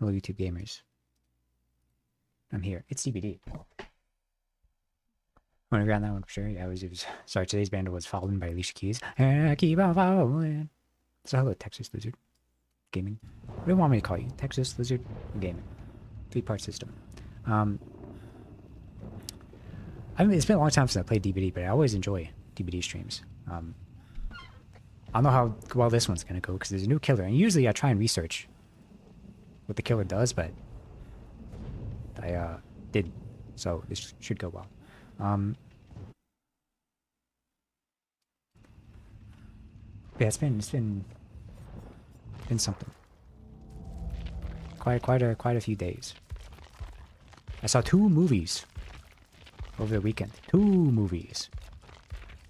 Hello, YouTube gamers. I'm here. It's DBD. Want to grab that one for sure? Yeah, it was. Sorry, today's band was followed by Alicia Keys. Keep on following. So hello, Texas Lizard Gaming. What do you want me to call you? Texas Lizard Gaming. 3-part system. I mean, it's been a long time since I played DBD, but I always enjoy DBD streams. I don't know how well this one's gonna go because there's a new killer, and usually I try and research what the killer does, but I didn't, so this should go well. Yeah, it's been something. Quite a few days. I saw 2 movies over the weekend. 2 movies.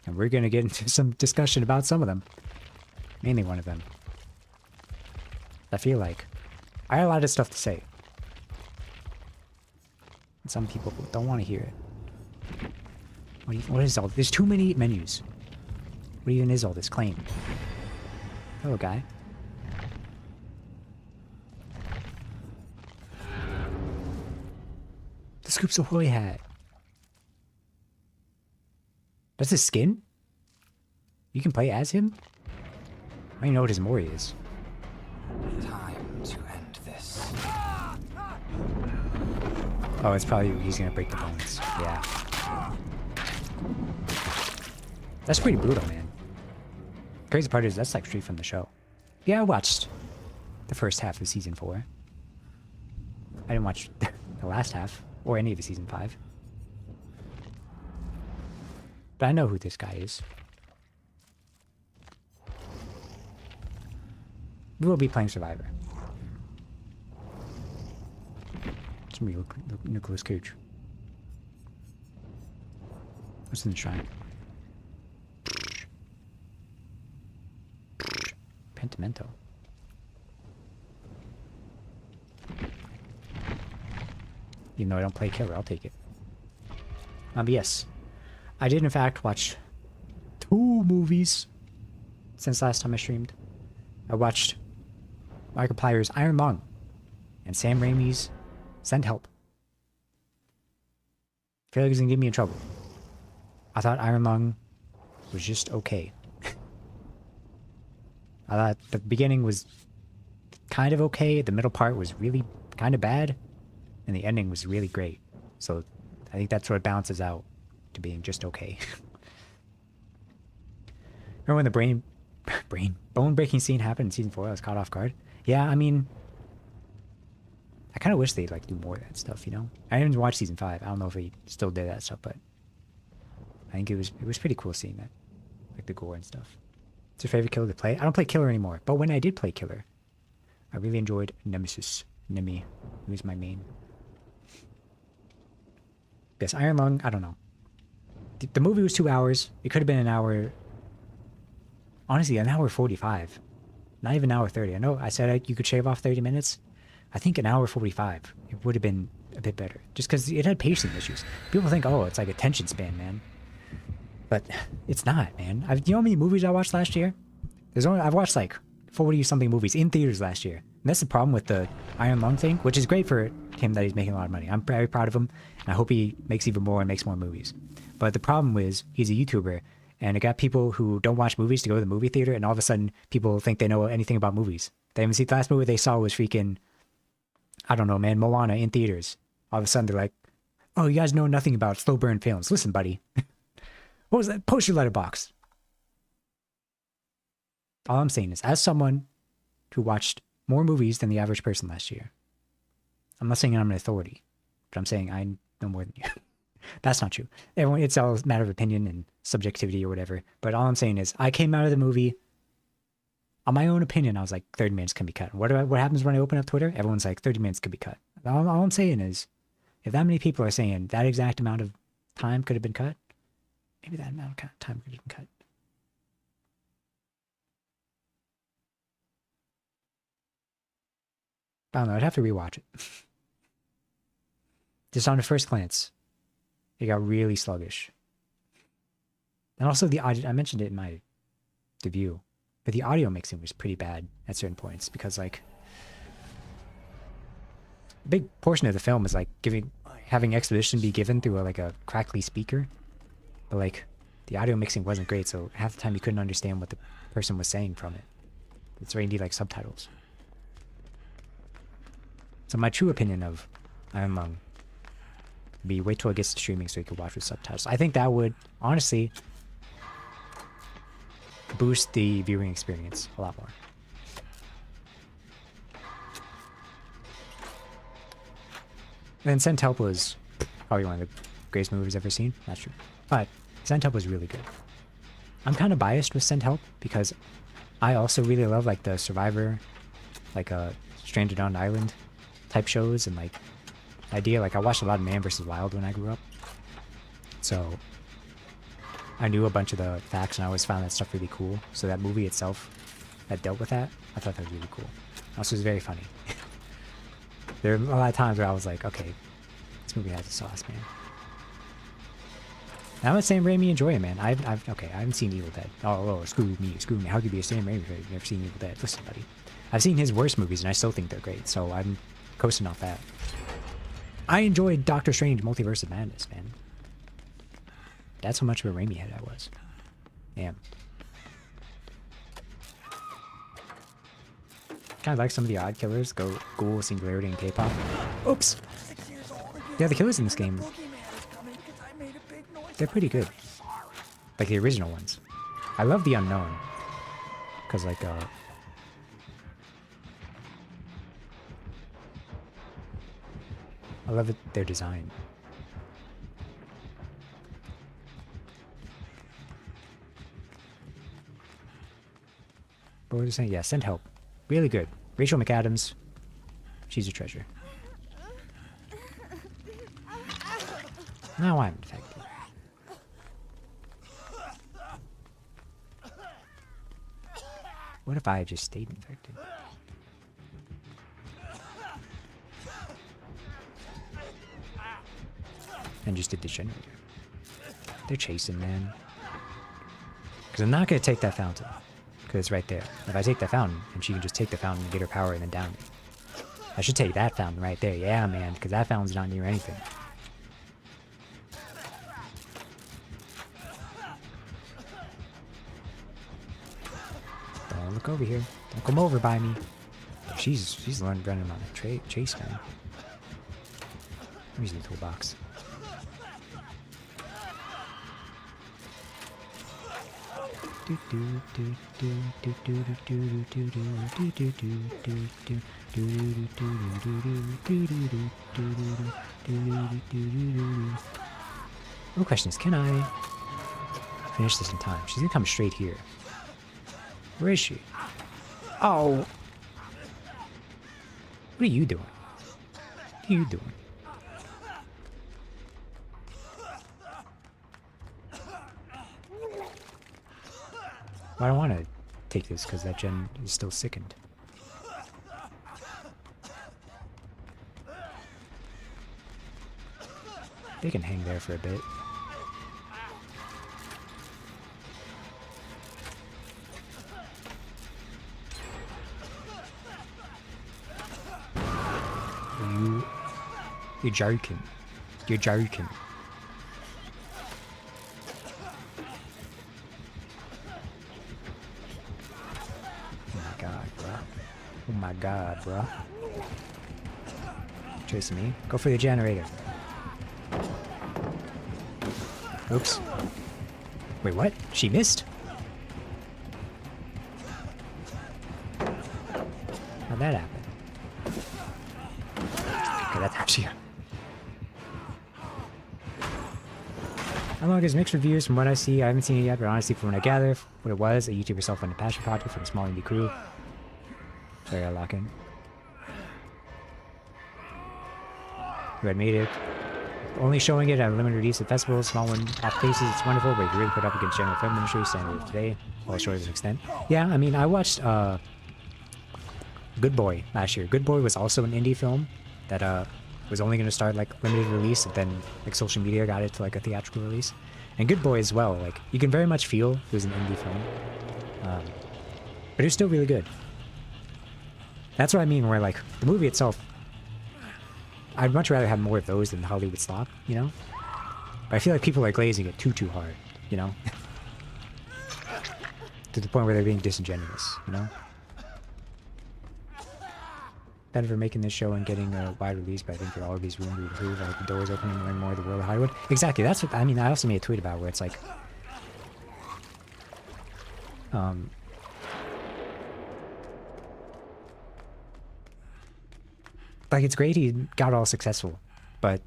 And we're gonna get into some discussion about some of them. Mainly one of them. I feel like I had a lot of stuff to say. And some people don't want to hear it. What is all this? There's too many menus. What even is all this claim? Hello, guy. The Scoops Ahoy hat. That's his skin? You can play as him? I don't even know what his Mori is. Time to end this. Oh, it's probably he's gonna break the bones. Yeah. That's pretty brutal, man. Crazy part is that's like straight from the show. Yeah, I watched the first half of season 4. I didn't watch the last half or any of the season 5. But I know who this guy is. We will be playing Survivor. It's me, Nicolas Cage. What's in the shrine? Pentimento. Even though I don't play killer, I'll take it. But yes, I did in fact watch 2 movies since last time I streamed. I watched Markiplier's Iron Lung and Sam Raimi's Send Help. I feel like it's gonna get me in trouble. I thought Iron Lung was just okay. I thought the beginning was kind of okay, the middle part was really kind of bad, and the ending was really great. So I think that's what it balances out to being just okay. Remember when the bone-breaking scene happened in season 4? I was caught off guard. Yeah, I mean, I kind of wish they'd like do more of that stuff, you know? I didn't watch season 5. I don't know if they still did that stuff, but I think it was pretty cool seeing that, like the gore and stuff. What's your favorite killer to play? I don't play killer anymore, but when I did play killer, I really enjoyed Nemesis. Nemi. He was my main. Yes, Iron Lung, I don't know. The movie was 2 hours. It could have been an hour. Honestly, an hour 45. Not even an hour 30. I know I said you could shave off 30 minutes. I think an hour 45. It would have been a bit better. Just because it had pacing issues. People think, oh, it's like attention span, man. But it's not, man. You know how many movies I watched last year? I've watched like 40-something movies in theaters last year. And that's the problem with the Iron Lung thing, which is great for him that he's making a lot of money. I'm very proud of him, and I hope he makes even more and makes more movies. But the problem is he's a YouTuber, and it got people who don't watch movies to go to the movie theater, and all of a sudden people think they know anything about movies. They haven't seen the last movie they saw was freaking, I don't know, man, Moana in theaters. All of a sudden they're like, oh, you guys know nothing about slow burn films. Listen, buddy. What was that? Post your letterbox. All I'm saying is, as someone who watched more movies than the average person last year, I'm not saying I'm an authority, but I'm saying I know more than you. That's not true. Everyone, it's all a matter of opinion and subjectivity or whatever. But all I'm saying is, I came out of the movie, on my own opinion, I was like, 30 minutes can be cut. What happens when I open up Twitter? Everyone's like, 30 minutes could be cut. All I'm saying is, if that many people are saying that exact amount of time could have been cut, maybe that amount of time could have been cut. I don't know. I'd have to rewatch it. Just on the first glance, it got really sluggish. And also the audio, I mentioned it in my review, but the audio mixing was pretty bad at certain points because, like, a big portion of the film is like having exposition be given through like a crackly speaker, but like the audio mixing wasn't great, so half the time you couldn't understand what the person was saying from it. It's why you need like subtitles. So my true opinion of Iron Lung be wait till it gets to streaming so you can watch with subtitles. I think that would honestly boost the viewing experience a lot more. And Sent Help was probably one of the greatest movies I've ever seen. Not true. But Sent Help was really good. I'm kind of biased with Sent Help because I also really love like the Survivor, like Stranded on an Island type shows, and like the idea, like I watched a lot of Man vs. Wild when I grew up. So I knew a bunch of the facts and I always found that stuff really cool. So that movie itself that dealt with that, I thought that was really cool. Also, it was very funny. There were a lot of times where I was like, okay, this movie has a sauce, man. And I'm not saying Raimi enjoy it, man. I haven't seen Evil Dead. Oh, screw me. How could you be a Sam Raimi fan? You've never seen Evil Dead? Listen, buddy. I've seen his worst movies and I still think they're great, so I'm coasting off that. I enjoyed Doctor Strange Multiverse of Madness, man. That's how much of a Raimi head I was. Damn. Kind of like some of the odd killers, Ghoul, Singularity, and K-pop. Oops! Yeah, the killers in this game, they're pretty good. Like the original ones. I love the Unknown. Because like, I love their design. What was I saying? Yeah, Send Help. Really good. Rachel McAdams. She's a treasure. Now I'm infected. What if I just stayed infected? And just did the generator. They're chasing, man. Because I'm not going to take that fountain. Because it's right there. If I take the fountain, and she can just take the fountain and get her power and then down me. I should take that fountain right there. Yeah, man, because that fountain's not near anything. Don't look over here. Don't come over by me. She's running on a chase, man. I'm using the toolbox. Real question is, can I finish this in time? She's gonna come straight here. Where is she? Oh! What are you doing? What are you doing? I don't want to take this because that gen is still sickened. They can hang there for a bit. You're joking. You're joking. Oh my god, bro. Chasing me. Go for the generator. Oops. Wait, what? She missed? How'd that happen? Okay, that's actually... Unlock is mixed reviews from what I see. I haven't seen it yet, but honestly, from what I gather, what it was, a YouTuber self-funded passion project from a small indie crew. Sorry, I lock in. Who had made it. Only showing it at a limited release at festivals, small one off cases, it's wonderful, but you really put up against general film industry standard of today, while short of this extent. Yeah, I mean, I watched Good Boy last year. Good Boy was also an indie film that was only going to start like limited release, and then like social media got it to like a theatrical release. And Good Boy as well, like you can very much feel it was an indie film, but it was still really good. That's what I mean, where like the movie itself I'd much rather have more of those than Hollywood slop, you know? But I feel like people are glazing it too hard, you know? To the point where they're being disingenuous, you know? Better for making this show and getting a wide release, but I think for all of these room to improve, like the doors opening more and more of the world of Hollywood. Exactly, that's what, I mean, I also made a tweet about where it's like, like it's great he got all successful, but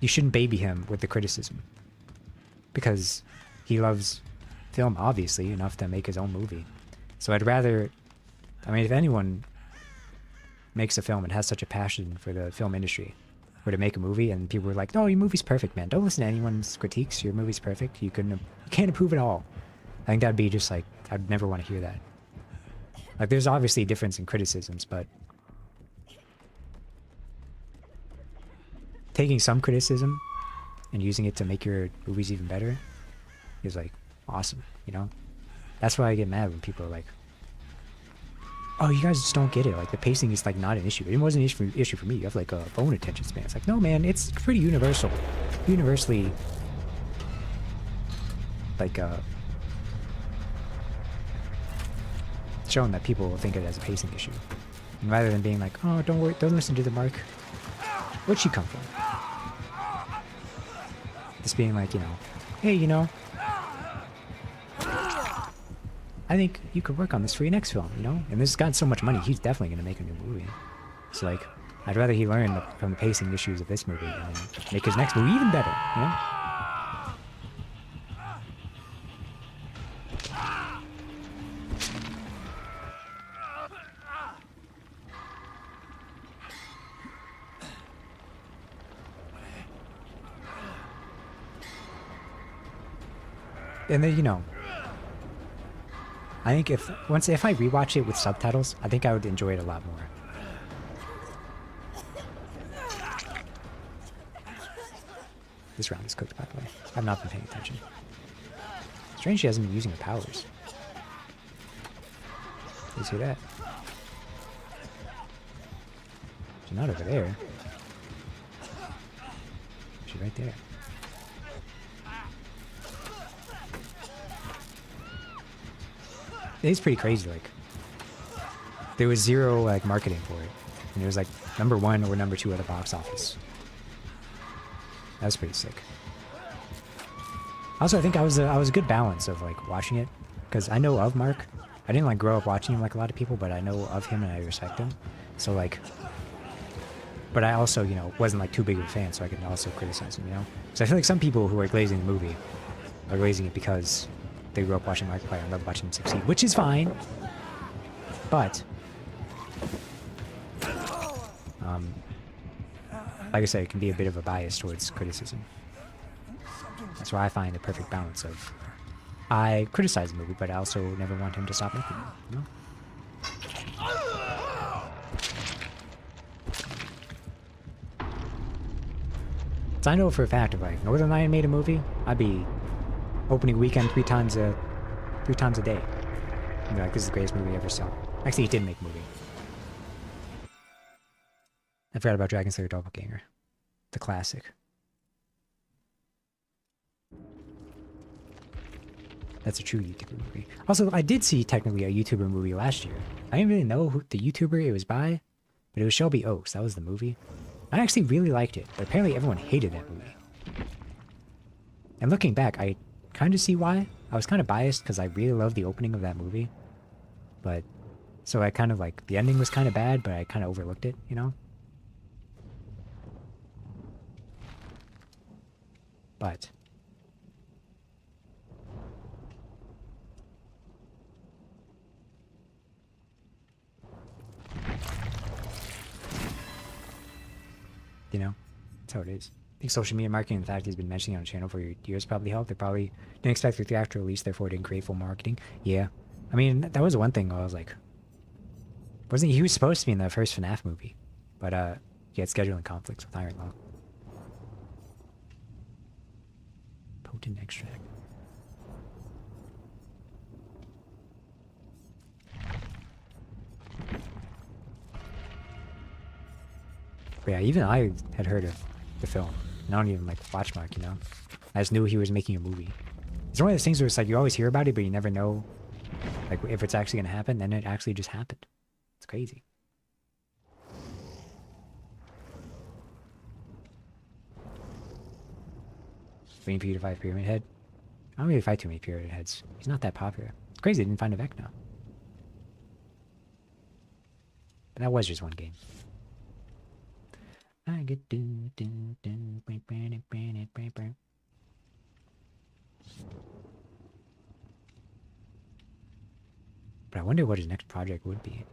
you shouldn't baby him with the criticism. Because he loves film, obviously, enough to make his own movie. So I'd rather, I mean, if anyone makes a film and has such a passion for the film industry, or to make a movie and people were like, no, your movie's perfect, man. Don't listen to anyone's critiques. Your movie's perfect. You can't approve it all. I think that'd be just like, I'd never want to hear that. Like, there's obviously a difference in criticisms, but taking some criticism and using it to make your movies even better is like awesome, you know? That's why I get mad when people are like, oh, you guys just don't get it. Like, the pacing is like not an issue. It wasn't an issue for me. You have like a bone attention span. It's like, no, man, it's pretty universal. Universally, like, shown that people think of it as a pacing issue. And rather than being like, oh, don't worry, don't listen to the mark. Where'd she come from? Just being like, you know, hey, you know, I think you could work on this for your next film, you know? And this has gotten so much money, he's definitely going to make a new movie. So, like, I'd rather he learn from the pacing issues of this movie and make his next movie even better, you know? And then, you know, I think if I rewatch it with subtitles, I think I would enjoy it a lot more. This round is cooked, by the way. I've not been paying attention. Strange she hasn't been using her powers. You see that? She's not over there. She's right there. It's pretty crazy, like, there was zero, like, marketing for it. And it was, like, #1 or #2 at the box office. That was pretty sick. Also, I think I was a good balance of, like, watching it. Because I know of Mark. I didn't, like, grow up watching him like a lot of people, but I know of him and I respect him. So, like, but I also, you know, wasn't, like, too big of a fan, so I could also criticize him, you know? So I feel like some people who are glazing the movie are glazing it because they grew up watching Markiplier and love watching him succeed, which is fine. But, like I said, it can be a bit of a bias towards criticism. That's why I find the perfect balance of, I criticize the movie, but I also never want him to stop making it, you know? So I know for a fact if like Northern Lion made a movie, I'd be opening weekend three times a day. I'd be like, this is the greatest movie I ever saw. Actually, he did make a movie. I forgot about Dragon Slayer Doppelganger. The classic. That's a true YouTuber movie. Also, I did see technically a YouTuber movie last year. I didn't really know who the YouTuber it was by, but it was Shelby Oaks. That was the movie. I actually really liked it, but apparently everyone hated that movie. And looking back, I kind of see why. I was kind of biased because I really loved the opening of that movie. But, so I kind of like, the ending was kind of bad, but I kind of overlooked it, you know? But you know, that's how it is. I think social media marketing, the fact he's been mentioning it on the channel for years probably helped. They probably didn't expect the theatrical release, therefore didn't create full marketing. Yeah. I mean, that was one thing I was like, wasn't he was supposed to be in the first FNAF movie, but he had scheduling conflicts with Iron Law. Potent extract. But yeah, even I had heard of the film. And I don't even like watch Mark, you know? I just knew he was making a movie. It's one of those things where it's like you always hear about it, but you never know like if it's actually gonna happen, then it actually just happened. It's crazy. Waiting for you to fight Pyramid Head. I don't really fight too many Pyramid Heads. He's not that popular. It's crazy I didn't find a Vecna. But that was just one game. I get But I wonder what his next project would be.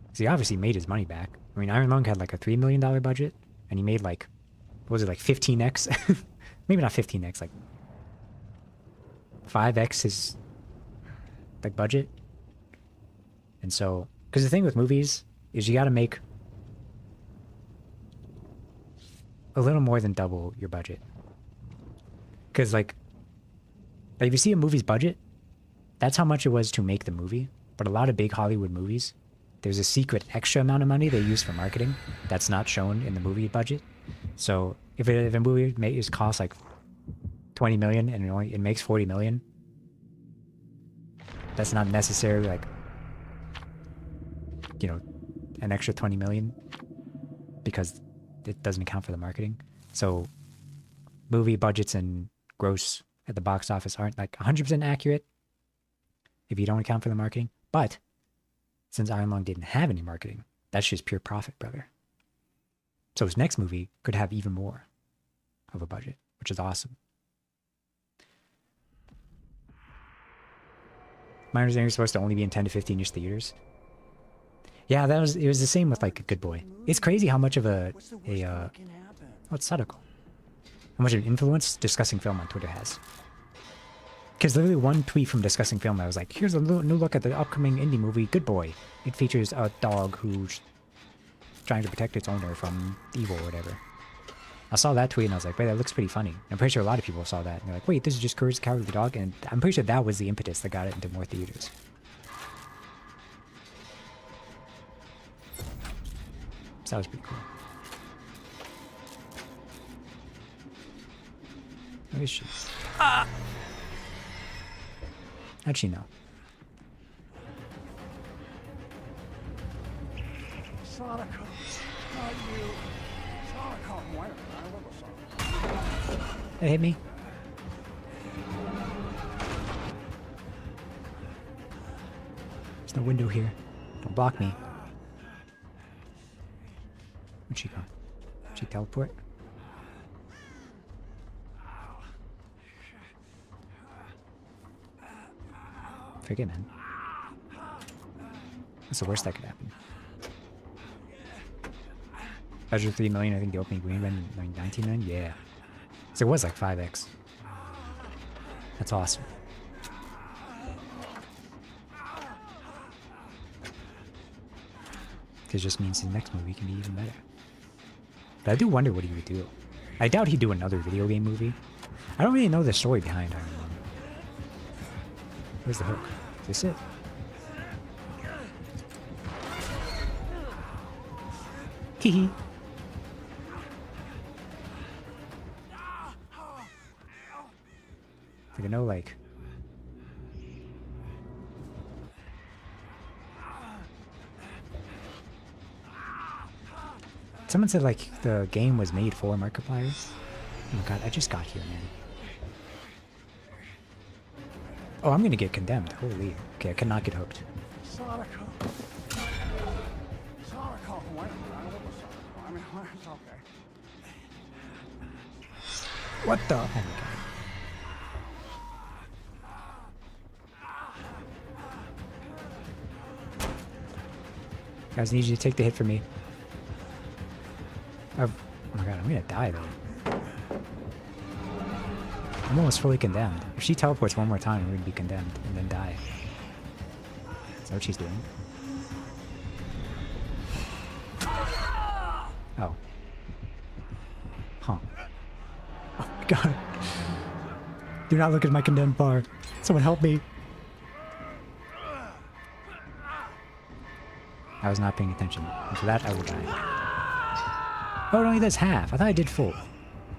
Because he obviously made his money back. I mean, Iron Lung had like a $3 million budget, and he made like, what was it, like 15x? Maybe not 15x, like 5x his like budget. And so, because the thing with movies is you got to make a little more than double your budget. Because like if you see a movie's budget, that's how much it was to make the movie. But a lot of big Hollywood movies, there's a secret extra amount of money they use for marketing that's not shown in the movie budget. So if a movie costs like 20 million and it makes 40 million, that's not necessarily like, you know, an extra 20 million because it doesn't account for the marketing. So movie budgets and gross at the box office aren't like 100% accurate if you don't account for the marketing. But since Iron Lung didn't have any marketing, that's just pure profit, brother. So his next movie could have even more of a budget, which is awesome. My understanding is supposed to only be in 10 to 15-ish theaters. Yeah, it was the same with like Good Boy. It's crazy how much of it's Sadako. How much of an influence Discussing Film on Twitter has. Because literally one tweet from Discussing Film, I was like, here's a new look at the upcoming indie movie, Good Boy. It features a dog who's trying to protect its owner from evil or whatever. I saw that tweet and I was like, wait, that looks pretty funny. I'm pretty sure a lot of people saw that. And they're like, wait, this is just Courage the Cowardly Dog? And I'm pretty sure that was the impetus that got it into more theaters. So that was pretty cool. Where is she? Ah! How'd she know? Sadako, not you. Sadako, why not? That hit me. There's no window here. Don't block me. Where'd she go? Did she teleport? Forget, man. That's the worst that could happen. Budget 3 million, I think the opening green ran like 19 million? Yeah. So it was like 5x. That's awesome. Because it just means the next movie can be even better. But I do wonder what he would do. I doubt he'd do another video game movie. I don't really know the story behind Iron Man. Where's the hook? Is this it? Hee Like I know, like someone said like the game was made for Markiplier. Oh my god, I just got here, man. Oh, I'm gonna get condemned. Holy. Okay, I cannot get hooked. Sadako. Sadako, why not? I mean, it's okay. What the? Oh my god. Guys, I need you to take the hit for me. Oh my god, I'm gonna die though. I'm almost fully condemned. If she teleports one more time, we're gonna be condemned and then die. Is that what she's doing? Oh. Huh. Oh my god. Do not look at my condemned bar. Someone help me. I was not paying attention. And for that, I will die. Oh, it only does half. I thought I did full.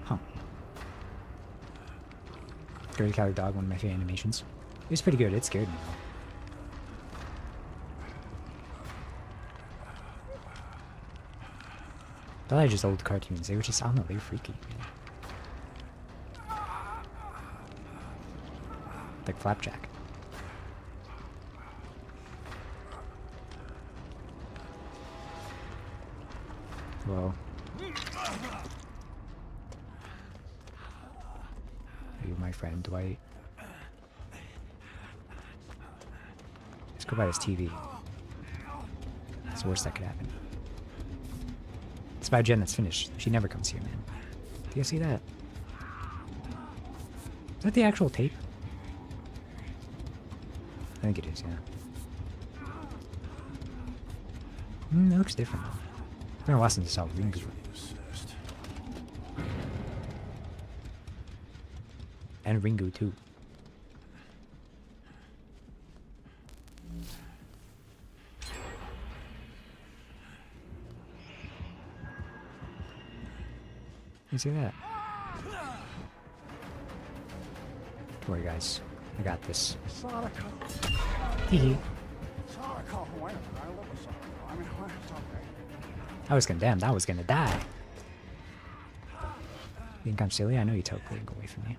Huh. Dirty Coward Dog, one of my favorite animations. It was pretty good. It scared me though. Thought I just old cartoons. They were just, I don't know, they were freaky. Man. Like Flapjack. Whoa. Are you my friend, Dwight? Let's go by this TV. That's the worst that could happen. It's by Jen that's finished. She never comes here, man. Do you see that? Is that the actual tape? I think it is, yeah. It looks different though. It's been a while since I saw Ringu. And Ringu too. You see that? Don't worry, guys. I got this. Hee I was condemned. I was gonna die. You think I'm silly? I know you totally go away from me.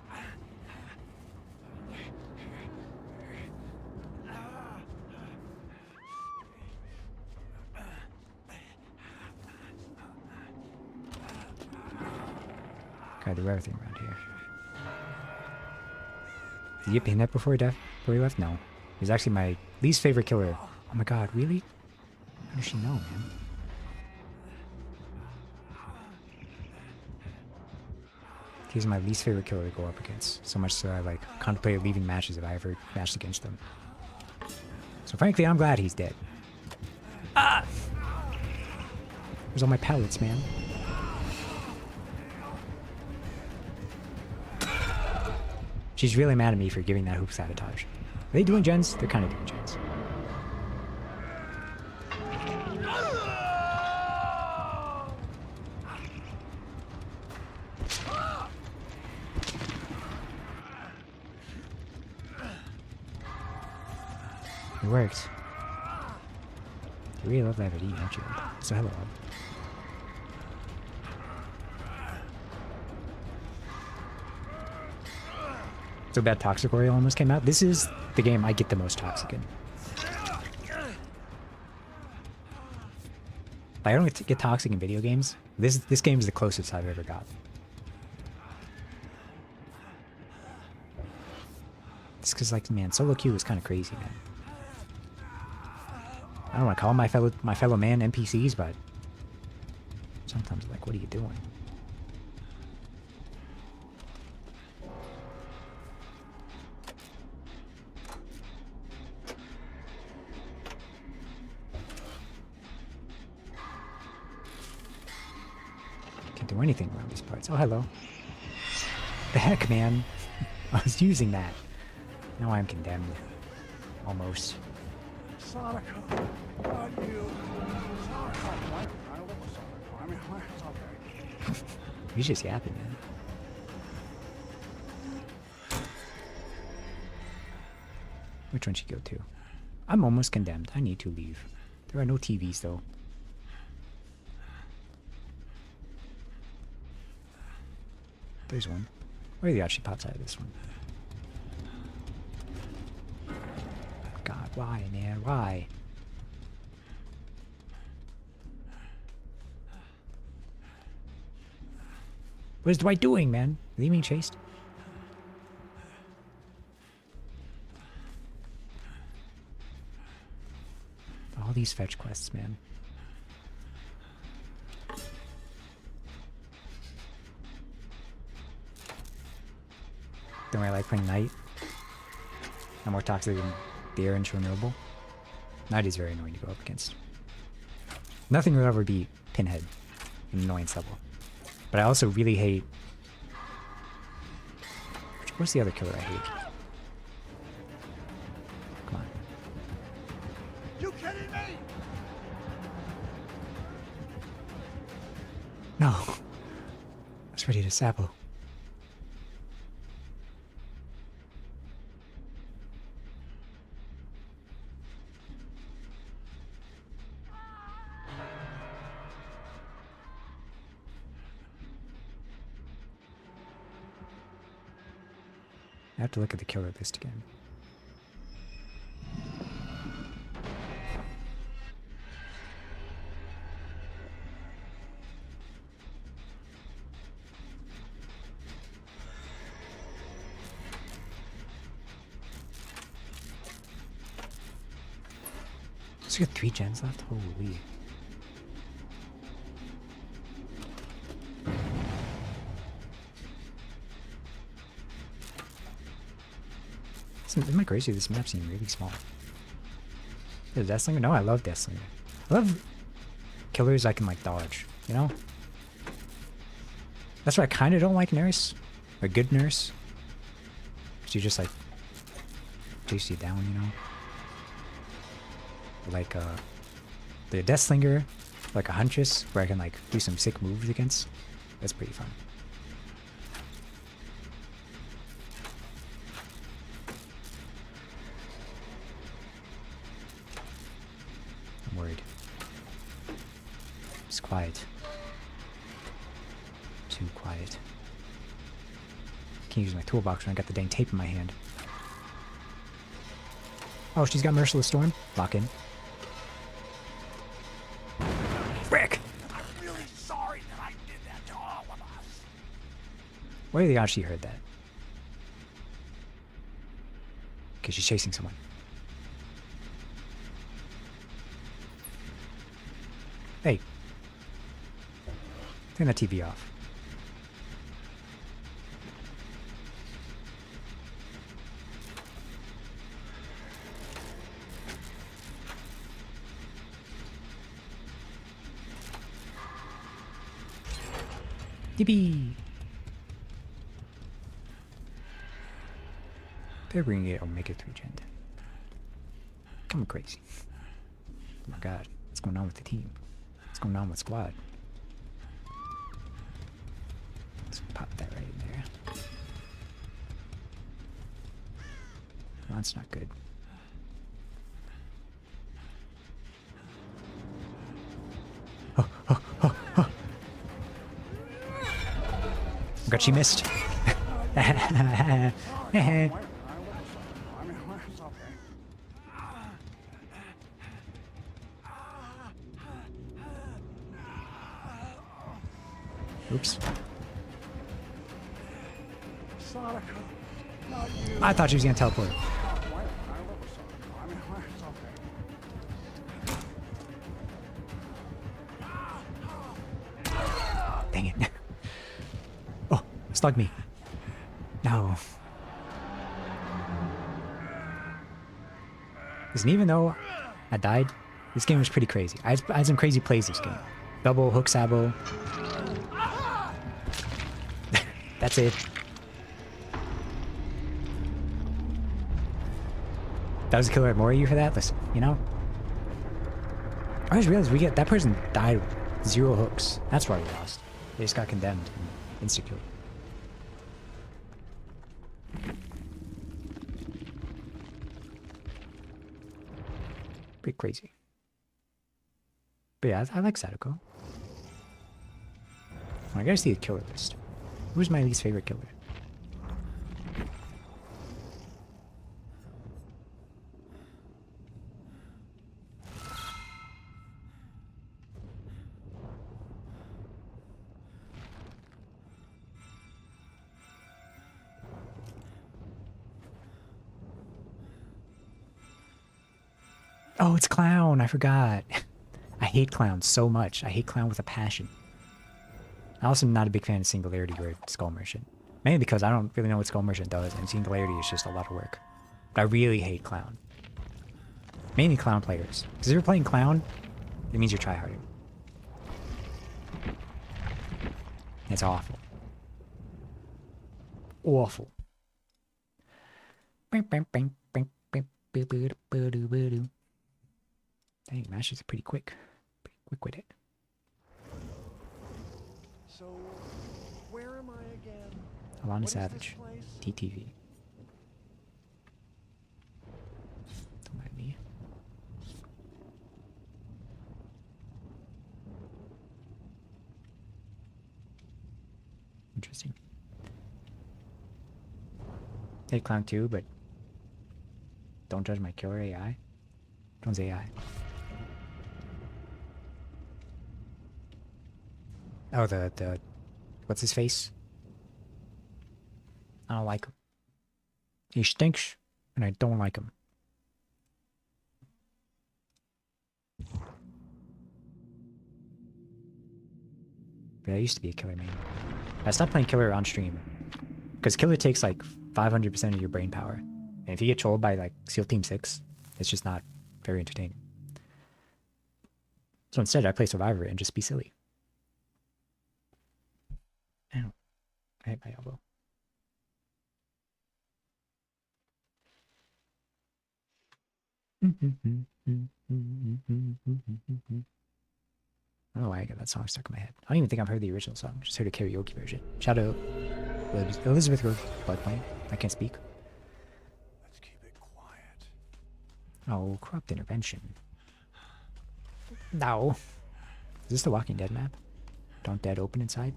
Gotta do everything around here. Did you get pinned up before he left? No. He's actually my least favorite killer. Oh my god, really? How does she know, man? He's my least favorite killer to go up against. So much so I like contemplated leaving matches if I ever matched against him. So frankly, I'm glad he's dead. Ah! Where's all my pellets, man? She's really mad at me for giving that hoop sabotage. Are they doing gens? They're kind of doing gens. It worked. You really love that video, don't you? So hello. So bad Toxic Oriole almost came out. This is the game I get the most toxic in. Like, I don't get toxic in video games. This game is the closest I've ever got. It's because, like, man, solo queue is kind of crazy, man. I don't want to call my fellow man NPCs, but sometimes, like, what are you doing? Can't do anything around these parts. Oh, hello. The heck, man? I was using that. Now I'm condemned. Almost. Sonic, not you. Sonic, I live with Sonic. I mean, it's okay. He's just yapping, man. Which one should go to? I'm almost condemned. I need to leave. There are no TVs, though. There's one. Where the actually pops out of this one? God, why, man? Why? What is Dwight doing, man? Is he being chased? All these fetch quests, man. Don't I like playing Knight? I'm more toxic than Deer and Chernobyl. Knight is very annoying to go up against. Nothing will ever beat Pinhead in annoyance level. But I also really hate... What's the other killer I hate? Come on. You kidding me? No. I was ready to sappo. I have to look at the killer list again. So we got 3 gens left? Holy. Isn't it crazy? This map seems really small. Is Deathslinger? No, I love Deathslinger. I love killers I can like dodge, you know? That's why I kind of don't like Nurse. Or Good Nurse. She just like chase you down, you know? Like the Deathslinger, like a Huntress, where I can like do some sick moves against. That's pretty fun. I'm worried. It's quiet. Too quiet. Can't use my toolbox when I got the dang tape in my hand. Oh, she's got Merciless Storm. Lock in. Frick! I'm really sorry that I did that to all of us. What are the odds she heard that? Okay, she's chasing someone. Hey. Turn that TV off. Yippee! They're bringing it or make it 3 gen. Come crazy. Oh my god, what's going on with the team? What's going on with squad? Let's pop that right in there. Well, that's not good. God, she missed. I mean, it's okay. Oops. Sonica, not you. I thought she was gonna teleport. Why? I love Sonica. I mean, it's okay. Dang it. Oh, slug me. No. Listen, even though I died, this game was pretty crazy. I had some crazy plays this game. Double hook sabo. That's it. That was a killer more of you for that? Listen, you know? I just realized that person died with 0 hooks. That's why we lost. They just got condemned and insta-killed. Pretty crazy. But yeah, I like Sadako. I gotta see the killer list. Who's my least favorite killer? Oh, it's Clown. I forgot. I hate Clown so much. I hate Clown with a passion. I also am not a big fan of Singularity or Skull Merchant. Mainly because I don't really know what Skull Merchant does, and Singularity is just a lot of work. But I really hate Clown. Mainly Clown players. Because if you're playing Clown, it means you're tryharding. It's awful. Awful. Dang, Masters are pretty quick. Pretty quick with it. Alana What is this Savage. place? TTV. Don't mind me. Interesting. Hate Clown too, but don't judge my killer AI. Which one's AI? Oh, the what's his face? I don't like him. He stinks, and I don't like him. But I used to be a killer main. I stopped playing killer on stream because killer takes like 500% of your brain power, and if you get trolled by like SEAL Team 6, it's just not very entertaining. So instead, I play Survivor and just be silly. Ow. I hit my elbow. I don't know why I got that song stuck in my head. I don't even think I've heard the original song. Just heard a karaoke version. Shout out Elizabeth Road Bloodpoint. I can't speak. Let's keep it quiet. Oh, corrupt intervention. No. Is this the Walking Dead map? Don't Dead open inside?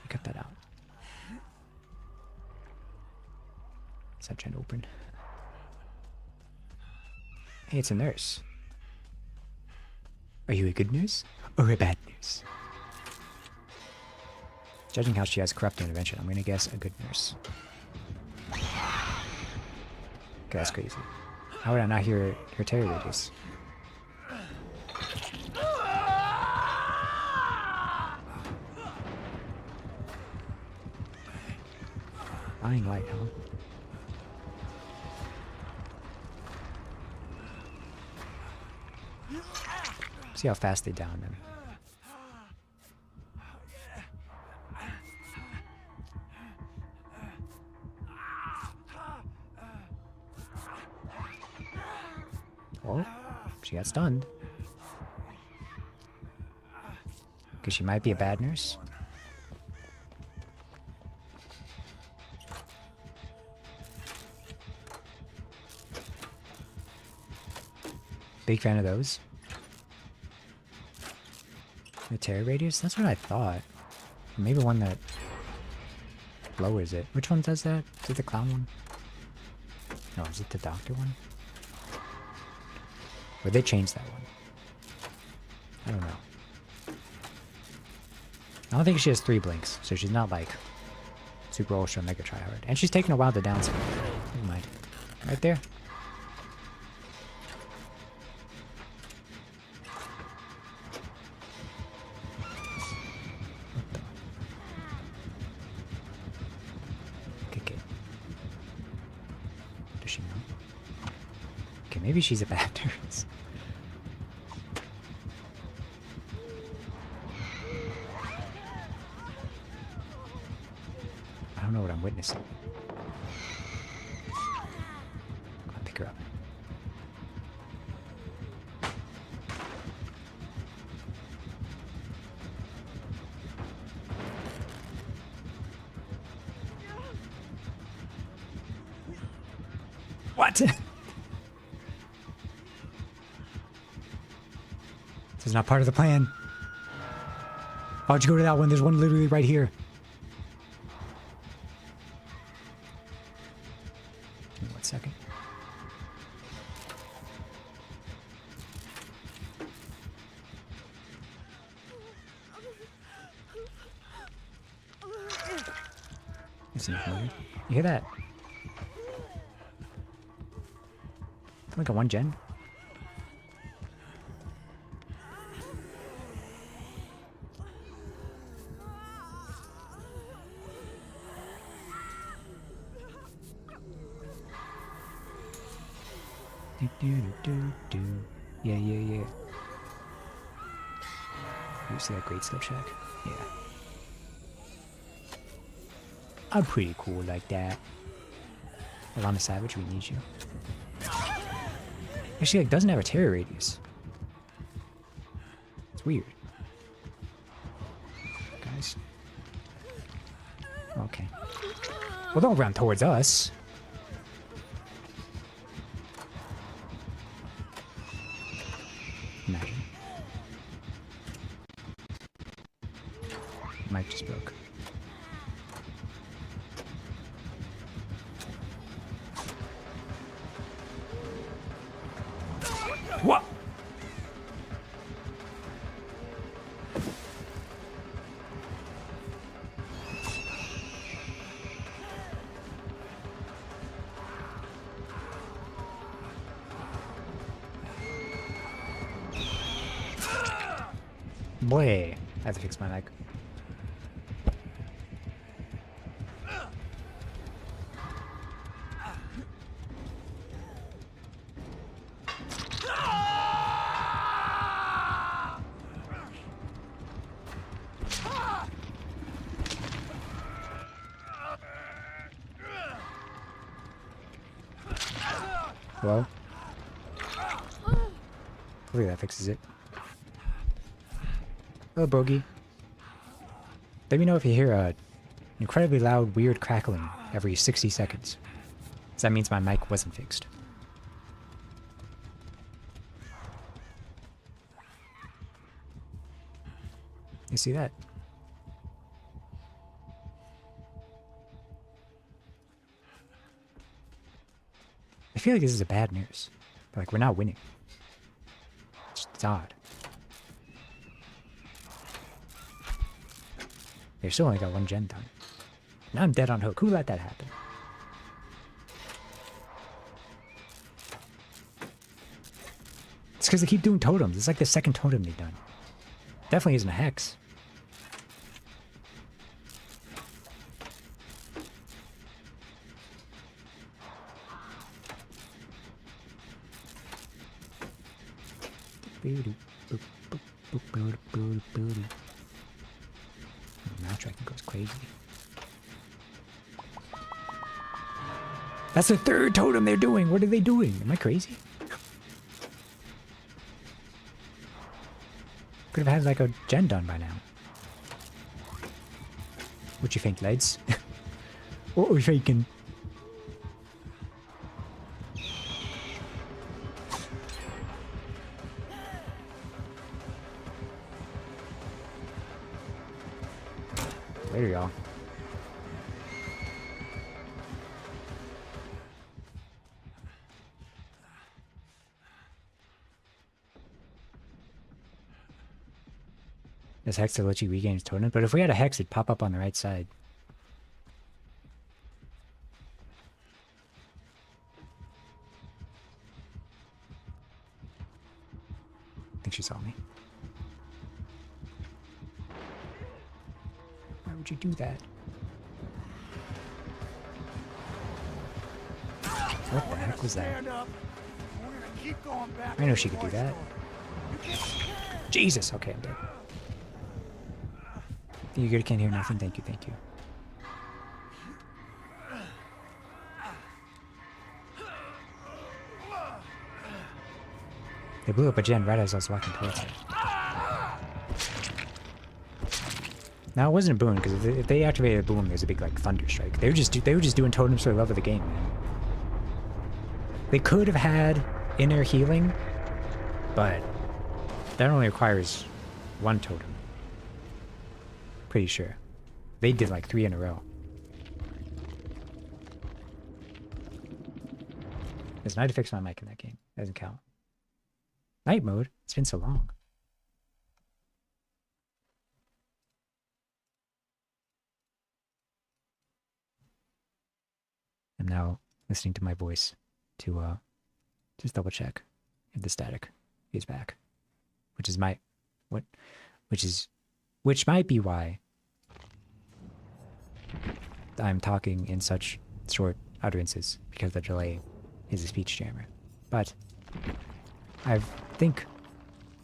Cut that out. Is that trying to open? Hey, it's a nurse. Are you a good nurse or a bad nurse? Judging how she has corrupt intervention, I'm gonna guess a good nurse. Okay, that's crazy. How would I not hear her terror radius? Dying light, huh? See how fast they down them. Oh, she got stunned. Because she might be a bad nurse. Big fan of those. The terror radius? That's what I thought. Maybe one that lowers it. Which one does that? Is it the clown one? No, is it the doctor one? Or they changed that one? I don't know. I don't think she has 3 blinks, so she's not like super ultra mega tryhard. And she's taking a while to downscale. Never mind. Right there. Maybe she's a bad nurse. I don't know what I'm witnessing. I'll pick her up. What? This is not part of the plan. Why'd you go to that one? There's one literally right here. Give me 1 second. Listen, you hear that? Like a 1 gen? Yeah. You see that great skill check? Yeah. I'm pretty cool like that. Alana Savage, we need you. She like doesn't have a terror radius. It's weird. Okay. Well, don't run towards us. Imagine. Mic just broke. What? Boy, I have to fix my mic. Hello? Hopefully that fixes it. Hello, Bogey. Let me know if you hear a incredibly loud, weird crackling every 60 seconds. 'Cause that means my mic wasn't fixed. You see that? I feel like this is a bad news. But like, we're not winning. It's odd. They still only got one gen done. Now I'm dead on hook. Who let that happen? It's because they keep doing totems. It's like the second totem they've done. Definitely isn't a hex. Mouse tracking goes crazy. That's the third totem they're doing. What are they doing? Am I crazy? Could have had like a gen done by now. What you think, lads? What are we thinking? Later, y'all. This hex to let you regain its totem, but if we had a hex, it'd pop up on the right side. I think she saw me. Why would you do that? What the heck was that? I know she could do that. Jesus! Okay, I'm dead. You good? Can't hear nothing. Thank you, thank you. They blew up a gen right as I was walking towards it. Now it wasn't a boon because if they activated a boom, there's a big like thunder strike. They were just doing totems for the love of the game, man. They could have had inner healing, but that only requires one totem. Pretty sure. They did like 3 in a row. There's night to fix my mic in that game. Doesn't count. Night mode? It's been so long. I'm now listening to my voice to just double check if the static is back. Which might be why I'm talking in such short utterances, because the delay is a speech jammer. But I think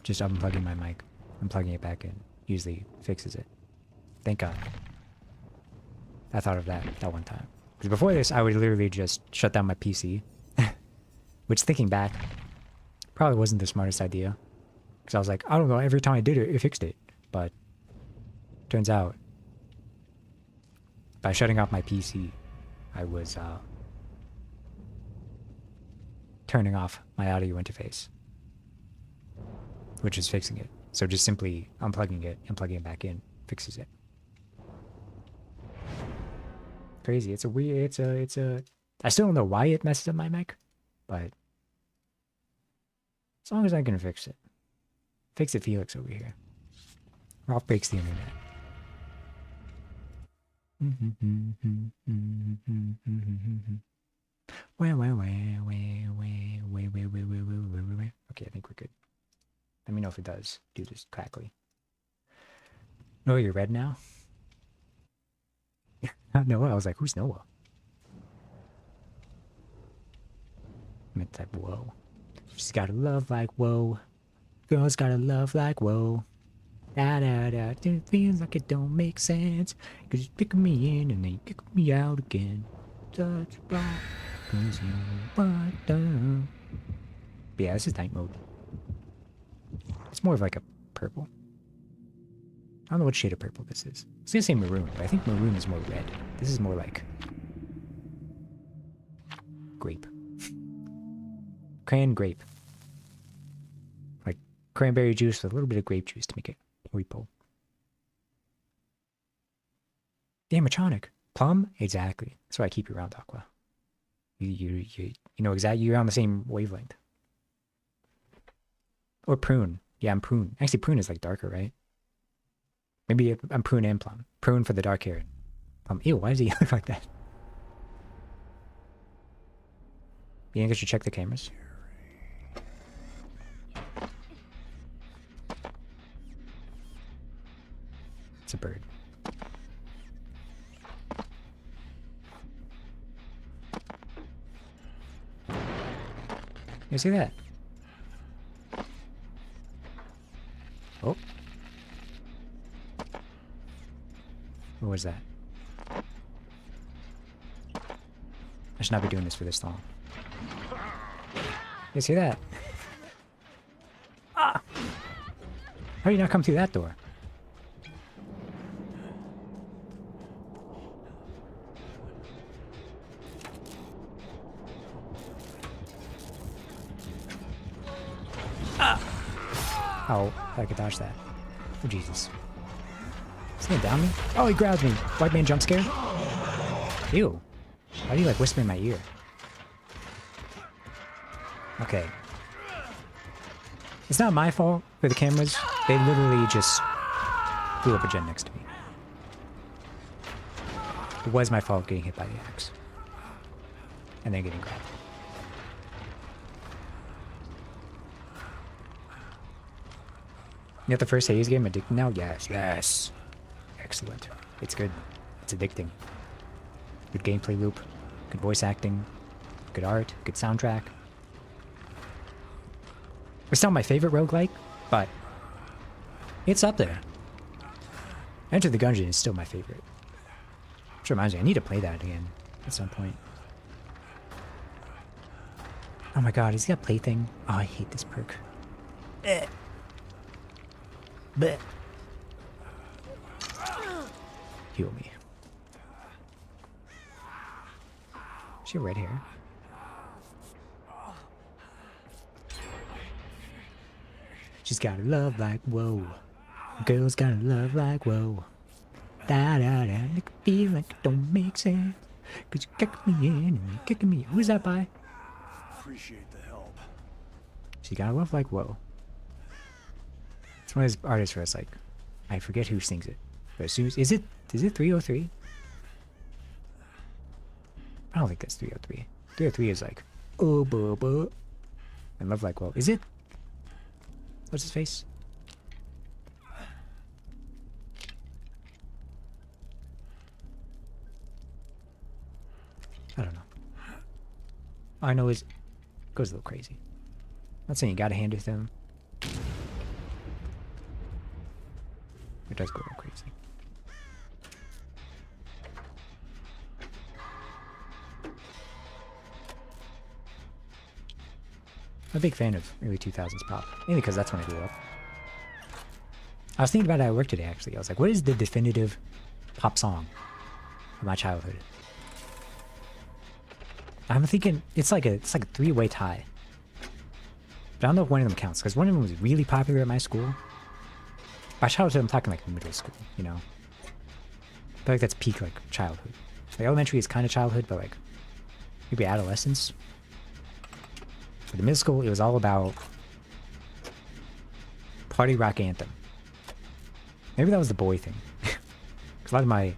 just unplugging my mic and plugging it back in usually fixes it. Thank God. I thought of that one time. Because before this, I would literally just shut down my PC. Which, thinking back, probably wasn't the smartest idea. Because I was like, I don't know, every time I did it, it fixed it. But turns out By shutting off my PC, I was turning off my audio interface, which is fixing it. So just simply unplugging it and plugging it back in fixes it. Crazy. It's a weird, it's a, I still don't know why it messes up my mic, but as long as I can fix it. Fix it, Felix over here. Ralph breaks the internet. Okay, I think we're good. Let me know if it does do this correctly. Noah, you're red now? Not Noah. I was like, who's Noah? I meant type, whoa. She's got a love like whoa. Girls got a love like whoa. Da da da. It feels like it don't make sense. Cause you pick me in and then you kick me out again. Touch block. Cause you want down. But yeah, this is night mode. It's more of like a purple. I don't know what shade of purple this is. I was gonna say maroon, but I think maroon is more red. This is more like grape. Cran grape. Like cranberry juice with a little bit of grape juice to make it purple. Animatronic. Plum? Exactly. That's why I keep you around, Aqua. You know exactly, you're on the same wavelength. Or prune. Yeah, I'm prune. Actually, prune is like darker, right? Maybe I'm prune and plum. Prune for the dark hair. Plum. Ew, why does he look like that? You think I should check the cameras? It's a bird. You see that? Oh. What was that? I should not be doing this for this long. You see that? Ah! How do you not come through that door? Oh, I could dodge that. Oh, Jesus. Is he gonna down me? Oh, he grabs me. White man jump scare? Ew. Why do you like whisper in my ear? Okay. It's not my fault for the cameras. They literally just blew up a gen next to me. It was my fault getting hit by the axe. And then getting grabbed. You got the first Hades game addicting now? Yes, yes. Excellent. It's good. It's addicting. Good gameplay loop. Good voice acting. Good art. Good soundtrack. It's not my favorite roguelike, but it's up there. Enter the Gungeon is still my favorite. Which reminds me, I need to play that again at some point. Oh my god, is he got Plaything? Oh, I hate this perk. Bleh. Heal me. She have red hair. She's got a love like whoa. Girls got a love like whoa. Da da da. Make it feel like it don't make sense. Cause you kick me in and you're kicking me. Who's that by? Appreciate the help. She got a love like whoa. It's one of those artists where it's like, I forget who sings it. But as soon as, is it 303? I don't think that's 303. 303 is like, oh, buh, buh. And love like, well, is it? What's his face? I don't know. All I know is, it goes a little crazy. I'm not saying you gotta hand it to him. It does go a little crazy. I'm a big fan of early 2000s pop, mainly because that's when I grew up. I was thinking about it at work today, actually. I was like, what is the definitive pop song? of my childhood. I'm thinking it's like a three-way tie. But I don't know if one of them counts, because one of them was really popular at my school. By childhood, I'm talking like middle school, you know? I feel like that's peak like childhood. Like elementary is kind of childhood, but like maybe adolescence. For the middle school, it was all about party rock anthem. Maybe that was the boy thing. Because a lot of my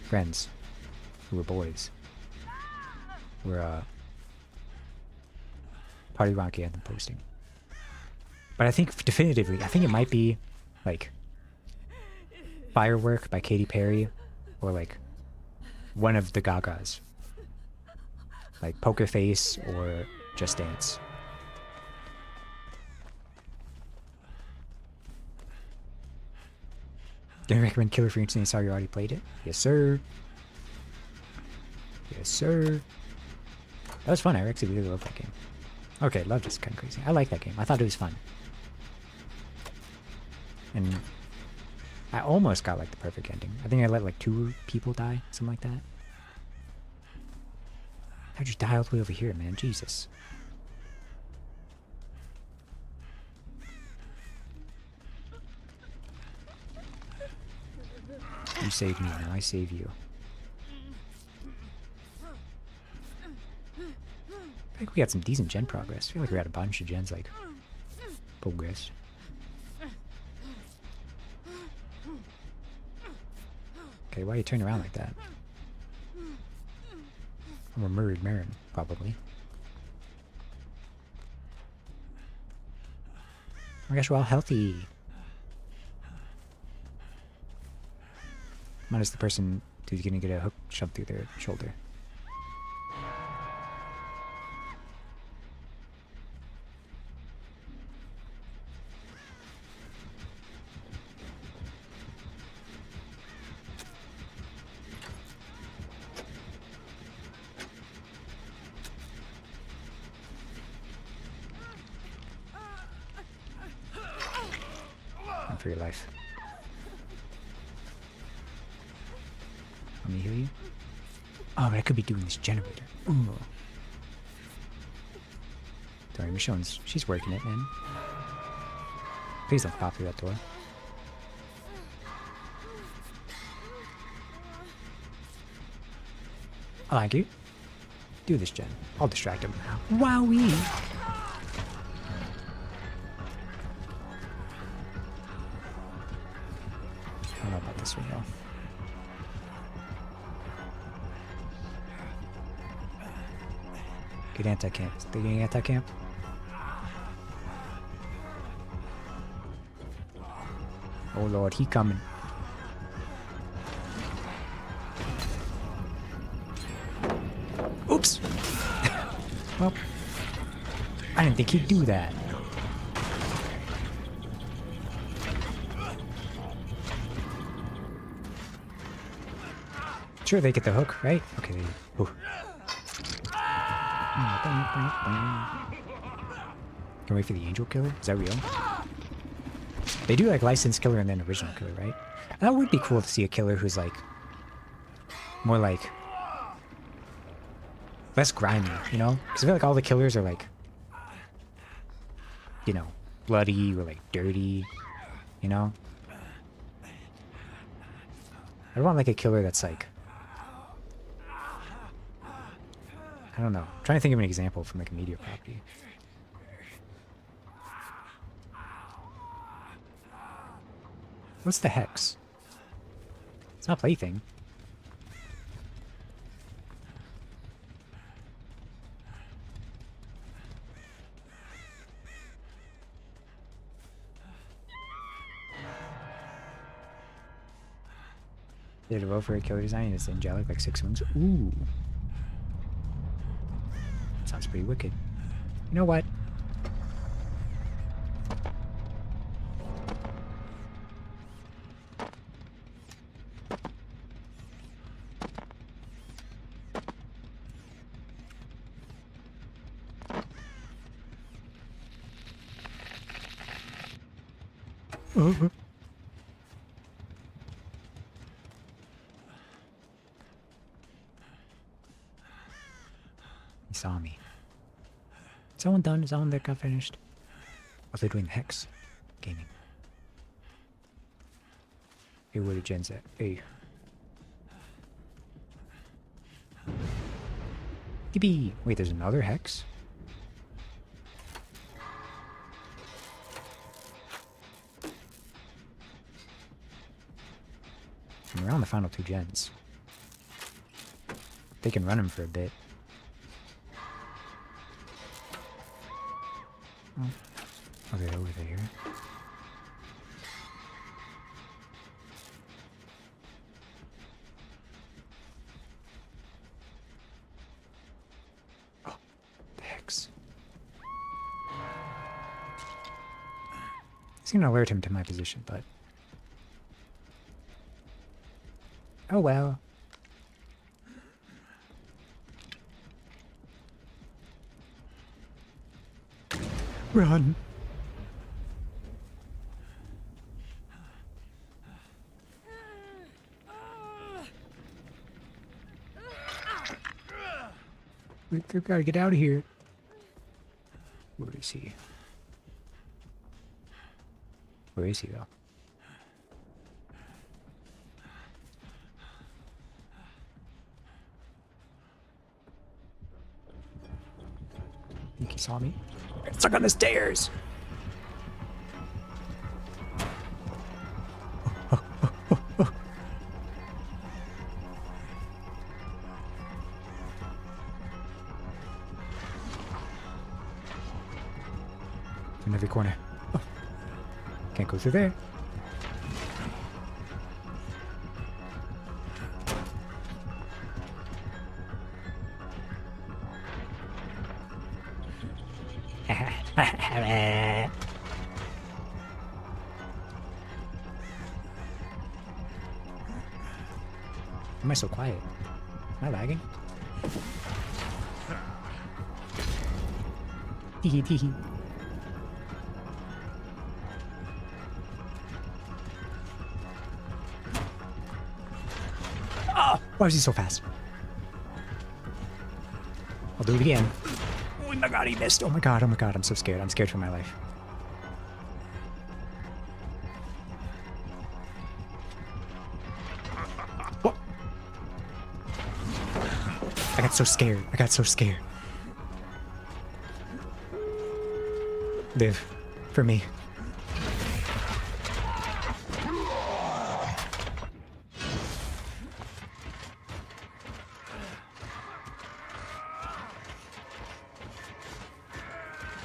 friends who were boys were party rock anthem posting. But I think definitively, I think it might be like Firework by Katy Perry or like one of the Gagas. Like Poker Face or Just Dance. Do you recommend Killer for Instant? Sorry, you already played it? Yes, sir. Yes, sir. That was fun. I actually really love that game. Okay, love is kind of crazy. I like that game. I thought it was fun. And I almost got like the perfect ending. I think I let like 2 people die, something like that. How'd you die all the way over here, man? Jesus. You saved me, now I save you. I think we got some decent gen progress. I feel like we had a bunch of gens like progress. Okay, why you turn around like that? I'm a murdered Marin, probably. Oh my gosh, we're all healthy. Minus the person who's gonna get a hook shoved through their shoulder. Run for your life. Let me heal you. Oh, but I could be doing this generator. Ooh. Sorry, Michonne's... she's working it, man. Please don't pop through that door. I like you. Do this, Jen. I'll distract him. Wowee! I don't know about this one, though. Good anti-camp. Is they getting anti-camp? Oh lord, he coming. Oops! Well, I didn't think he'd do that. Sure, they get the hook, right? Okay. Ooh. Can we wait for the angel killer? Is that real? They do like licensed killer and then original killer, right? That would be cool to see a killer who's like more like less grimy, you know? Because I feel like all the killers are like, you know, bloody or like dirty, you know? I want like a killer that's like, I don't know. I'm trying to think of an example from like a media property. What's the hex? It's not plaything. Did a vote for a killer design? It's angelic, like 6 wings. Ooh. Sounds pretty wicked. You know what? He saw me. Is that one done? Is that one that got finished? Oh, they're doing Hex gaming. Hey, where the gens at? Hey. Yippee! Wait, there's another Hex? And we're on the final 2 gens. They can run him for a bit. Oh, they're over there. Oh, the Hex. It's gonna alert him to my position, but... oh well. Run! We gotta get out of here. Where is he? Where is he, though? I think he saw me. I'm stuck on the stairs! In every corner. Oh. Can't go through there. Why am I so quiet? Am I lagging? Tee tee. Oh, why was he so fast? I'll do it again. Oh my god, he missed. Oh my god, I'm so scared. I'm scared for my life. What? I got so scared. I got so scared. Live. For me.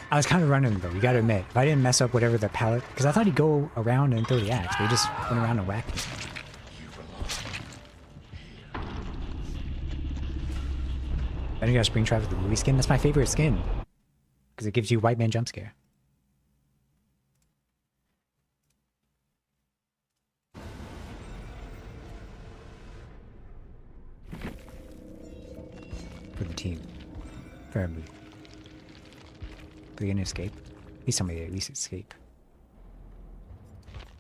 I was kind of running though, you gotta admit. If I didn't mess up whatever the pallet, because I thought he'd go around and throw the axe, but he just went around and whacked me. Then you got Spring Trap with the movie skin. That's my favorite skin, because it gives you white man jump scare. For the team. For everybody. Are they gonna escape? At least somebody at least escape.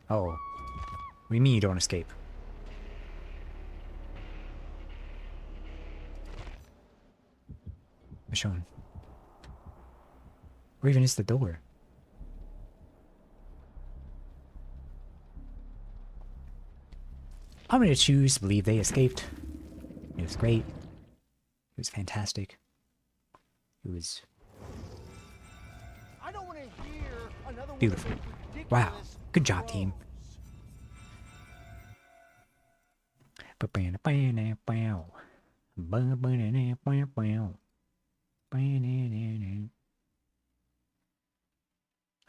Oh. What do you mean you don't escape? Michonne. Or even is the door? I'm gonna choose to believe they escaped. It was great. It was fantastic. It was beautiful. Wow. Good job, team. I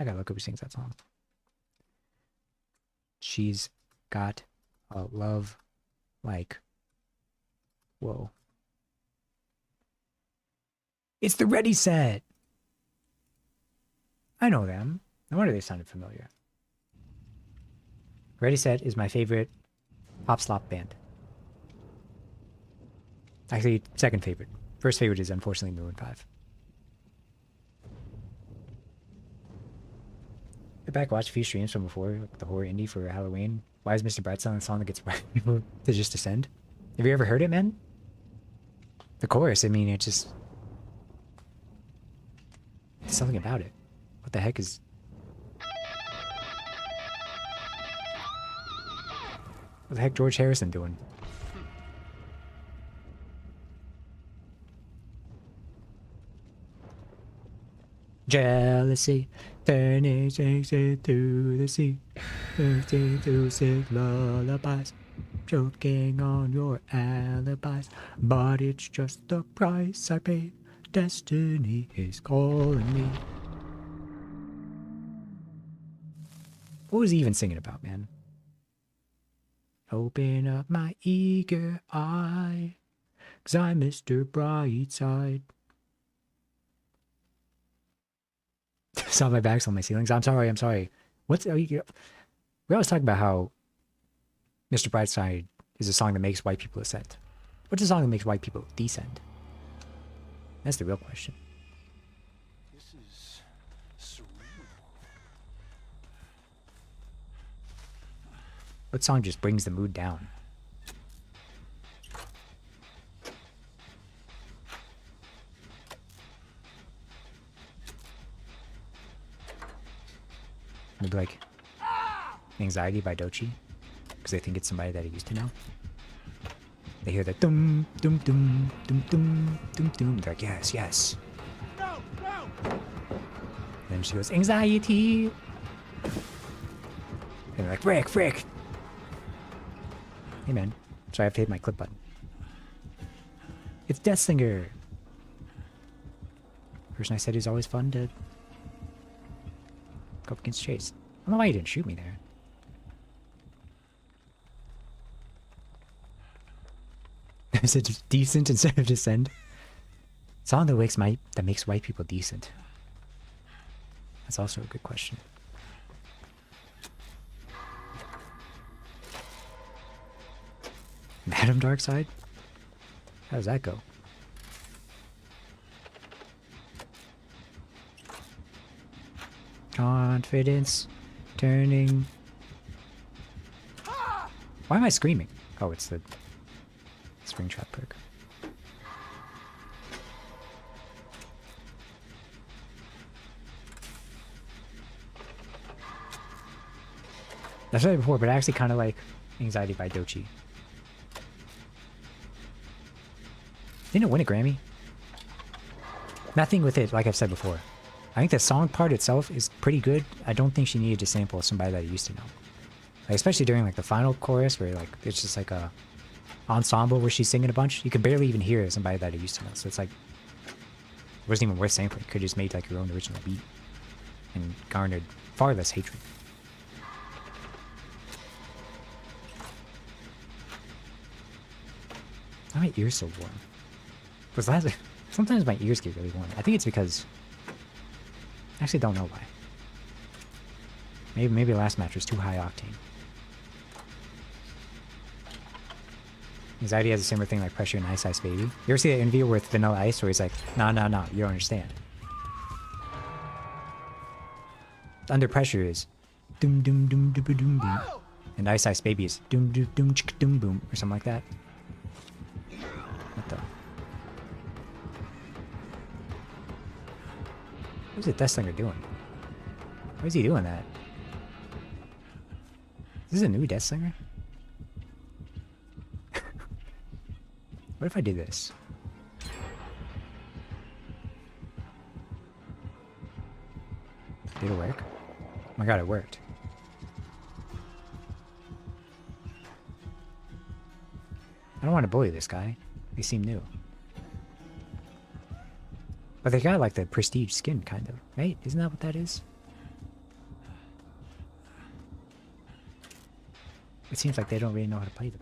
gotta look up who sings that song. She's got a love like... Whoa. It's the Ready Set! I know them. No wonder they sounded familiar. Ready Set is my favorite pop slop band. Actually, second favorite. First favorite is unfortunately Maroon 5. Get back, watch a few streams from before, like the horror indie for Halloween. Why is Mr. Brightside the song that gets people to just descend? Have you ever heard it, man? The chorus, I mean, it just... There's something about it. What the heck is... What the heck George Harrison doing? Jealousy, turning things into the sea. Listening to sick lullabies, choking on your alibis. But it's just the price I paid. Destiny is calling me. What was he even singing about, man? Open up my eager eye, 'cause I'm Mr. Brightside. Saw my backs on my ceilings. I'm sorry. What's... we always talk about how Mr. Brightside is a song that makes white people ascend. What's a song that makes white people descend? That's the real question. This is surreal. What song just brings the mood down? Maybe like Anxiety by Doechii, because they think it's somebody that he used to know. They hear the dum dum dum dum dum dum dum. They're like, yes, yes. No, no! And then she goes, anxiety. And they're like, frick. Hey man, sorry, I have to hit my clip button. It's Deathslinger. Person I said is always fun to go up against Chase. I don't know why you didn't shoot me there. Is it just decent instead of descend? Song that makes white people decent. That's also a good question. Madam Darkside? How does that go? Confidence turning. Why am I screaming? Oh, it's the Springtrap perk. I've said it before, but I actually kind of like Anxiety by Doechii. Didn't it win a Grammy? Nothing with it, like I've said before. I think the song part itself is pretty good. I don't think she needed to sample somebody that I used to know. Like, especially during like the final chorus where like it's just like a ensemble where she's singing a bunch. You could barely even hear somebody that I used to know. So it's like it wasn't even worth sampling. You could have just made like your own original beat and garnered far less hatred. Why are my ears so warm? Was last sometimes my ears get really warm. I think it's because I actually don't know why. Maybe last match was too high octane. Anxiety has a similar thing like Pressure and Ice Ice Baby. You ever see that interview with Vanilla Ice where he's like, nah, you don't understand. Under Pressure is doom doom doom doom doom doom. And Ice Ice Baby is doom doom doom chick doom boom or something like that. What the? What is the Deathslinger doing? Why is he doing that? Is this a new Deathslinger? What if I did this? Did it work? Oh my god, it worked. I don't want to bully this guy. They seem new. But they got like the prestige skin, kind of, right? Isn't that what that is? It seems like they don't really know how to play them.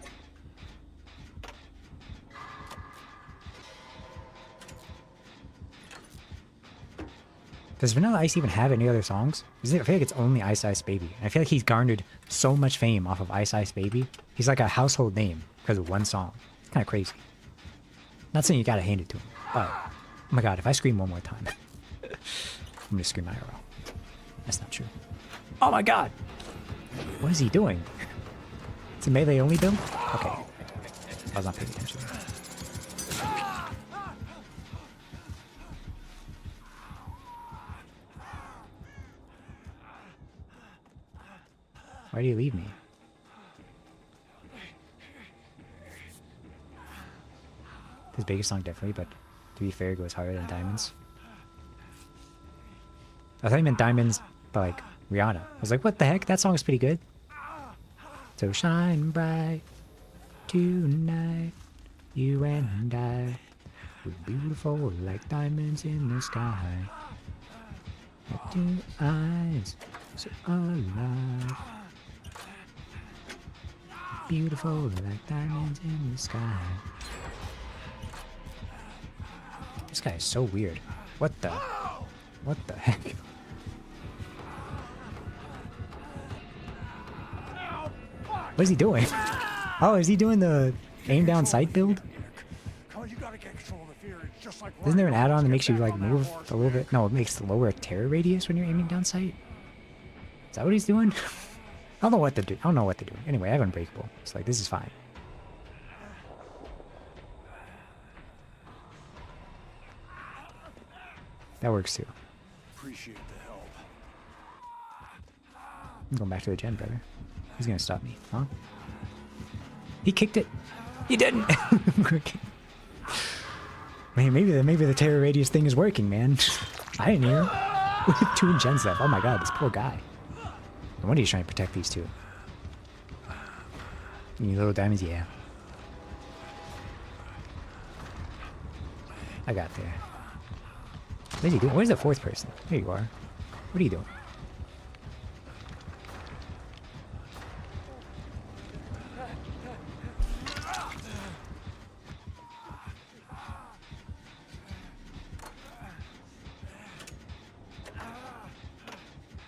Does Vanilla Ice even have any other songs? I feel like it's only Ice Ice Baby. And I feel like he's garnered so much fame off of Ice Ice Baby. He's like a household name because of one song. It's kind of crazy. Not saying you gotta hand it to him, but oh my god, if I scream one more time, I'm gonna scream IRL. That's not true. Oh my god! What is he doing? It's a melee only build? Okay. I was not paying attention. Why do you leave me? His biggest song definitely, but to be fair, it goes harder than Diamonds. I thought he meant Diamonds, but like Rihanna. I was like, what the heck? That song is pretty good. So shine bright tonight, you and I. We're beautiful like diamonds in the sky. Like two eyes, so alive. Beautiful like diamonds in the sky. This guy is so weird. What the heck? What is he doing? Oh, is he doing the aim down sight build? You gotta get control of the fear. It's just like Isn't there an running add-on that to makes get you back like on that move horse, a little man. bit? No, it makes the lower terror radius when you're aiming down sight. Is that what he's doing? I don't know what to do. I don't know what to do. Anyway, I have Unbreakable. It's like, this is fine. That works too. Appreciate the help. I'm going back to the gen, brother. He's gonna stop me, huh? He kicked it. He didn't. Man, maybe the terror radius thing is working, man. I didn't hear. We have 2 gens left. Oh my god, this poor guy. No wonder he's trying to protect these 2. You need little diamonds, yeah. I got there. What is he doing? Where's the 4th person? There you are. What are you doing?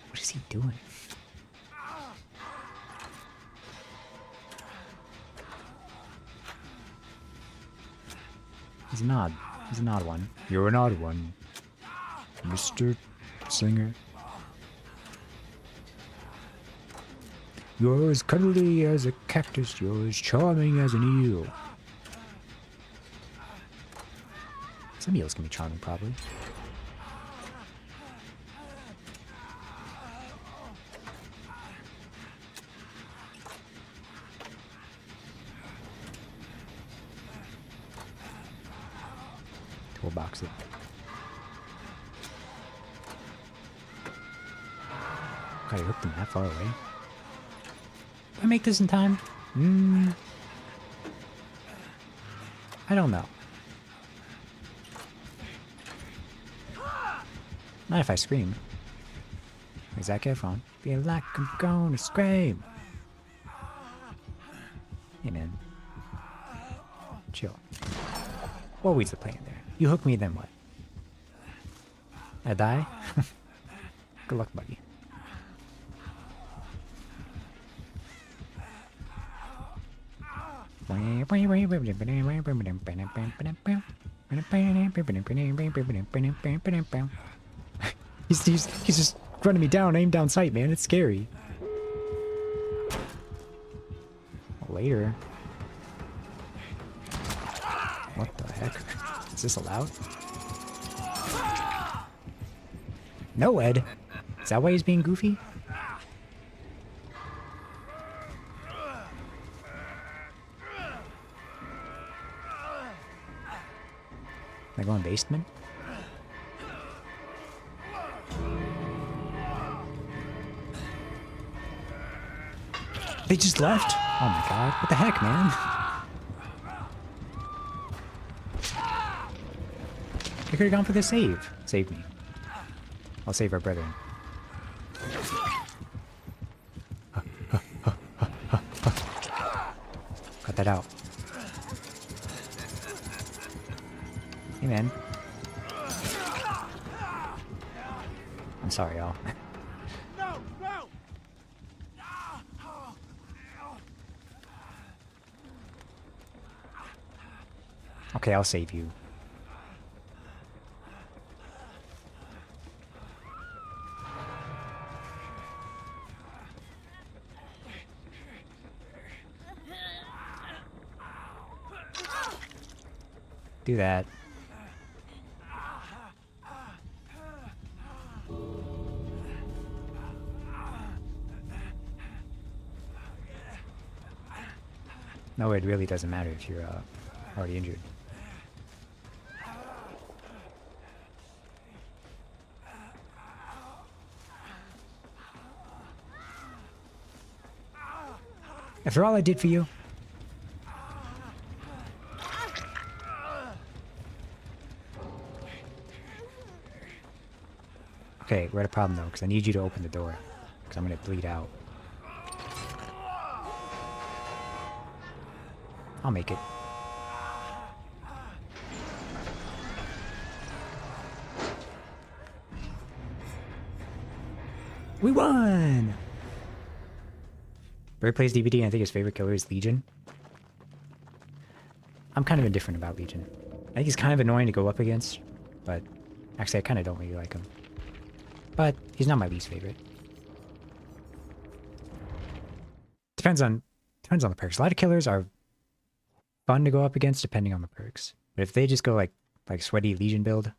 What is he doing? He's an odd. He's an odd one. You're an odd one, Mr. Singer. You're as cuddly as a cactus. You're as charming as an eel. Some eels can be charming, probably. Toolbox it. God, I hooked them that far away. Did I make this in time? I don't know. Not if I scream. Like Zac Efron. Feel like I'm gonna scream. Hey man. Chill. What weeds the playing there? You hook me, then what? I die? Good luck, buddy. He's just running me down, aim down sight, man. It's scary. Later. What the heck? Is this allowed? No, Ed. Is that why he's being goofy? Am I going basement? They just left? Oh my god. What the heck, man? I could have gone for the save. Save me. I'll save our brethren. Cut that out. Hey, man. I'm sorry, y'all. No, no. Okay, I'll save you. Do that. No, it really doesn't matter if you're already injured. After all I did for you. Okay, we're at a problem though, because I need you to open the door. Because I'm going to bleed out. I'll make it. We won! Bird plays DVD and I think his favorite killer is Legion. I'm kind of indifferent about Legion. I think he's kind of annoying to go up against, but actually I kind of don't really like him. But he's not my least favorite. Depends on the perks. A lot of killers are fun to go up against depending on the perks. But if they just go like sweaty Legion build,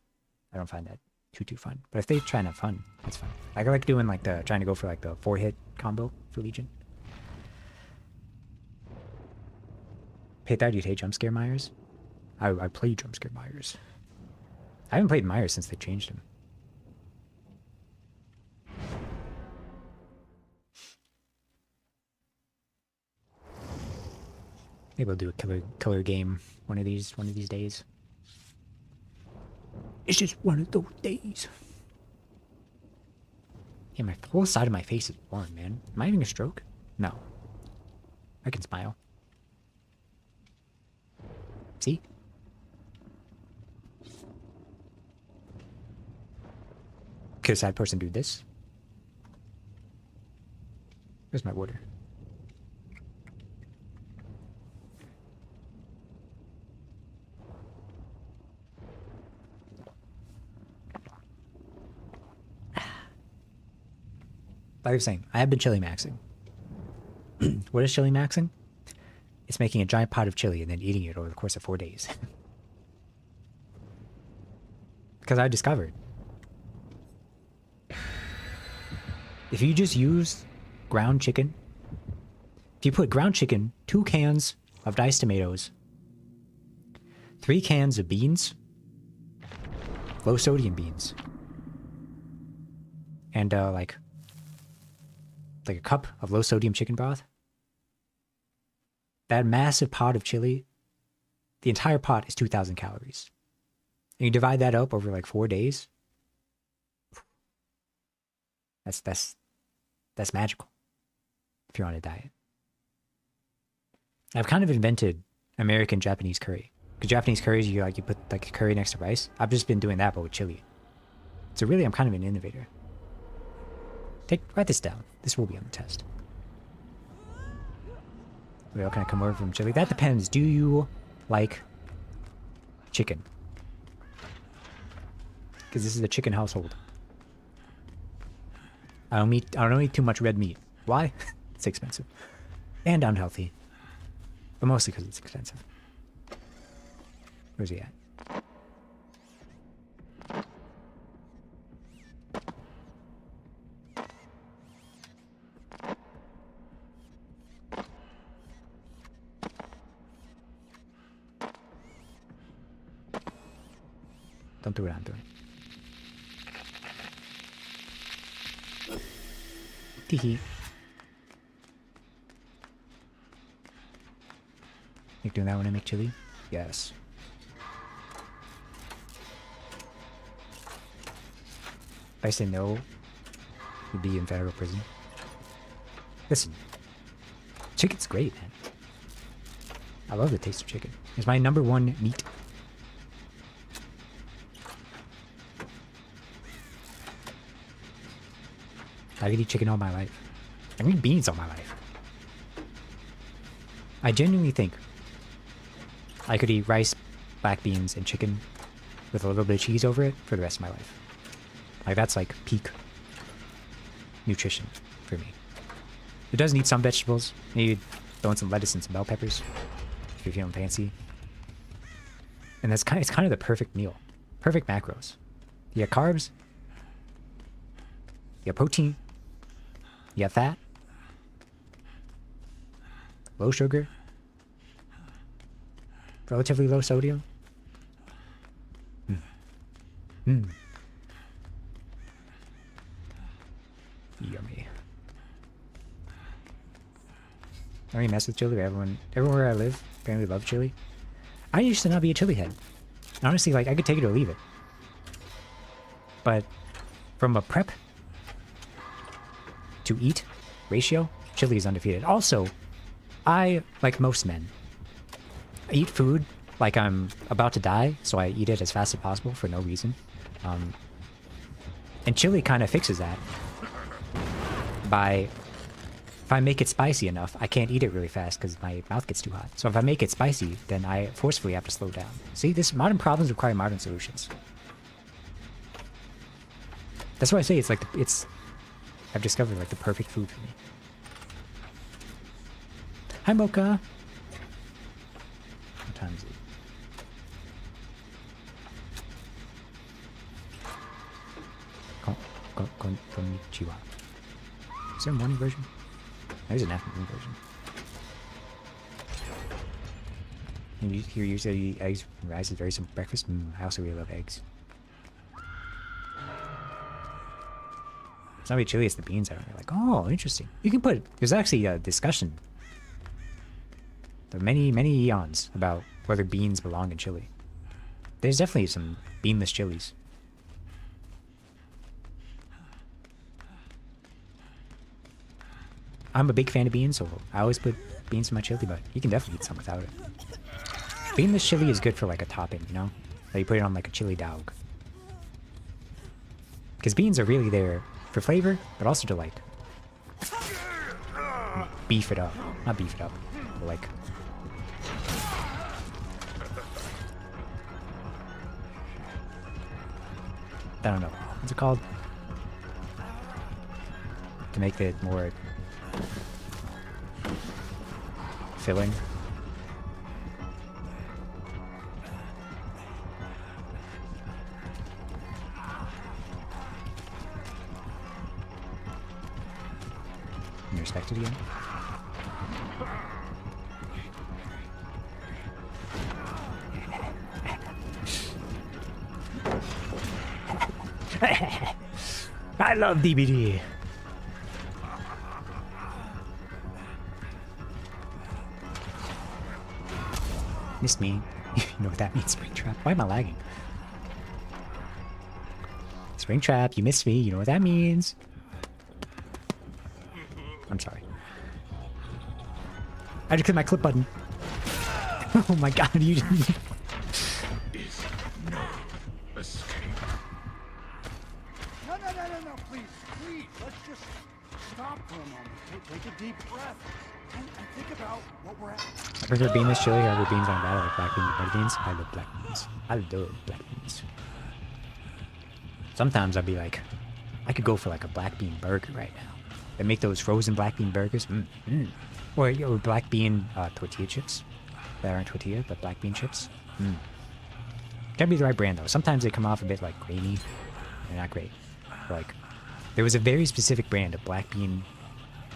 I don't find that too fun. But if they try and have fun, that's fun. Like I like doing like trying to go for like the 4-hit combo for Legion. Hate that, you'd hate jump scare Myers? I play jump scare Myers. I haven't played Myers since they changed him. Maybe we'll do a killer game one of these days. It's just one of those days. Yeah, my whole side of my face is warm, man. Am I having a stroke? No. I can smile. See? Could a sad person do this? Where's my water? Like I was saying, I have been chili maxing. What is chili maxing? It's making a giant pot of chili and then eating it over the course of 4 days. Because I discovered if you just use ground chicken, if you put ground chicken, 2 cans of diced tomatoes, 3 cans of beans, low sodium beans, and like a cup of low sodium chicken broth, that massive pot of chili, the entire pot is 2,000 calories. And you divide that up over like 4 days. That's magical if you're on a diet. I've kind of invented American Japanese curry. Because Japanese curries, you put like curry next to rice. I've just been doing that, but with chili. So really, I'm kind of an innovator. Write this down. This will be on the test. Wait, can I come over from chili? That depends. Do you like chicken? Because this is a chicken household. I don't eat too much red meat. Why? It's expensive. And unhealthy. But mostly because it's expensive. Where's he at? Don't do what I'm doing. Teehee. You doing that when I make chili? Yes. If I say no, you'd be in federal prison. Listen, chicken's great, man. I love the taste of chicken. It's my #1 meat. I could eat chicken all my life. I can eat beans all my life. I genuinely think I could eat rice, black beans, and chicken with a little bit of cheese over it for the rest of my life. Like, that's like peak nutrition for me. It does need some vegetables. Maybe throw in some lettuce and some bell peppers if you're feeling fancy. And it's kind of the perfect meal. Perfect macros. You got carbs. You got protein. You got fat. Low sugar. relatively low sodium. Yummy. I don't really mess with chili. Everywhere I live, apparently love chili. I used to not be a chili head. Honestly, like, I could take it or leave it. But from a prep to eat ratio, chili is undefeated. Also, I, like most men, eat food like I'm about to die, so I eat it as fast as possible for no reason. And chili kind of fixes that by, if I make it spicy enough, I can't eat it really fast because my mouth gets too hot. So if I make it spicy, then I forcefully have to slow down. See, modern problems require modern solutions. That's why I say it's like, I've discovered like the perfect food for me. Hi, Mocha. What time is it? Konnichiwa. Is there a morning version? There's an afternoon version. And you usually eat eggs and rice is very simple breakfast. I also really love eggs. It's not really chili, it's the beans. I don't really like. Oh, interesting. You can put. There's actually a discussion. There are many eons about whether beans belong in chili. There's definitely some beanless chilies. I'm a big fan of beans, so I always put beans in my chili, but you can definitely eat some without it. Beanless chili is good for like a topping, you know? Like you put it on like a chili dog. Because beans are really there for flavor, but also to like beef it up. Not beef it up, but like I don't know. What's it called? To make it more filling. You respect it again? I love DBD. Missed me. You know what that means, Springtrap. Why am I lagging? Springtrap, you missed me. You know what that means. I'm sorry. I just clicked my clip button. Oh my god, you didn't. Is no escape. No, please. Let's just stop for a moment. Take a deep breath and think about what we're at. I prefer beanless chili over beans on battle like black beans and red beans. I love black beans. I love black beans. Sometimes I'll be like, I could go for like a black bean burger right now. They make those frozen black bean burgers. Or black bean tortilla chips. That aren't tortilla, but black bean chips. Gotta be the right brand though. Sometimes they come off a bit like grainy. They're not great. Like, there was a very specific brand of black bean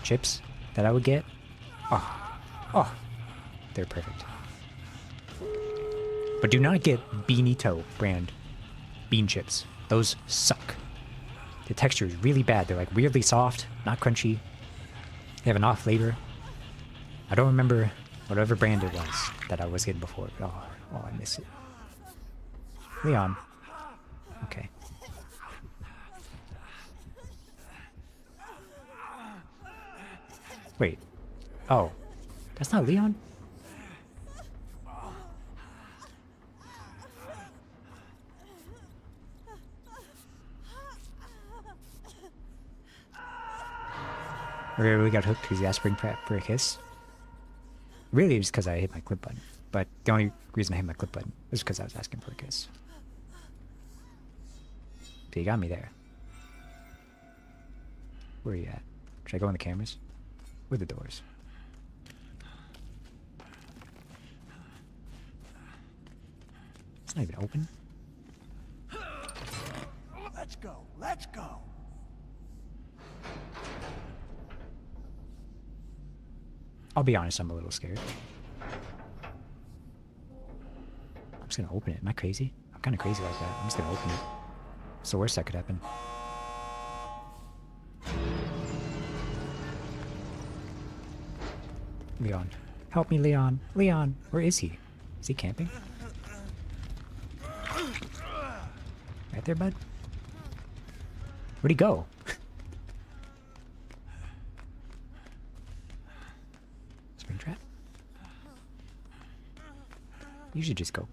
chips that I would get. Oh, they're perfect. But do not get Beanito brand bean chips. Those suck. The texture is really bad. They're like weirdly soft, not crunchy. They have an off flavor. I don't remember whatever brand it was that I was getting before. But oh, I miss it. Leon. Okay. Wait. Oh. That's not Leon? I really got hooked because he asked Springtrap for a kiss. Really, it was because I hit my clip button. But the only reason I hit my clip button was because I was asking for a kiss. So you got me there. Where are you at? Should I go in the cameras? Or the doors? It's not even open. Let's go. I'll be honest, I'm a little scared. just gonna open it. Am I crazy? I'm kind of crazy like that. I'm just gonna open it. What's the worst that could happen? Leon. Help me, Leon. Leon, where is he? Is he camping? Right there, bud? Where'd he go? Springtrap? You should just go.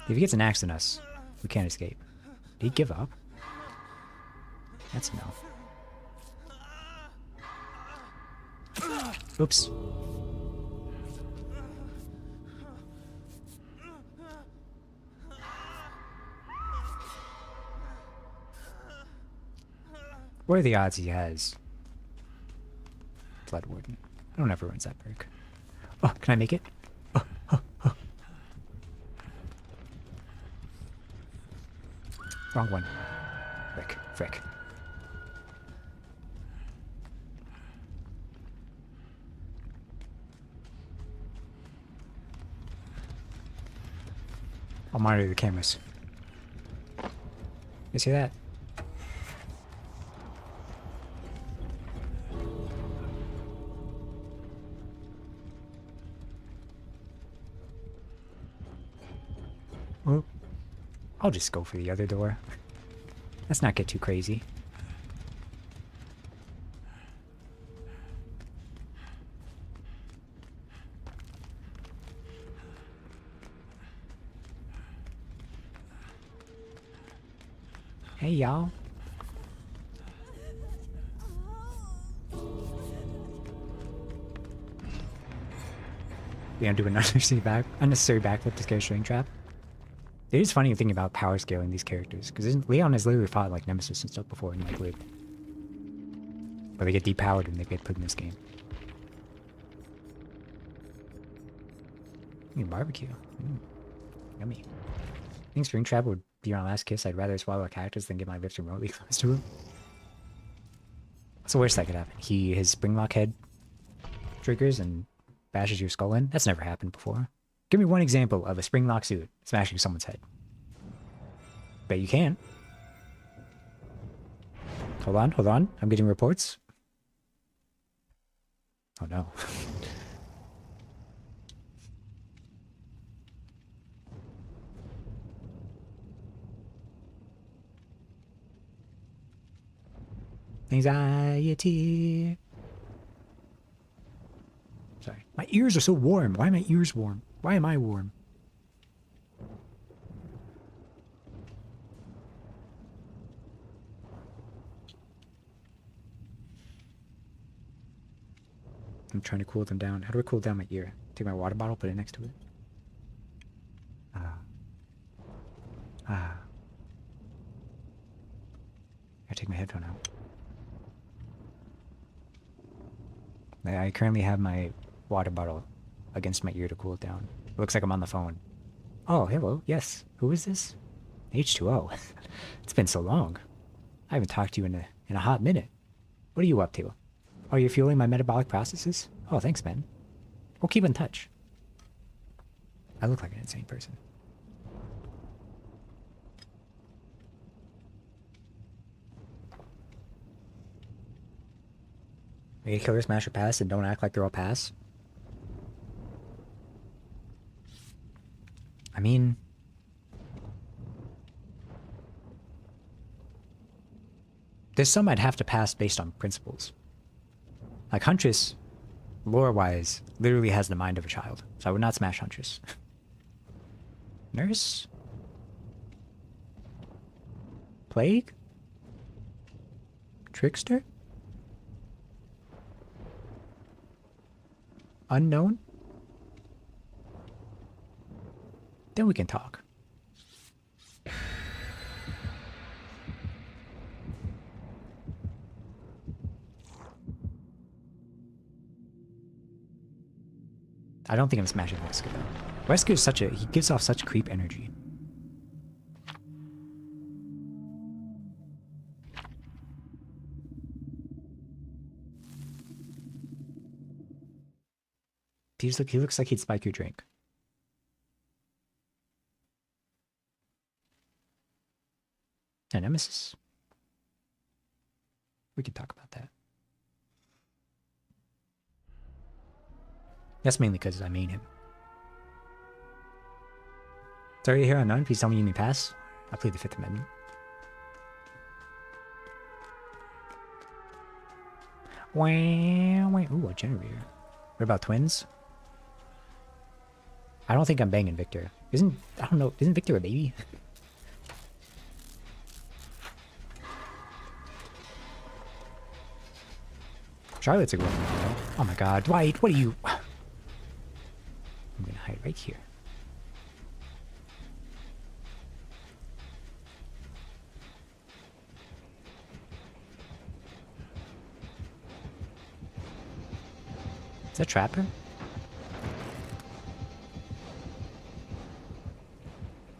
If he gets an axe in us, we can't escape. Did he give up? That's no. Oops. What are the odds he has Blood Warden? I don't ever ruins that perk. Oh, can I make it? Wrong one. Frick. Frick. I'll monitor the cameras. You see that? Well, I'll just go for the other door. Let's not get too crazy. Hey, y'all. We don't do an unnecessary backflip to scare string trap. It is funny thinking about power scaling these characters, because Leon has literally fought like Nemesis and stuff before and like lived. But they get depowered when they get put in this game. Barbecue. Yummy. I think string trap would be my last kiss. I'd rather swallow a cactus than get my lips remotely close to him. What's the worst that could happen? His springlock head triggers and bashes your skull in? That's never happened before. Give me one example of a springlock suit smashing someone's head. Bet you can. Hold on, hold on. I'm getting reports. Oh no. Anxiety. Sorry. My ears are so warm. Why are my ears warm? Why am I warm? I'm trying to cool them down. How do I cool down my ear? Take my water bottle, put it next to it. I take my headphone out. I currently have my water bottle against my ear to cool it down. It looks like I'm on the phone. Oh, hello. Yes. Who is this? H2O. It's been so long. I haven't talked to you in a hot minute. What are you up to? Oh, you're fueling my metabolic processes? Oh, thanks, man. We'll keep in touch. I look like an insane person. Make a killer smash or pass and don't act like they're all pass. I mean... there's some I'd have to pass based on principles. Like Huntress, lore-wise, literally has the mind of a child. So I would not smash Huntress. Nurse? Plague? Trickster? Unknown? Then we can talk. I don't think I'm smashing Wesker though. Wesker is he gives off such creep energy. He looks like he'd spike your drink. A nemesis? We can talk about that. That's mainly because I main him. Sorry here unknown, please tell me you need pass. I play the Fifth Amendment. Wow, wait, ooh, a generator. What about twins? I don't think I'm banging Victor. I don't know, isn't Victor a baby? Charlotte's a grown girl. Oh my god, Dwight, what are you? I'm gonna hide right here. Is that Trapper?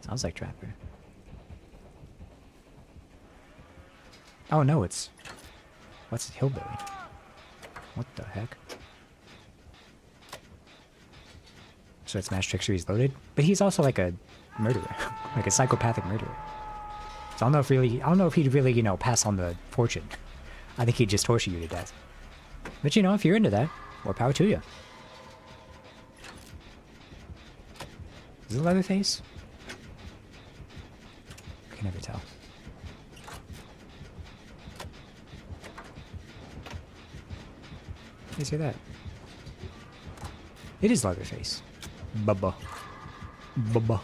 Sounds like Trapper. Oh no, it's... What's Hillbilly? What the heck? So it's Mass Trickstery's loaded? But he's also like a murderer. Like a psychopathic murderer. So I don't know if he'd really, you know, pass on the fortune. I think he'd just torture you to death. But you know, if you're into that, more power to you. Is it Leatherface? I can never tell. You say that? It is Leatherface. Bubba. Bubba.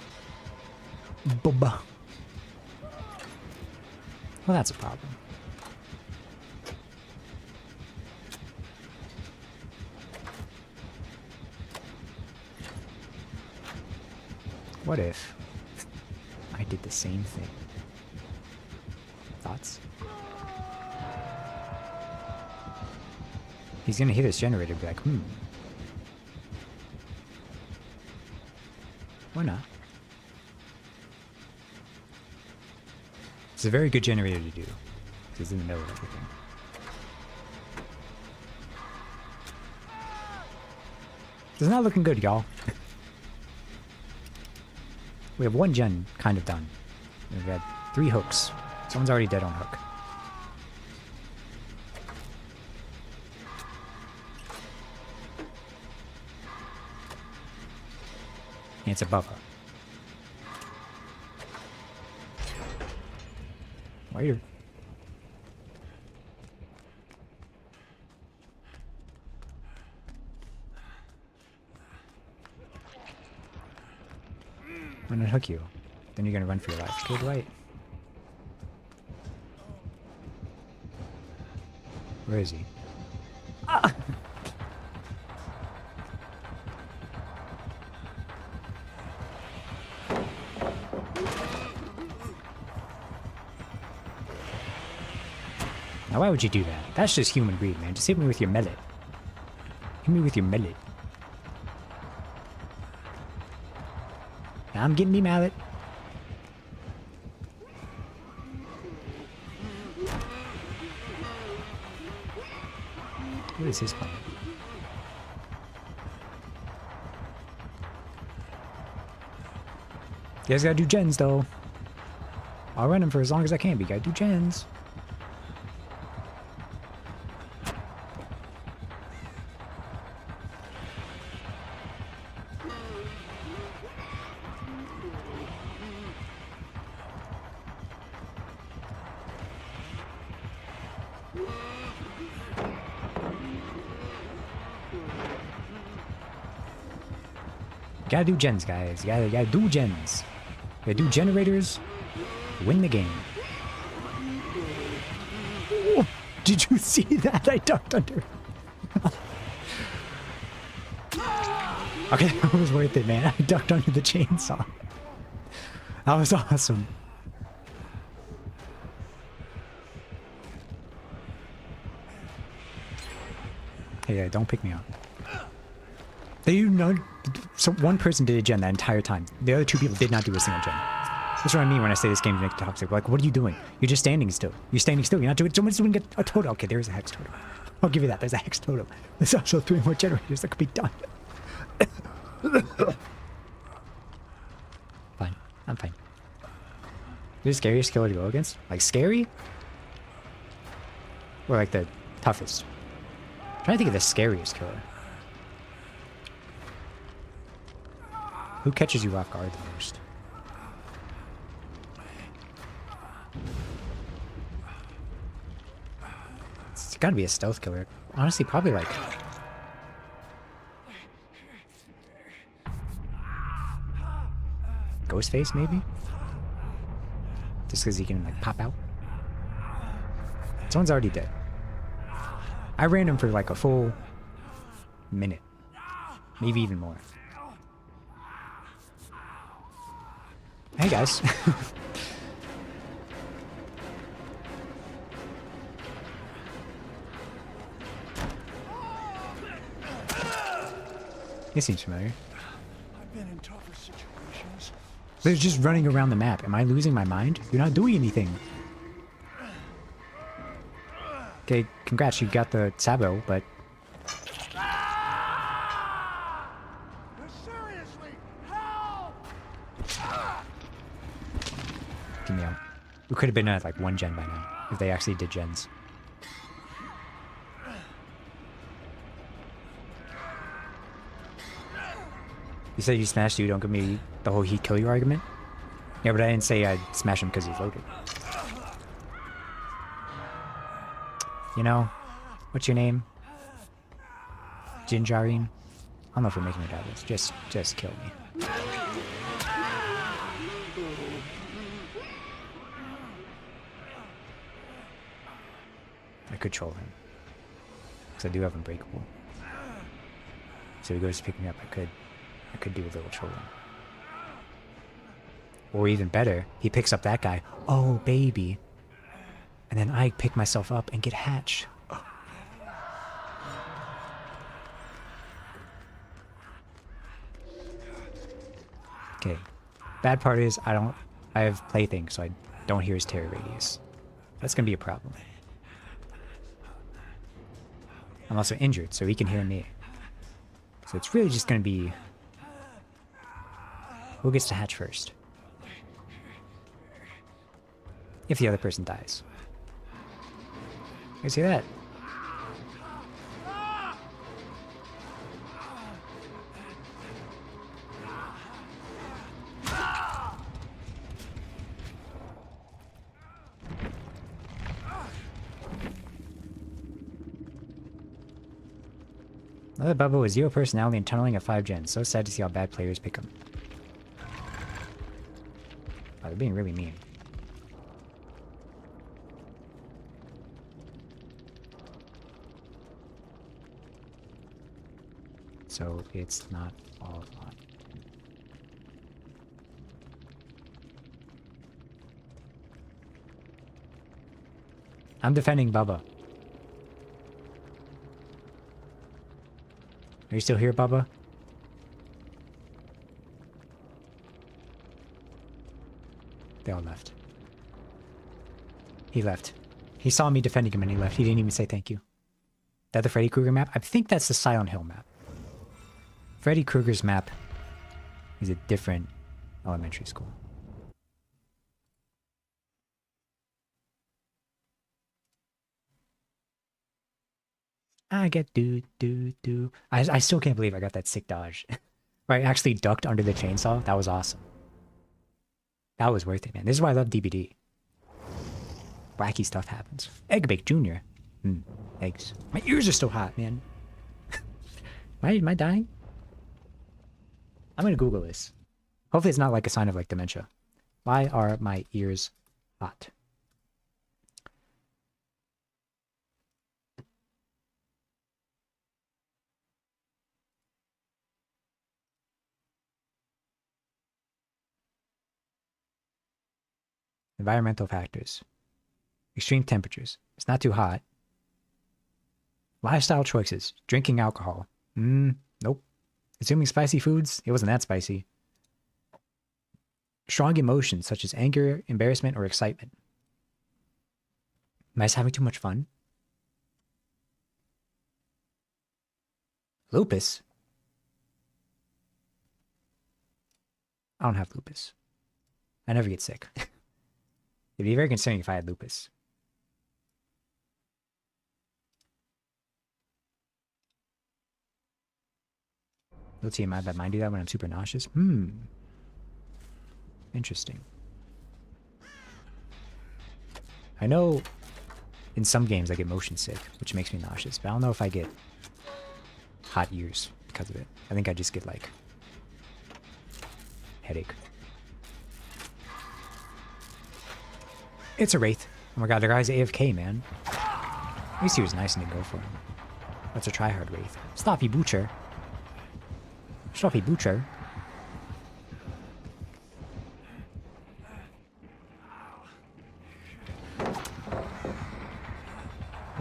Bubba. Well, that's a problem. What if I did the same thing? Thoughts? He's gonna hear this generator and be like, why not? It's a very good generator to do. It's in the middle of everything. It's not looking good, y'all. We have one gen kind of done. We've had 3 hooks. Someone's already dead on hook. And it's above her. Waiter. I'm gonna hook you. Then you're gonna run for your life. Good right. Where is he? Ah! Now why would you do that? That's just human greed, man. Just hit me with your mallet. Hit me with your mallet. Now I'm getting me mallet. What is his plan? You guys gotta do gens though. I'll run him for as long as I can, but you gotta do gens. Gotta do gens, guys. You gotta do gens. You gotta do generators. Win the game. Oh, did you see that? I ducked under. Okay, that was worth it, man. I ducked under the chainsaw. That was awesome. Hey, don't pick me up. So one person did a gen that entire time. The other 2 people did not do a single gen. That's what I mean when I say this game is toxic. Like, what are you doing? You're just standing still. You're standing still. You're not doing. Someone's doing a totem. Okay, there's a hex totem. I'll give you that. There's a hex totem. There's also 3 more generators that could be done. Fine. I'm fine. Who's the scariest killer to go against? Like scary? Or like the toughest? I'm trying to think of the scariest killer. Who catches you off guard the most? It's gotta be a stealth killer. Honestly, probably like... Ghostface, maybe? Just because he can, like, pop out. Someone's already dead. I ran him for, like, a full minute. Maybe even more. Hey, guys. He seems familiar. I've been in tougher situations. They're just running around the map. Am I losing my mind? You're not doing anything. Okay, congrats, you got the Sabo, but... Seriously, help! Give me out. We could have been at like 1 gen by now, if they actually did gens. You said you smashed you, don't give me the whole he'd kill you argument? Yeah, but I didn't say I'd smash him because he's loaded. You know, what's your name? Jinjarine? I don't know if we're making it out of this. Just kill me. I could troll him. Because I do have Unbreakable. So he goes to pick me up, I could do a little trolling. Or even better, he picks up that guy. Oh, baby. And then I pick myself up and get hatched. Okay. Bad part is I have plaything, so I don't hear his terror radius. That's gonna be a problem. I'm also injured, so he can hear me. So it's really just gonna be who gets to hatch first. If the other person dies. You see that? Another Bubba with 0 personality and tunneling at 5 gens. So sad to see how bad players pick him. Oh, they're being really mean. So it's not all on. I'm defending Bubba. Are you still here, Bubba? They all left. He left. He saw me defending him and he left. He didn't even say thank you. That the Freddy Krueger map? I think that's the Silent Hill map. Freddy Krueger's map is a different elementary school. I get do. I still can't believe I got that sick dodge. Where I actually ducked under the chainsaw. That was awesome. That was worth it, man. This is why I love DBD. Wacky stuff happens. Egg Bake Jr. Eggs. My ears are still hot, man. Am I dying? I'm gonna Google this. Hopefully it's not like a sign of like dementia. Why are my ears hot? Environmental factors. Extreme temperatures. It's not too hot. Lifestyle choices. Drinking alcohol. Nope. Consuming spicy foods. It wasn't that spicy. Strong emotions such as anger, embarrassment, or excitement. Am I just having too much fun? Lupus? I don't have lupus. I never get sick. It'd be very concerning if I had lupus. Little TMI, but mine do that when I'm super nauseous. Interesting. I know in some games I get motion sick, which makes me nauseous, but I don't know if I get hot ears because of it. I think I just get like headache. It's a Wraith. Oh my god, the guy's AFK, man. At least he was nice and didn't go for him. That's a tryhard Wraith. Stop, you butcher. Stop, you butcher.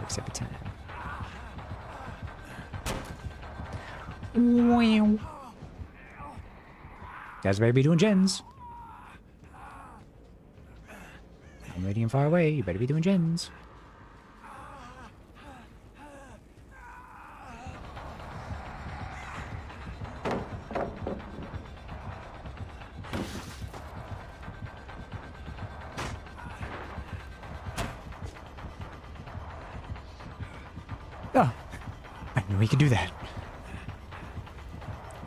Except for 10. Wow. Guys better be doing gens. I'm ready and far away. You better be doing gens. Oh, I knew he could do that.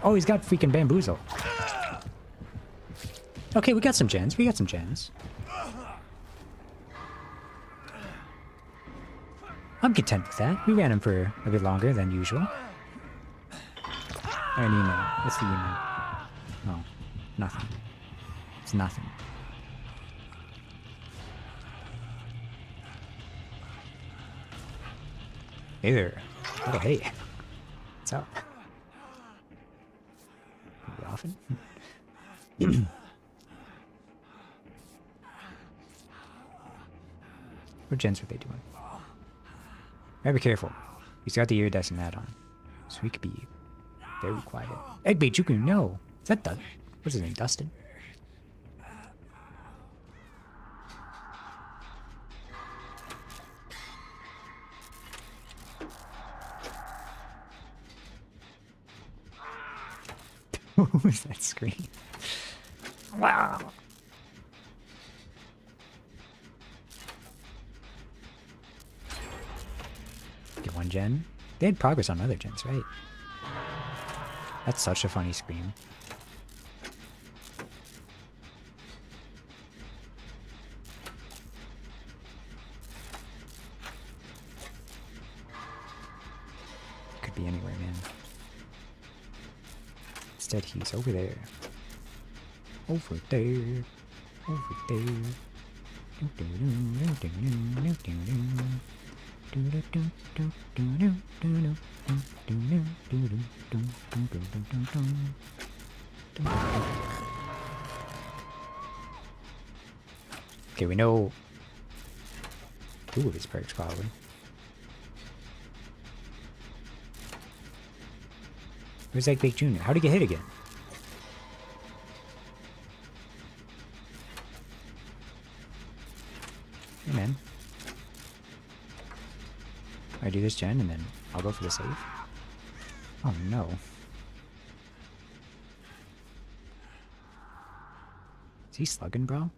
Oh, he's got freaking bamboozle. Okay, we got some gens. We got some gens. I'm content with that. We ran him for a bit longer than usual. An email. What's the email? Oh, nothing. It's nothing. Hey there. Oh, hey. What's up? Pretty often? What gens were they doing? Gotta be careful. He's got the iridescent add-on, so he could be very quiet. Eggbait, you can know. Is that Dustin? What's his name? Dustin? What was that scream? Wow. Get one gen. They had progress on other gens, right? That's such a funny scream. Could be anywhere, man. Instead, he's over there. Over there. Over there. Okay, we know two of his perks, probably. Where's Eggbait Jr.? How'd he get hit again? Hey, man. I do this gen and then I'll go for the save. Oh no. Is he slugging, bro?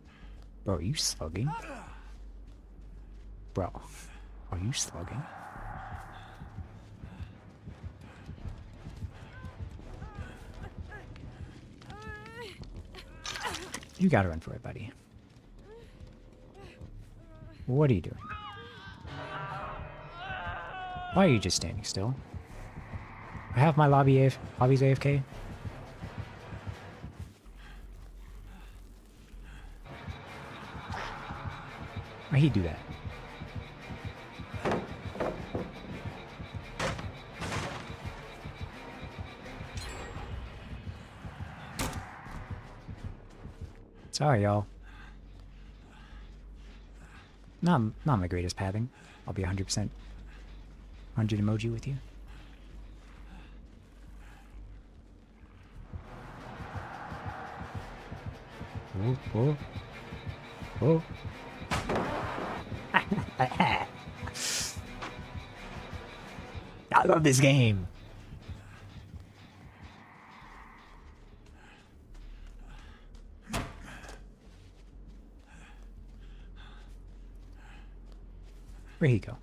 Bro, are you slugging? Bro, are you slugging? You gotta run for it, buddy. What are you doing? Why are you just standing still? I have my lobby's AFK. Why'd he do that? Sorry, y'all. Not my greatest pathing. I'll be 100%. 100 emoji with you. Oh, oh. Oh. I love this game. Where'd he go?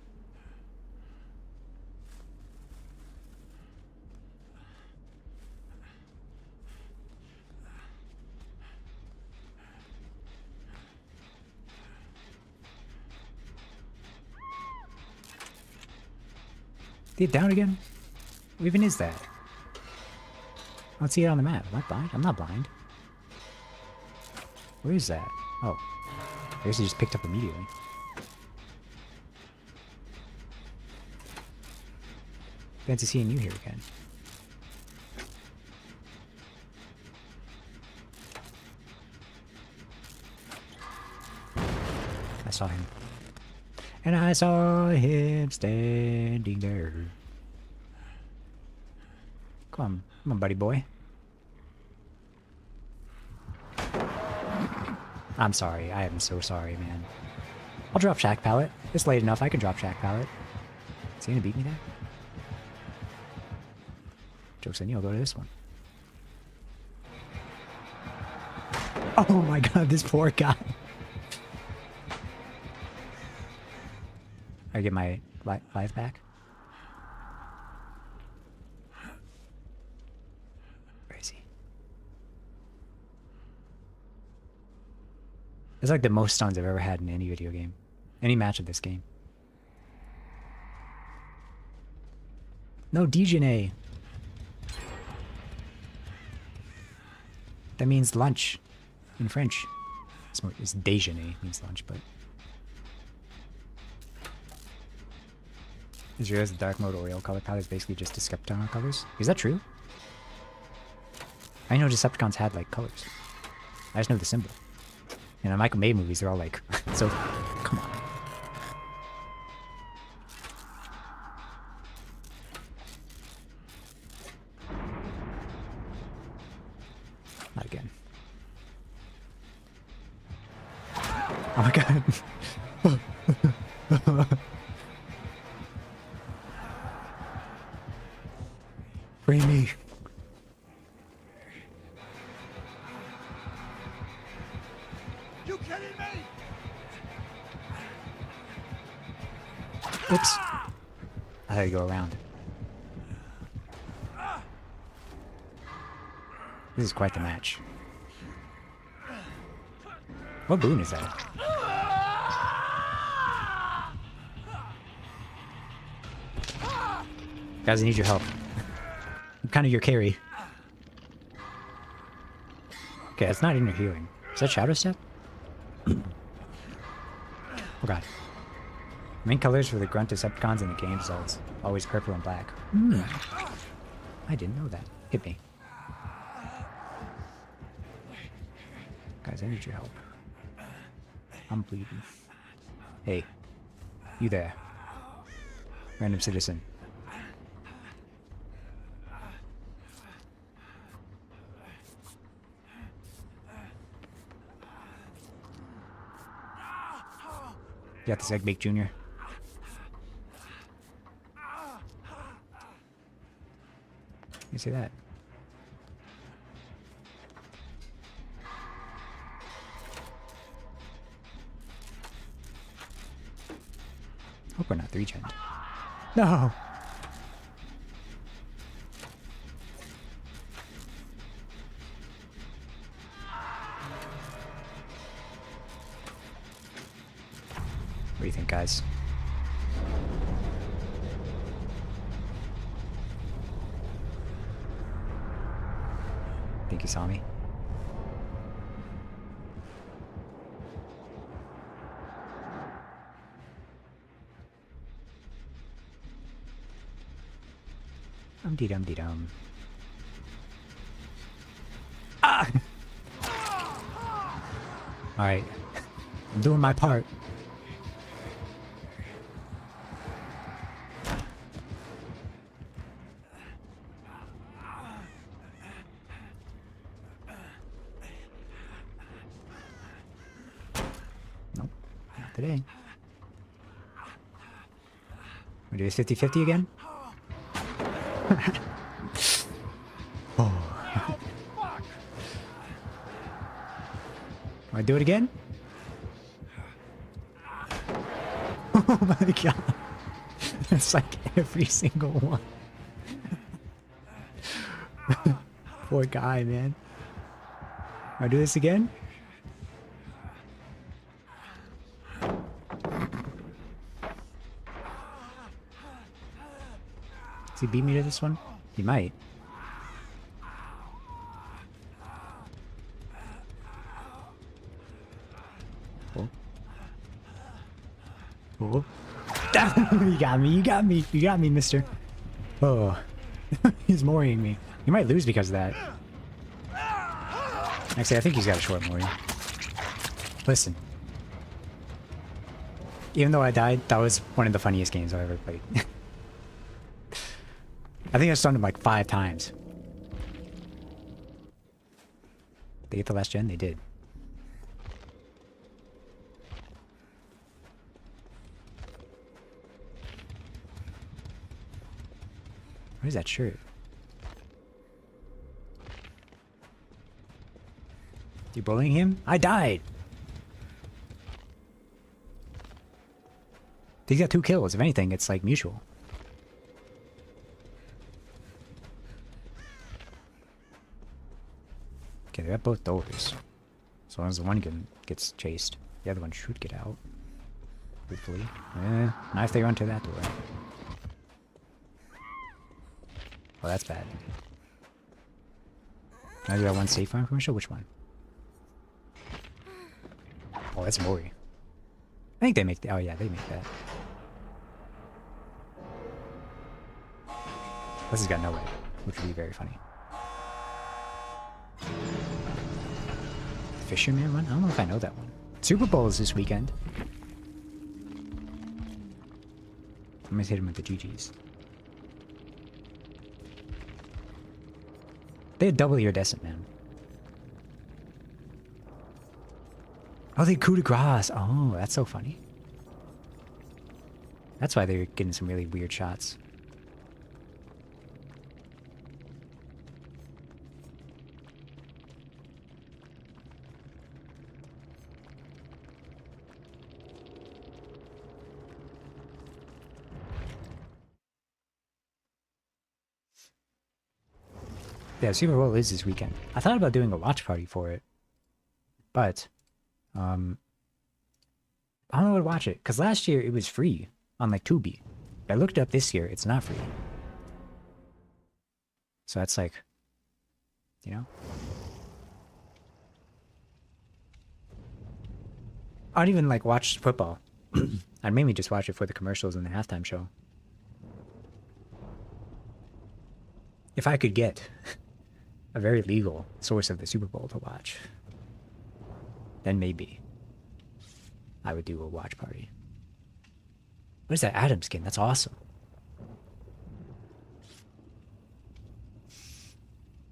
Did it down again? What even is that? I don't see it on the map. Am I blind? I'm not blind. Where is that? Oh. I guess it just picked up immediately. Fancy seeing you here again. I saw him. And I saw him standing there. Come on, buddy boy. I'm sorry. I am so sorry, man. I'll drop Shack Pallet. It's late enough. I can drop Shack Pallet. Is he gonna beat me there? Joke's on you. I'll go to this one. Oh my god, this poor guy. I get my life back. Where is he? It's like the most stuns I've ever had in any video game. Any match of this game. No, déjeuner. That means lunch in French. It's déjeuner means lunch, but... Is realized the dark mode Oreo color palette is basically just Decepticon colors? Is that true? I know Decepticons had like colors. I just know the symbol. In the Michael Bay movies, they're all like, so, come on. Not again. Oh my god. Free me. You kidding me? Oops. I had to go around. This is quite the match. What boon is that? Guys, I need your help. I'm kind of your carry. Okay, that's not inner healing. Is that Shadow Step? Oh god. Main colors for the grunt Decepticons in the game is always purple and black. I didn't know that. Hit me. Guys, I need your help. I'm bleeding. Hey. You there. Random citizen. You got this egg bake, Junior. You see that? Hope we're not 3-gen. No! What do you think, guys? Think you saw me? Dum-dee-dum-dee-dum. Ah! Alright. I'm doing my part. Nope. Not today. We do this 50-50 again? Oh. Want to do it again? Oh my god. It's like every single one. Poor guy, man. I'll do this again? Does he beat me to this one? He might. Oh. Oh. You got me, you got me, you got me, mister. Oh. He's mooring me. He might lose because of that. Actually, I think he's got a short mooring. Listen. Even though I died, that was one of the funniest games I've ever played. I think I stunned him like 5 times. They get the last gen? They did. What is that shirt? You bullying him? I died! He's got 2 kills. If anything, it's like mutual. Okay, they're at both doors. As long as the one gets chased, the other one should get out. Hopefully. Not if they run to that door. Oh, that's bad. Now you got one safe farm commercial? Which one? Oh, that's Mori. I think they make the. Oh, yeah, they make that. This has got no way, which would be very funny. Fisherman one? I don't know if I know that one. Super Bowl is this weekend. I'm gonna hit him with the GGs. They had double iridescent, man. Oh, they coup de grace. Oh, that's so funny. That's why they're getting some really weird shots. Yeah, Super Bowl is this weekend. I thought about doing a watch party for it, but I don't know where to watch it, because last year it was free on like Tubi. I looked it up this year, it's not free. So that's like, you know? I don't even like watch football. I'd mainly just watch it for the commercials and the halftime show. If I could get a very legal source of the Super Bowl to watch, then maybe I would do a watch party. What is that Adam skin? That's awesome.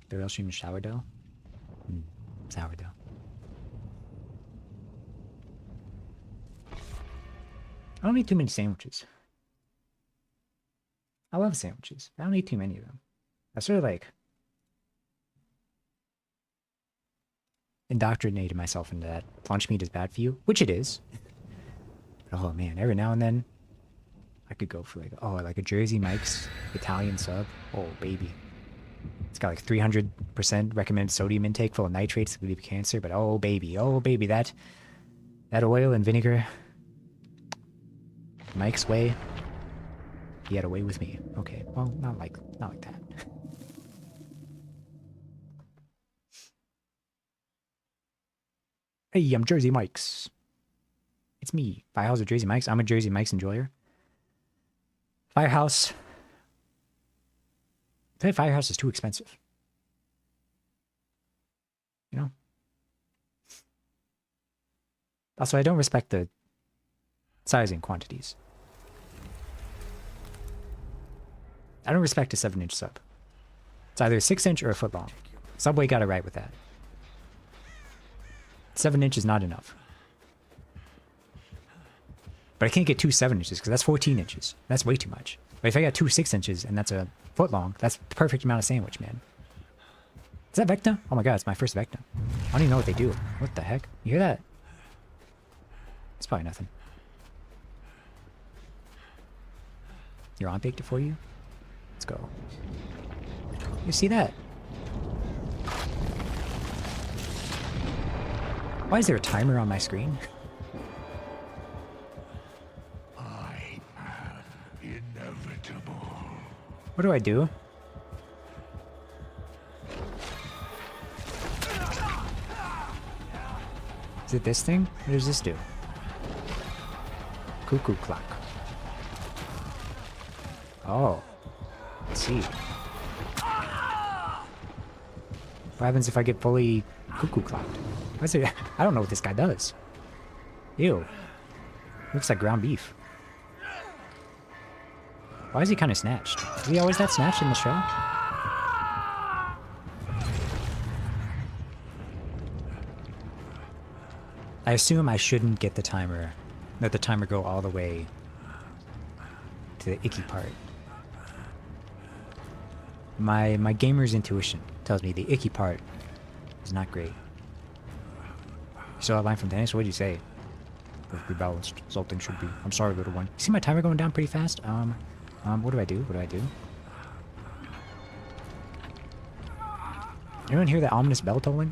The real stream is sourdough? Sourdough. I don't eat too many sandwiches. I love sandwiches. I don't eat too many of them. I sort of like indoctrinated myself into that lunch meat is bad for you, which it is. But oh man, every now and then I could go for like a Jersey Mike's Italian sub. Oh baby. It's got like 300% recommended sodium intake full of nitrates to lead to cancer, but oh baby, that oil and vinegar. Mike's way. He had a way with me. Okay, well, not like that. Hey, I'm Jersey Mike's. It's me, Firehouse of Jersey Mike's. I'm a Jersey Mike's enjoyer. Firehouse. I feel like Firehouse is too expensive. You know? Also, I don't respect the sizing quantities. I don't respect a 7-inch sub. It's either a 6-inch or a foot long. Subway got it right with that. 7 inches is not enough. But I can't get 2 7-inches because that's 14 inches. That's way too much. But if I got 2 6-inches and that's a foot long, that's the perfect amount of sandwich, man. Is that Vecna? Oh my god, it's my first Vecna. I don't even know what they do. What the heck? You hear that? It's probably nothing. Your aunt baked it for you? Let's go. You see that? Why is there a timer on my screen? I'm inevitable. What do I do? Is it this thing? What does this do? Cuckoo clock. Oh. Let's see. What happens if I get fully cuckoo clocked? What's it? I don't know what this guy does. Ew. Looks like ground beef. Why is he kind of snatched? Is he always that snatched in the show? I assume I shouldn't get the timer. Let the timer go all the way to the icky part. My gamer's intuition tells me the icky part is not great. You saw that line from Dennis? What did you say? Perfectly balanced. Salting should be. I'm sorry, little one. You see my timer going down pretty fast? What do I do? What do I do? Anyone hear that ominous bell tolling?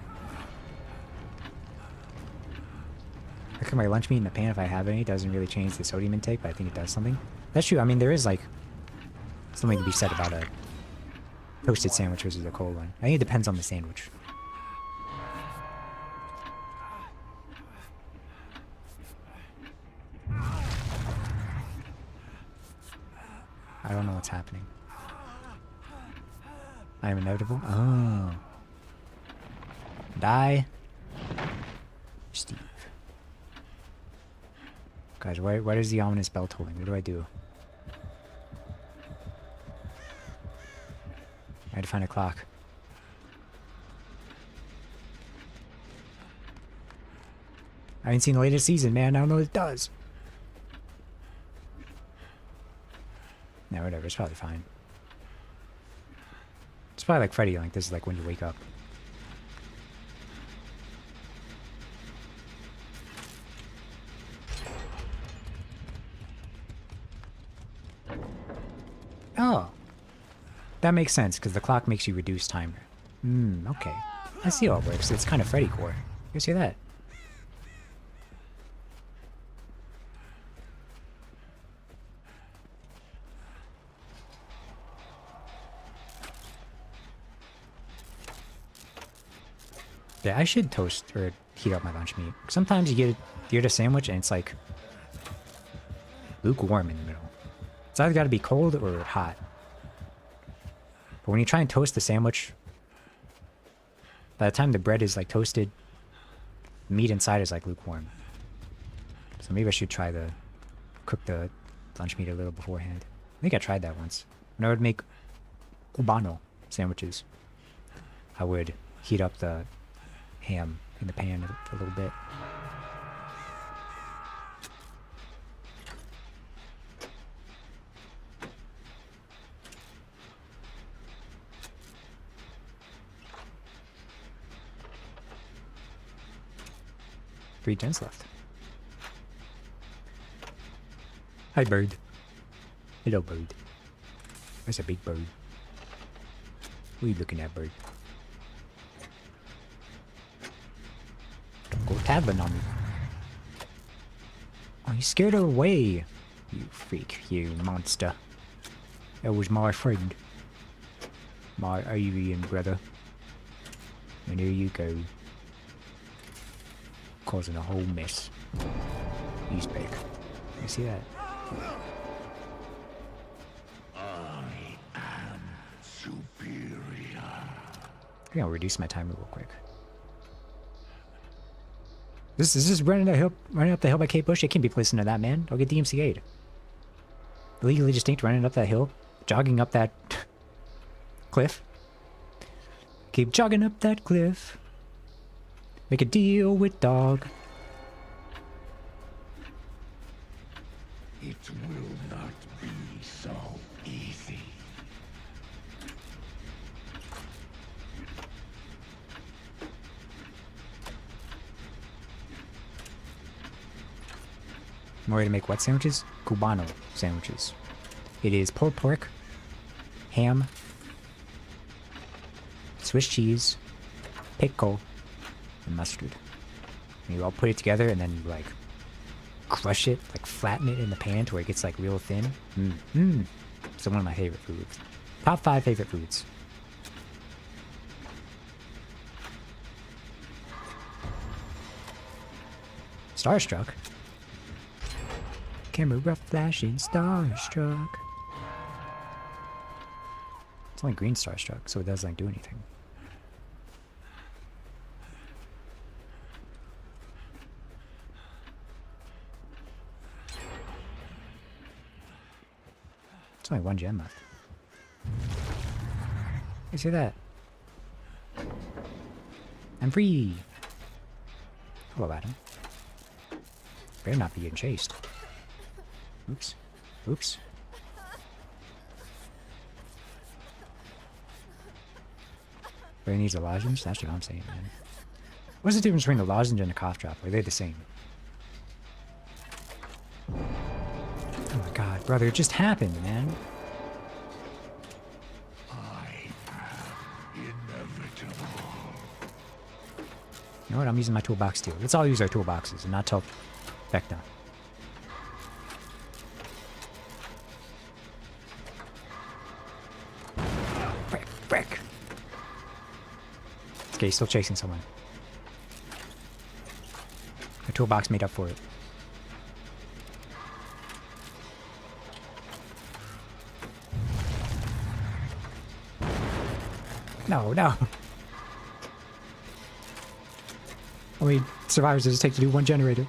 I cook my lunch meat in the pan if I have any. It doesn't really change the sodium intake, but I think it does something. That's true. I mean, there is, like, something to be said about a toasted sandwich versus a cold one. I think it depends on the sandwich. I don't know what's happening. I am inevitable? Oh. Die. Steve. Guys, why is the ominous bell tolling? What do I do? I had to find a clock. I haven't seen the latest season, man. I don't know what it does. No, whatever. It's probably fine. It's probably like Freddy. Like, this is like when you wake up. Oh. That makes sense, because the clock makes you reduce timer. Okay. I see how it works. It's kind of Freddy core. You see that? Yeah, I should toast or heat up my lunch meat. Sometimes you get a sandwich and it's like lukewarm in the middle. It's either got to be cold or hot. But when you try and toast the sandwich, by the time the bread is like toasted, the meat inside is like lukewarm. So maybe I should try to cook the lunch meat a little beforehand. I think I tried that once. When I would make cubano sandwiches, I would heat up the ham in the pan for a little bit. Three gens left. Hi, bird. Hello, bird. That's a big bird. What are you looking at, bird? Don't go tabbing on me. Oh, you scared her away. You freak, you monster. That was my friend. My alien brother. And here you go. Causing a whole mess. He's back. You see that? I am superior. I think I'll reduce my timer real quick. This is running up the hill by Kate Bush. It can't be placed into that, man. I'll get DMCA'd. Legally distinct running up that hill, jogging up that cliff. Keep jogging up that cliff. Make a deal with dog. It will not be so easy. I'm ready to make what sandwiches? Cubano sandwiches. It is pulled pork, ham, Swiss cheese, pickle, and mustard. And you all put it together and then you like crush it, like flatten it in the pan to where it gets like real thin. It's one of my favorite foods. Top 5 favorite foods. Starstruck. Camera flashing, starstruck. It's only green starstruck, so it doesn't like do anything. It's only 1 gem left. You see that? I'm free! Hello, Adam. Better not be getting chased. Oops. Oops. Barry needs a lozenge? That's what I'm saying, man. What's the difference between a lozenge and a cough drop? Are they the same? Oh my god, brother, it just happened, man. You know what? I'm using my toolbox too. Let's all use our toolboxes and not tell Vecna. Frick, frick. Okay, he's still chasing someone. The toolbox made up for it. No, no. How many survivors does it take to do 1 generator?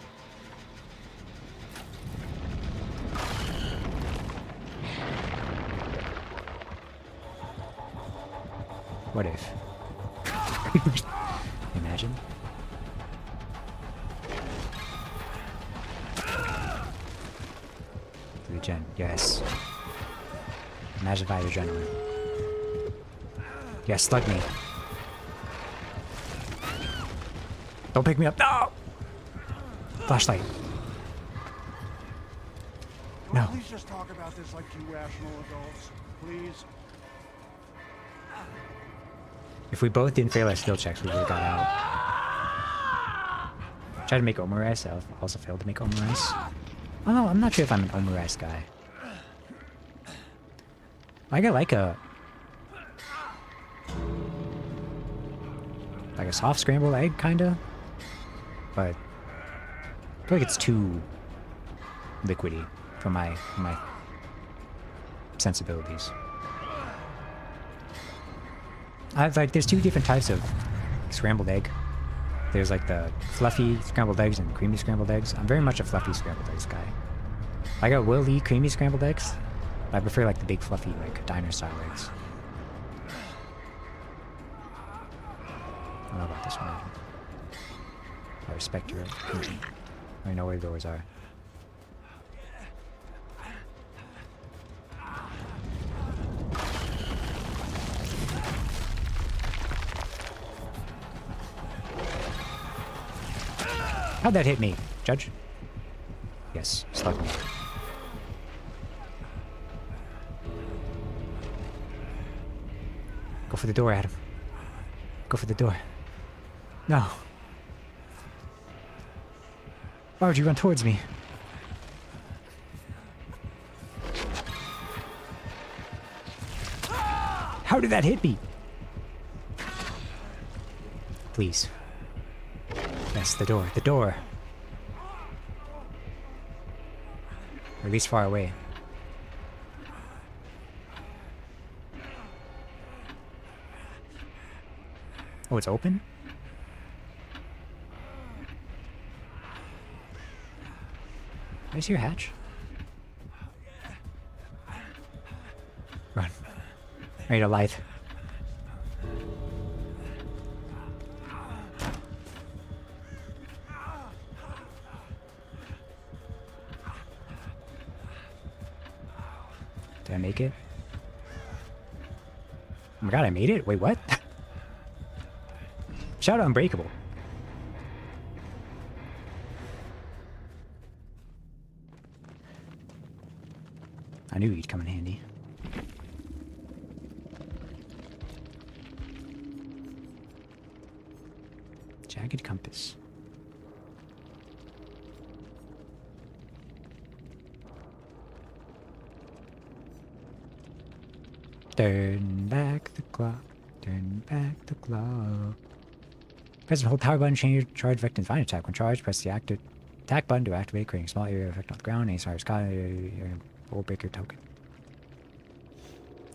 What if? Imagine. Regen, yes. Imagine if I had adrenaline. Yes, slug me. Don't pick me up. No! Flashlight. Can No. we please just talk about this like 2 rational adults? Please? If we both didn't fail our skill checks, we would have got out. Tried to make omurice. I also failed to make omurice. Oh no, I'm not sure if I'm an omurice guy. I got like a soft scrambled egg, kinda. But I feel like it's too liquidy for my sensibilities. There's 2 different types of scrambled egg. There's like the fluffy scrambled eggs and creamy scrambled eggs. I'm very much a fluffy scrambled eggs guy. I will eat creamy scrambled eggs. But I prefer like the big fluffy like diner style eggs. I don't know about this one. I respect your opinion. I know where the doors are. How'd that hit me, Judge? Yes, slug me. Go for the door, Adam. Go for the door. No. Why would you run towards me? How did that hit me? Please. Yes, the door. The door. Or at least far away. Oh, it's open? Where's your hatch? Run. Ready to light. Did I make it? Oh my god, I made it? Wait, what? Shout out Unbreakable. I knew he'd come in handy. Jagged compass. Turn back the clock. Turn back the clock. Press and hold power button, change your charge Vecna's vine attack. When charged, press the attack button to activate, creating a small area of effect on the ground. Any survivors caught will break your token.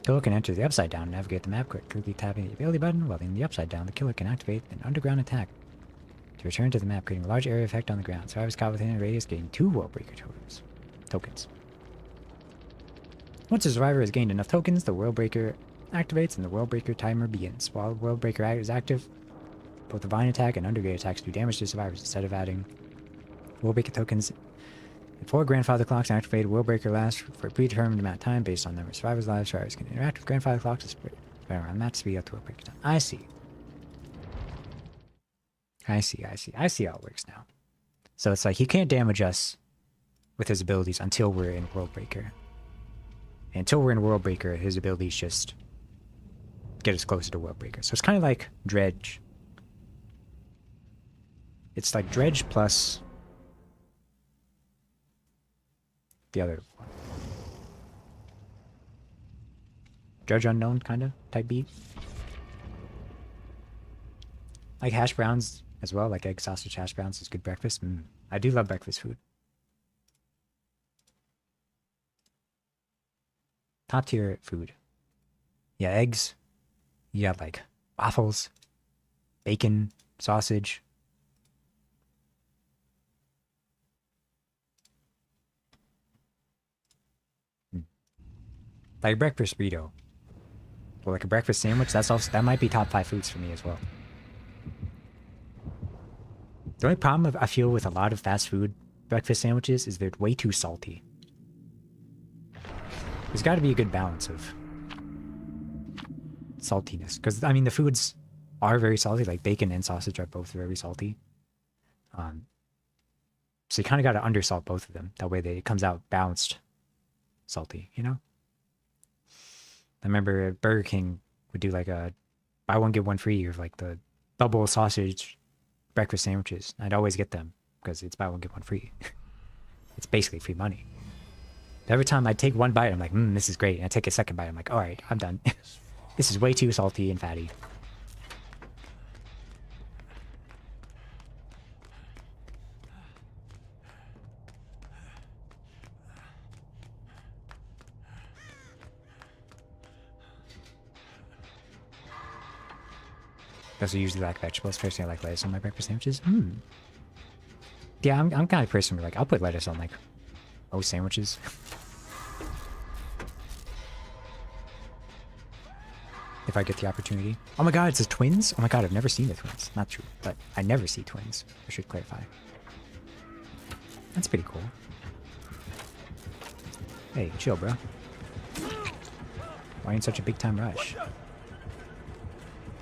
Killer can enter the upside down and navigate the map quickly tapping the ability button. While in the upside down, the killer can activate an underground attack to return to the map, creating a large area effect on the ground. Survivors caught within a radius gain 2 world breaker tokens. Once a survivor has gained enough tokens, the world breaker activates and the world breaker timer begins. While the world breaker is active, both the vine attack and undergrade attacks do damage to survivors. Instead of adding world breaker tokens and 4 grandfather clocks activated, world breaker lasts for a predetermined amount of time based on the number of survivors' lives. Survivors can interact with grandfather clocks to spread around the map to speed up the world breaker time. I see. I see how it works now. So it's like he can't damage us with his abilities until we're in world breaker. And until we're in world breaker, his abilities just get us closer to world breaker. So it's kind of like Dredge. It's like Dredge plus the other one. Dredge Unknown kind of type beat. Like hash browns as well, like egg sausage hash browns is good breakfast. I do love breakfast food. Top tier food. Yeah, eggs. You got like waffles, bacon, sausage. Like a breakfast burrito. Or like a breakfast sandwich, that might be top 5 foods for me as well. The only problem I feel with a lot of fast food breakfast sandwiches is they're way too salty. There's got to be a good balance of saltiness. Because, I mean, the foods are very salty. Like bacon and sausage are both very salty. So you kind of got to undersalt both of them. That way it comes out balanced salty, you know? I remember Burger King would do like a buy one, get one free, or like the double sausage breakfast sandwiches. I'd always get them because it's buy one, get one free. It's basically free money. Every time I take one bite, I'm like, this is great. And I take a second bite, I'm like, all right, I'm done. This is way too salty and fatty. I also usually like vegetables. Personally, I like lettuce on my breakfast sandwiches. Yeah, I'm kind of person where like I'll put lettuce on like most sandwiches. If I get the opportunity. Oh my god, it says twins? Oh my god, I've never seen the twins. Not true, but I never see twins. I should clarify. That's pretty cool. Hey, chill, bro. Why in such a big time rush?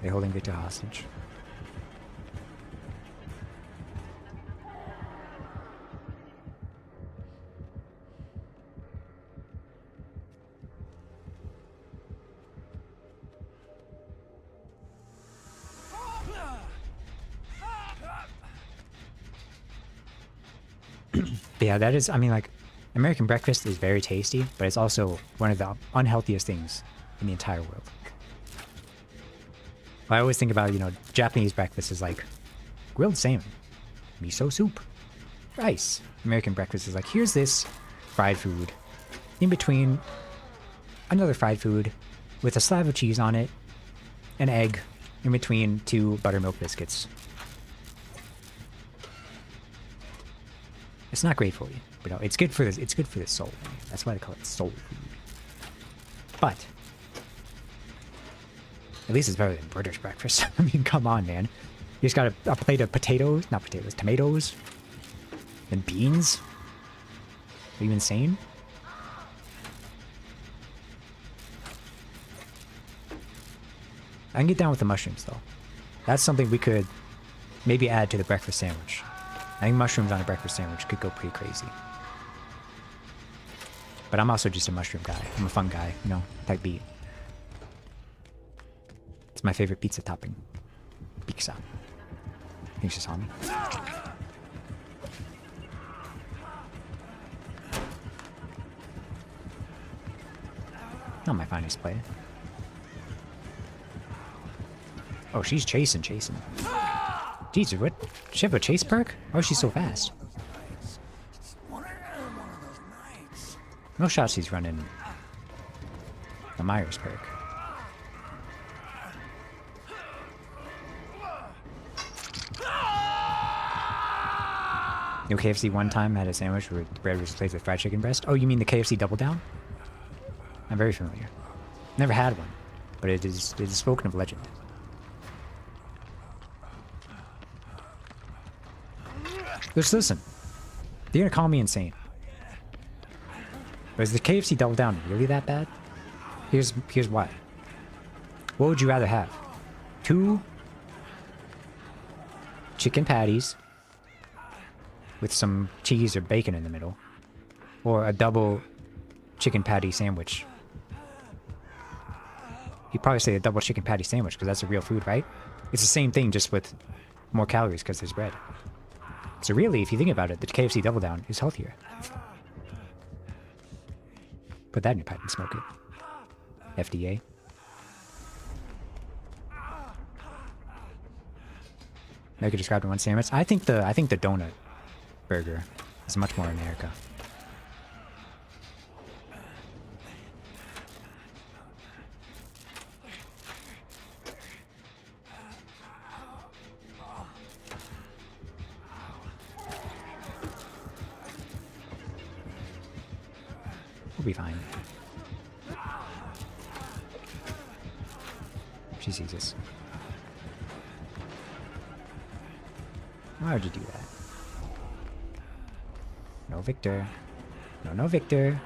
They're holding Victor hostage. Yeah, that is, I mean, like, American breakfast is very tasty, but it's also one of the unhealthiest things in the entire world. I always think about, you know, Japanese breakfast is like grilled salmon, miso soup, rice. American breakfast is like, here's this fried food, in between another fried food with a slab of cheese on it, an egg, in between 2 buttermilk biscuits. It's not great for you, but no, it's good for this. It's good for the soul. That's why they call it soul food. But at least it's better than British breakfast. I mean, come on, man. You just got a plate of potatoes, not potatoes, tomatoes, and beans. Are you insane? I can get down with the mushrooms, though. That's something we could maybe add to the breakfast sandwich. I think mushrooms on a breakfast sandwich could go pretty crazy. But I'm also just a mushroom guy. I'm a fun guy, you know, type beat. It's my favorite pizza topping. Pizza. I think she saw me. Not my finest play. Oh, she's chasing. Jesus, what? Does she have a chase perk? Why is she so fast? No shots he's running the Myers perk. New KFC one time had a sandwich where the bread was replaced with fried chicken breast. Oh, you mean the KFC Double Down? I'm very familiar. Never had one, but it is spoken of legend. Just listen. They're gonna call me insane. But is the KFC Double Down really that bad? Here's why. What would you rather have? 2 chicken patties with some cheese or bacon in the middle, or a double chicken patty sandwich? You'd probably say a double chicken patty sandwich because that's a real food, right? It's the same thing, just with more calories because there's bread. So really, if you think about it, the KFC Double Down is healthier. Put that in your pipe and smoke it. FDA. I could describe it in one sandwich. I think the donut burger is much more America. We'll be fine. She sees us. Why would you do that? No Victor. No Victor.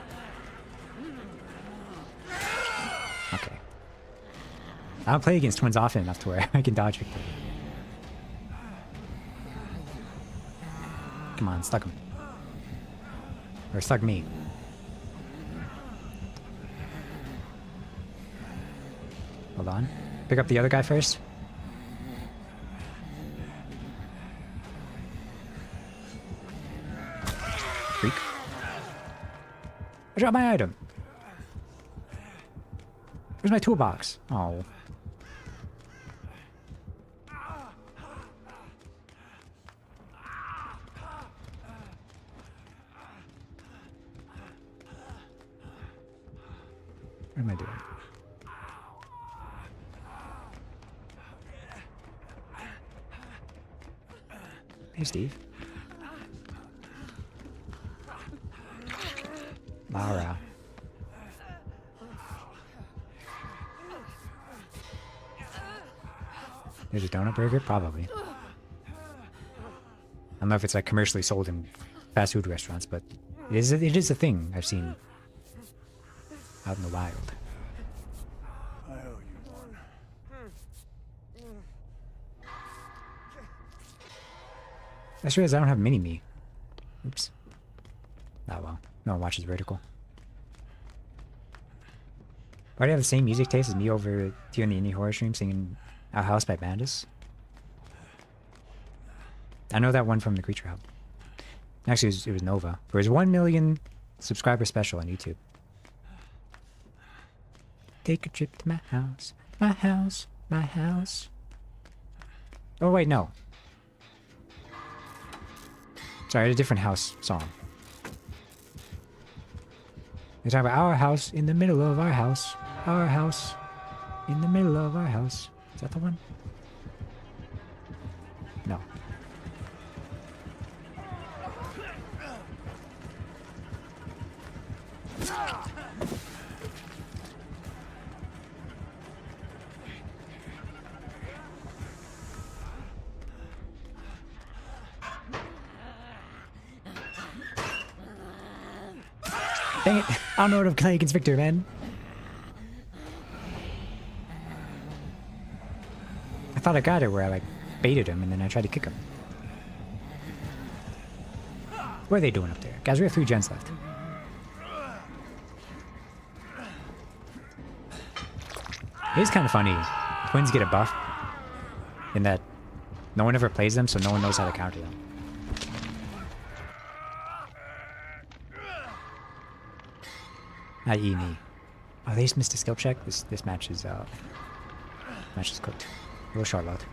Okay. I don't play against twins often enough to where I can dodge Victor. Come on, stuck him. Or stuck me. Hold on. Pick up the other guy first. Freak. I dropped my item. Where's my toolbox? Oh. What am I doing? Hey, Steve. Lara. There's a donut burger? Probably. I don't know if it's like commercially sold in fast food restaurants, but it is a thing I've seen out in the wild. I owe you one. I just realized I don't have mini-me. Oops. Oh well. No one watches vertical. Why do you have the same music taste as me over here in the indie horror stream singing Our House by Bandus? I know that one from the Creature Hub. Actually, it was Nova. For his 1 million subscriber special on YouTube. Take a trip to my house. My house. My house. Oh, wait, no. Sorry, a different house song. They're talking about our house in the middle of our house. Our house in the middle of our house. Is that the one? No. Dang it. I don't know what I'm playing against Victor, man. I thought I got it where I like baited him and then I tried to kick him. What are they doing up there? Guys, we have 3 gens left. It is kind of funny. Twins get a buff in that no one ever plays them, so no one knows how to counter them. I.e. me. Oh, they just missed a skill check? This match is cooked. Hello, Charlotte.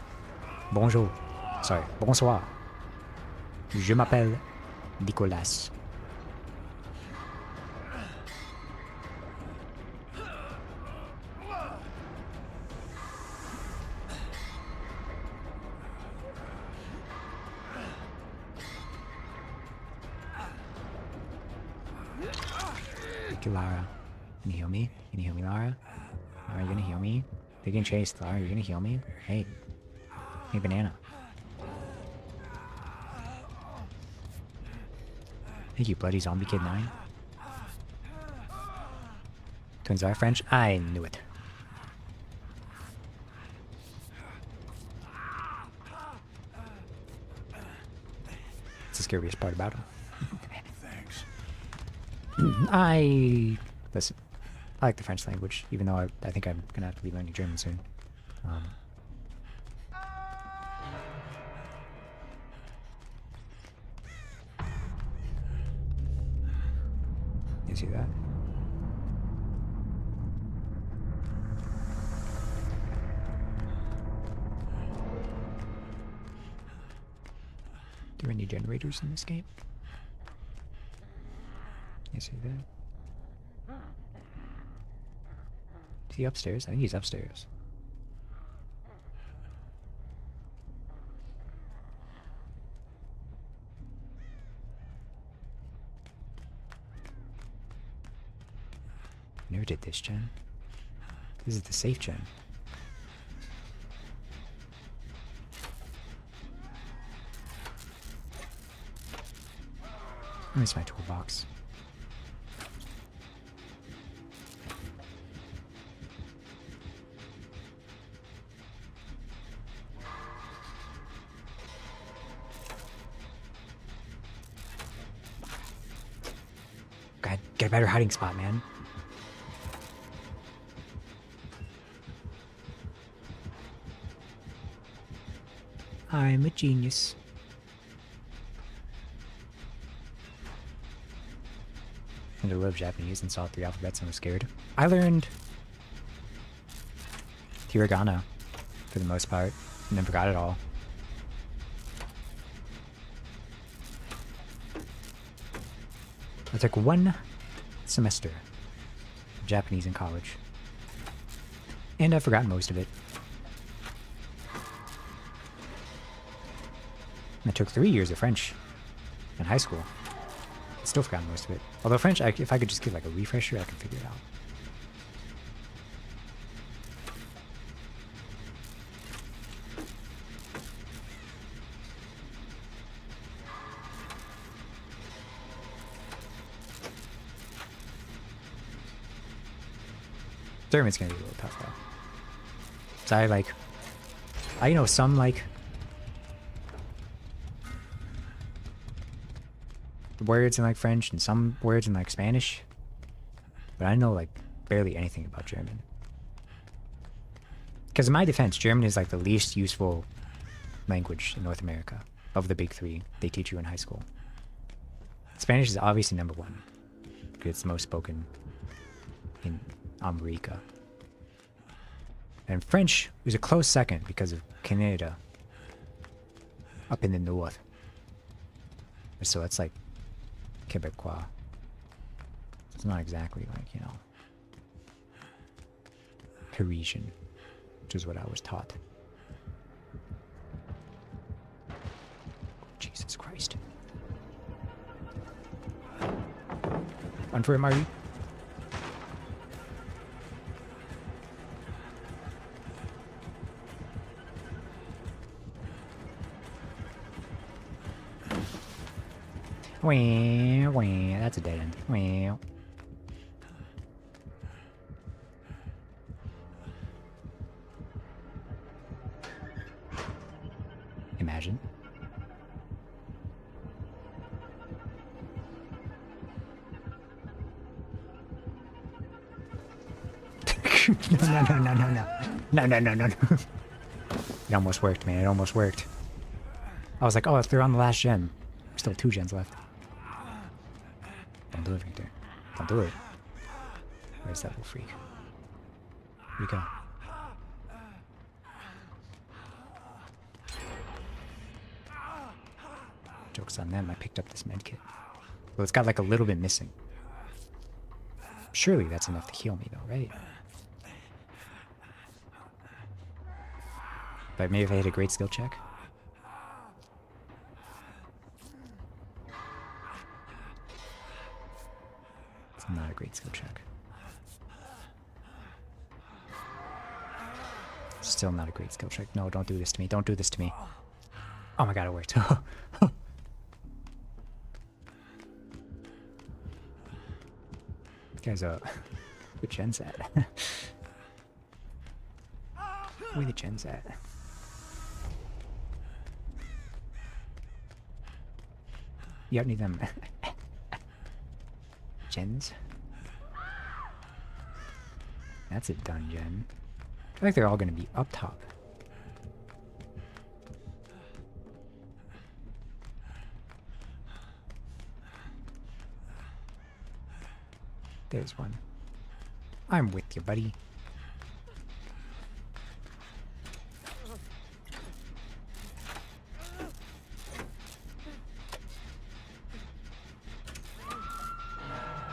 Bonjour. Sorry. Bonsoir. Je m'appelle Nicolas. Thank you, Lara. Can you heal me? Can you heal me, Lara? Are you gonna heal me? They're getting chased, Lara. Are you gonna heal me? Hey. Hey, banana. Thank you, bloody zombie kid 9. Twins are French? I knew it. It's the scariest part about him. Thanks. Listen, I like the French language, even though I think I'm gonna have to be learning German soon. You see that? Are there any generators in this game? You see that? Is he upstairs? I think he's upstairs. Never did this gen. This is the safe gen. Where's my toolbox? God, get a better hiding spot, man. I'm a genius. I love Japanese and saw 3 alphabets and was scared. I learned hiragana for the most part, and then forgot it all. I took 1 semester of Japanese in college, and I've forgotten most of it. I took 3 years of French in high school. I've still forgotten most of it. Although French, if I could just give like a refresher, I can figure it out. German's gonna be a little tough though. So I know some like words in like French and some words in like Spanish, but I know like barely anything about German. Because in my defense, German is like the least useful language in North America of the big 3 they teach you in high school. Spanish is obviously number 1 because it's the most spoken in America. And French was a close second because of Canada up in the north. So it's like Quebecois. It's not exactly like, you know, Parisian, which is what I was taught. Jesus Christ. Run for it, Marty. Wah, wah, that's a dead end. Wah. Imagine. No. No, no, no, no, no. It almost worked, man. It almost worked. I was like, oh, if they're on the last gen. Still 2 gens left. Don't do it, Victor. Don't do it. Where's that little freak? Where'd he go? Joke's on them. I picked up this medkit. Well, it's got like a little bit missing. Surely that's enough to heal me, though, right? But maybe if I hit a great skill check. It's not a great skill check. Still not a great skill check. No, don't do this to me. Don't do this to me. Oh my god, it worked. Guy's a good gen's at. Where the gen's at? You got any of them gens? That's a dungeon. I feel like they're all gonna be up top. There's one. I'm with you, buddy.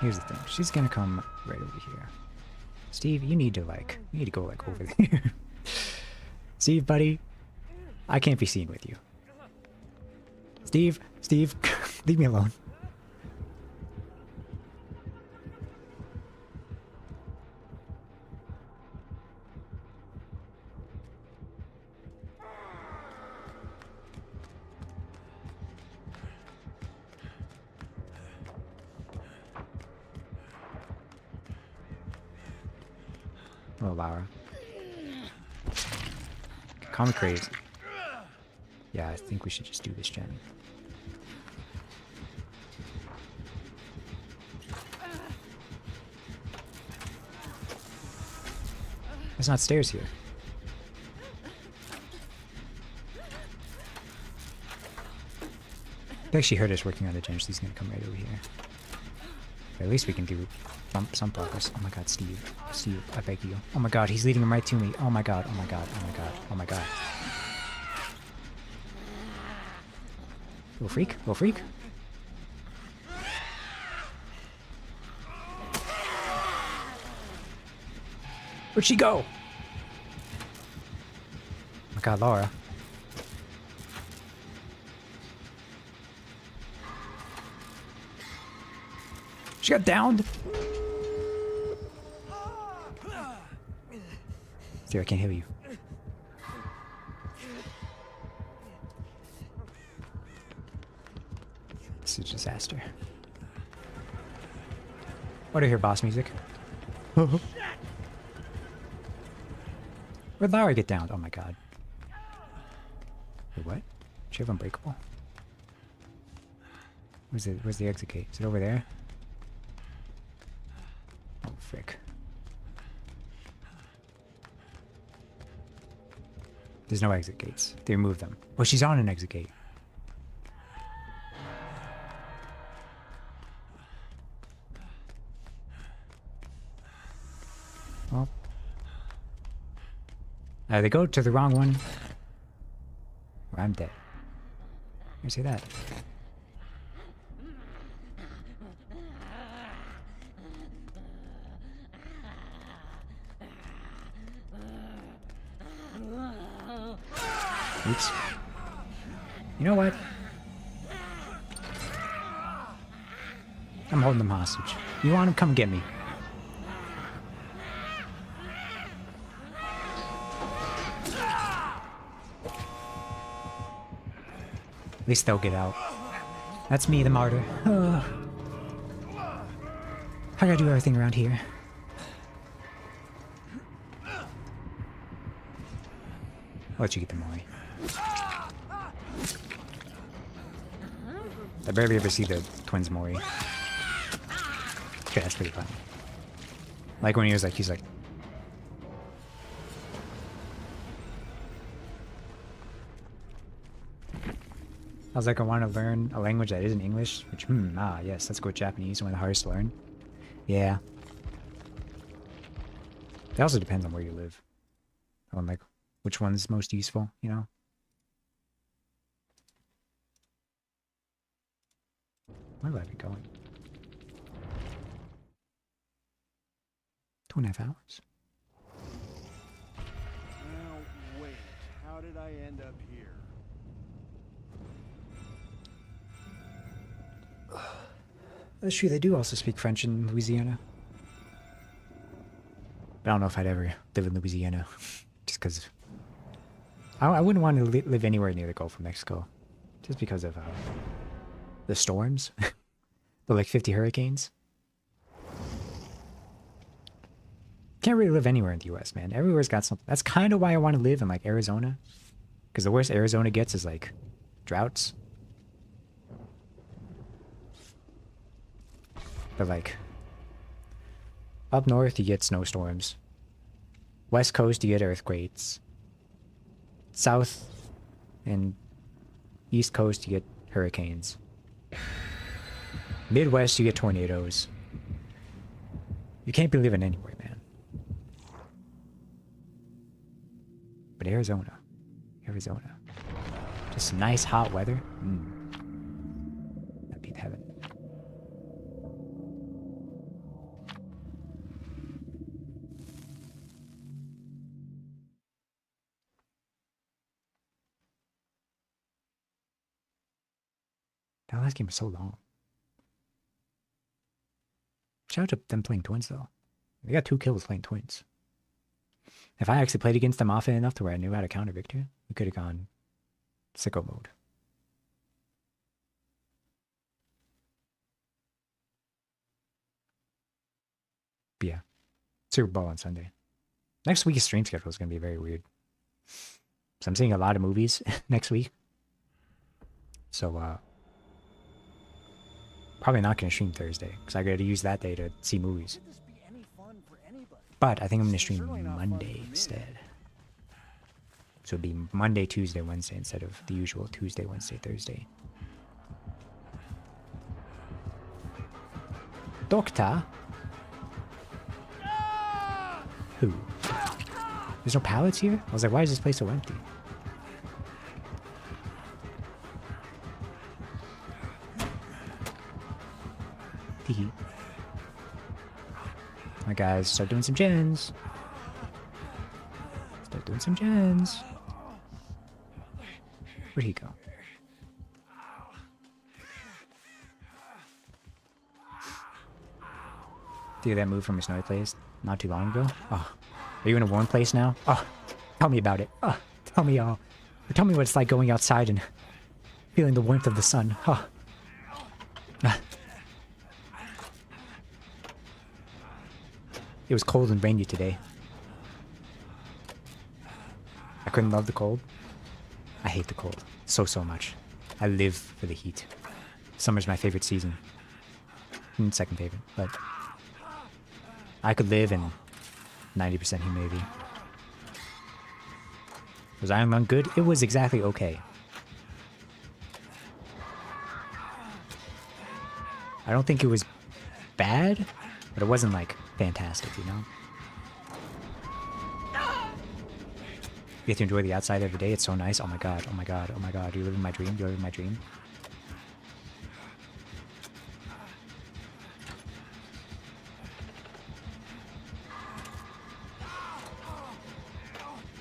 Here's the thing. She's gonna come right over here. Steve, you need to go like over there. Steve, buddy, I can't be seen with you. Steve, leave me alone. Oh, Laura. Calm me crazy. Yeah, I think we should just do this, Jen. There's not stairs here. They actually heard us working on the gen, so he's gonna come right over here. But at least we can do some progress. Oh my god, Steve. Steve, I beg you. Oh my god, he's leading him right to me. Oh my god, oh my god, oh my god, oh my god. Little freak, little freak. Where'd she go? Oh my god, Laura. She got downed. Here, I can't heal you. This is a disaster. What do I hear, boss music? Where'd Laura get downed? Oh my god. Wait, what? She have unbreakable? Where's the exit gate? Is it over there? Oh, frick. There's no exit gates. They removed them. Oh, she's on an exit gate. Well. They go to the wrong one. Or I'm dead. I say that. Oops. You know what? I'm holding them hostage. You want them? Come get me. At least they'll get out. That's me, the martyr. I gotta do everything around here. I'll let you get the Mori. I barely ever see the twins Mori. Okay, that's pretty funny. Like when he's like, I was like, I want to learn a language that isn't English. Which, yes, let's go with Japanese, one of the hardest to learn. Yeah. It also depends on where you live. On, like, which one's most useful, you know? Where would I be going? 2.5 hours. Now, wait. How did I end up here? That's true, they do also speak French in Louisiana. But I don't know if I'd ever live in Louisiana. Just because... I wouldn't want to live anywhere near the Gulf of Mexico. Just because of the storms. The like 50 hurricanes. Can't really live anywhere in the US, man. Everywhere's got something. That's kind of why I want to live in like Arizona. Because the worst Arizona gets is like droughts. But like up north you get snowstorms. West Coast you get earthquakes. South and East Coast you get hurricanes. Midwest you get tornadoes. You can't be living anywhere, man. But Arizona. Just some nice hot weather. That'd be heaven. That last game was so long. Shout out to them playing twins, though. They got 2 kills playing twins. If I actually played against them often enough to where I knew how to counter Victor, we could have gone sicko mode. But yeah. Super Bowl on Sunday. Next week's stream schedule is going to be very weird. So I'm seeing a lot of movies next week. So, probably not going to stream Thursday, because I got to use that day to see movies. Could this be any fun for anybody? But I think I'm going to stream Certainly not fun Monday for me. instead. So it'd be Monday, Tuesday, Wednesday instead of the usual Tuesday, Wednesday, Thursday. Doctor? Who? There's no pallets here? I was like, why is this place so empty? Hee. Alright guys, start doing some gens. Start doing some gens. Where'd he go? Dude, that move from his snowy place not too long ago. Oh, are you in a warm place now? Oh, tell me about it. Oh, tell me all. Or tell me what it's like going outside and feeling the warmth of the sun. Oh. Ah. It was cold and rainy today. I couldn't love the cold. I hate the cold so much. I live for the heat. Summer's my favorite season. Second favorite, but I could live in 90% humidity. Was Iron Lung good? It was exactly okay. I don't think it was bad, but it wasn't like fantastic, you know? You get to enjoy the outside every day. It's so nice. Oh my god, oh my god, oh my god. You're living my dream. You're living my dream.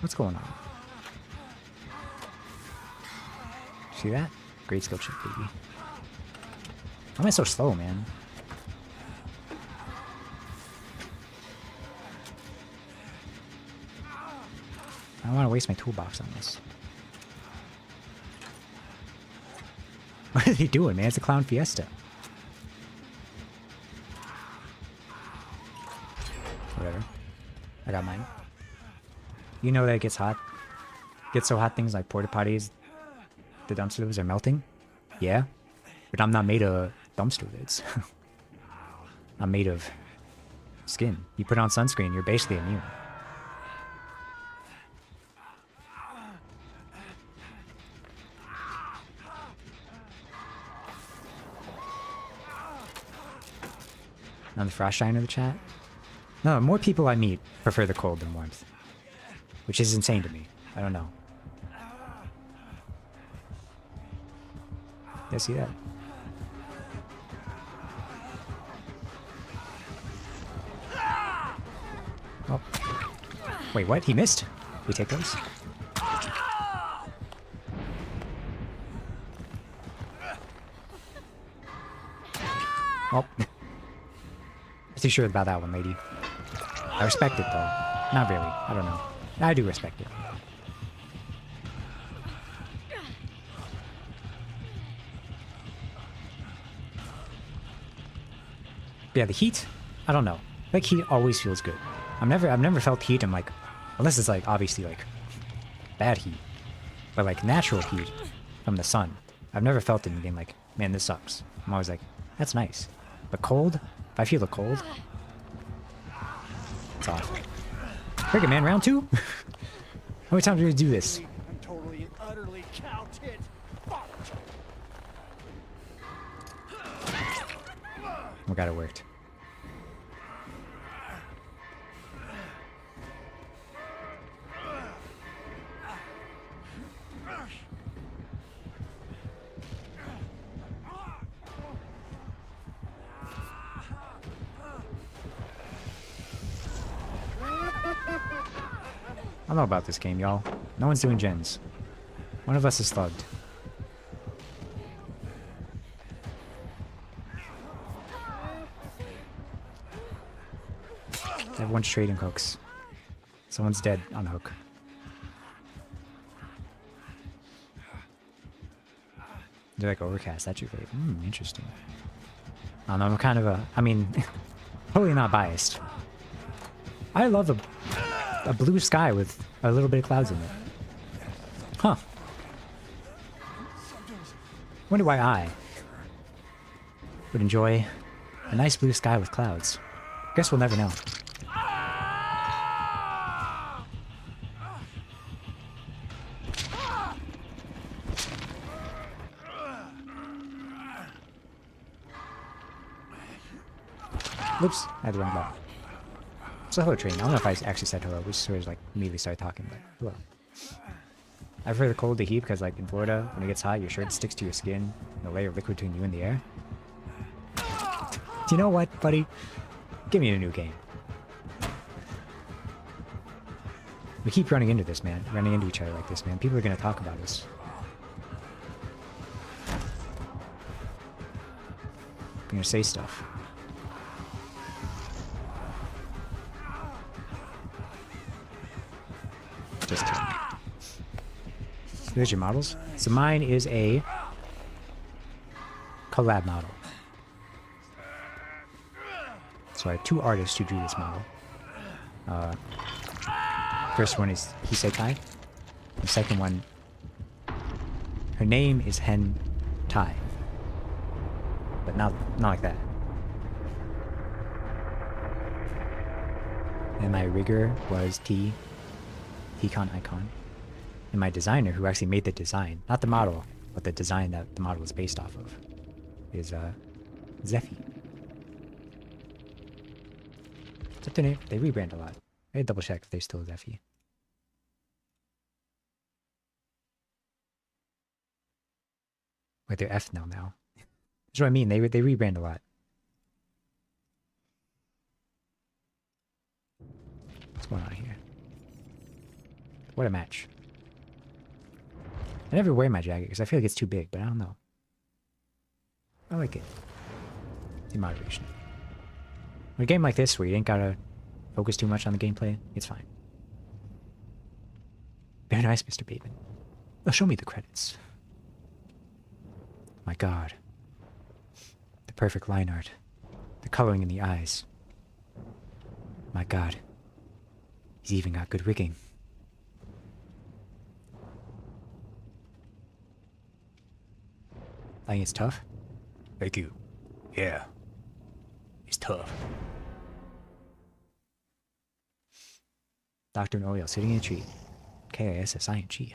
What's going on? See that? Great skill check, baby. Why am I so slow, man? I don't want to waste my toolbox on this. What are they doing, man? It's a clown fiesta. Whatever. I got mine. You know that it gets hot. Gets so hot things like porta potties, the dumpster lids are melting. Yeah. But I'm not made of dumpster lids. I'm made of skin. You put on sunscreen, you're basically immune. On the frost giant in the chat. No, more people I meet prefer the cold than warmth. Which is insane to me. I don't know. Yeah, see that? Oh. Wait, what? He missed? We take those? Oh. Pretty sure about that one, lady. I respect it, though. Not really. I don't know. I do respect it. Yeah, the heat, I don't know. Like, heat always feels good. I've never felt heat and like, unless it's like, obviously like, bad heat. But like, natural heat from the sun. I've never felt it and being like, man, this sucks. I'm always like, that's nice. But cold, if I feel the cold, it's off. Frick it, man, round 2? How many times do we do this? I'm totally and utterly counted. Fuck. Oh god, it worked. I don't know about this game, y'all. No one's doing gens. One of us is slugged. Everyone's trading hooks. Someone's dead on a hook. They're like overcast. That's your favorite. Interesting. I don't know. I'm kind of a. I mean, totally not biased. I love a blue sky with a little bit of clouds in it. Huh. Wonder why I would enjoy a nice blue sky with clouds. Guess we'll never know. Oops, I had the wrong button. So hello, train. I don't know if I actually said hello. We just sort of like immediately started talking, but hello. I prefer the cold to heat because, like, in Florida, when it gets hot, your shirt sticks to your skin, and the layer of liquid between you and the air. Do you know what, buddy? Give me a new game. We keep running into this, man. Running into each other like this, man. People are gonna talk about us. They're gonna say stuff. Just kidding. Here's your models. So mine is a collab model. So I have 2 artists who drew this model. First one is Hisekai. The second one, her name is Hen Tai. But not like that. And my rigger was Econ Icon. And my designer, who actually made the design, not the model, but the design that the model is based off of, is Zephy. What's up their name? They rebrand a lot. I gotta double check if they're still Zephy. Wait, they're F now. That's what I mean. They rebrand a lot. What's going on here? What a match. I never wear my jacket because I feel like it's too big, but I don't know. I like it. In moderation. In a game like this where you ain't gotta focus too much on the gameplay, it's fine. Very nice, Mr. Bateman. Oh, show me the credits. My god. The perfect line art. The coloring in the eyes. My god. He's even got good rigging. I think it's tough. Thank you. Yeah. It's tough. Dr. Noel sitting in a tree. KISSING.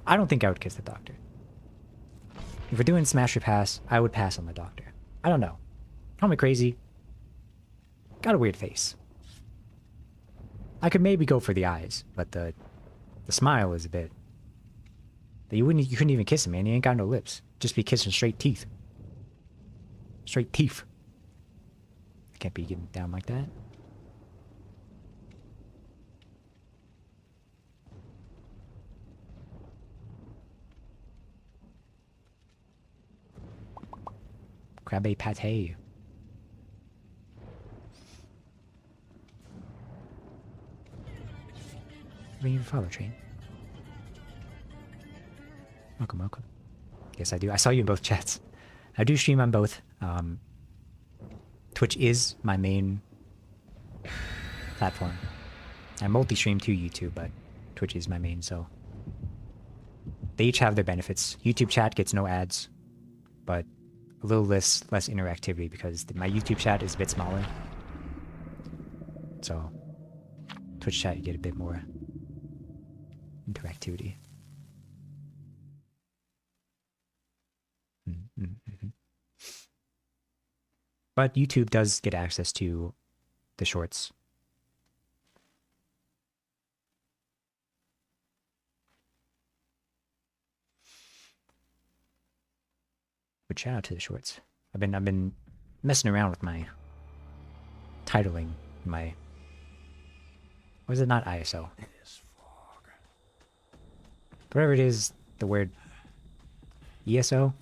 I don't think I would kiss the doctor. If we're doing smash or pass, I would pass on the doctor. I don't know. Call me crazy. Got a weird face. I could maybe go for the eyes, but the smile is a bit. You couldn't even kiss him, man. He ain't got no lips. Just be kissing straight teeth. Straight teeth. Can't be getting down like that. Krabby Pate. Bring your follow train. Welcome, welcome. Yes, I do. I saw you in both chats. I do stream on both. Twitch is my main platform. I multi-stream to YouTube, but Twitch is my main, so... They each have their benefits. YouTube chat gets no ads, but a little less interactivity because my YouTube chat is a bit smaller. So, Twitch chat you get a bit more interactivity. But YouTube does get access to the shorts. But shout out to the shorts. I've been messing around with my titling, my... What is it? Not ISO. Whatever it is, the word ESO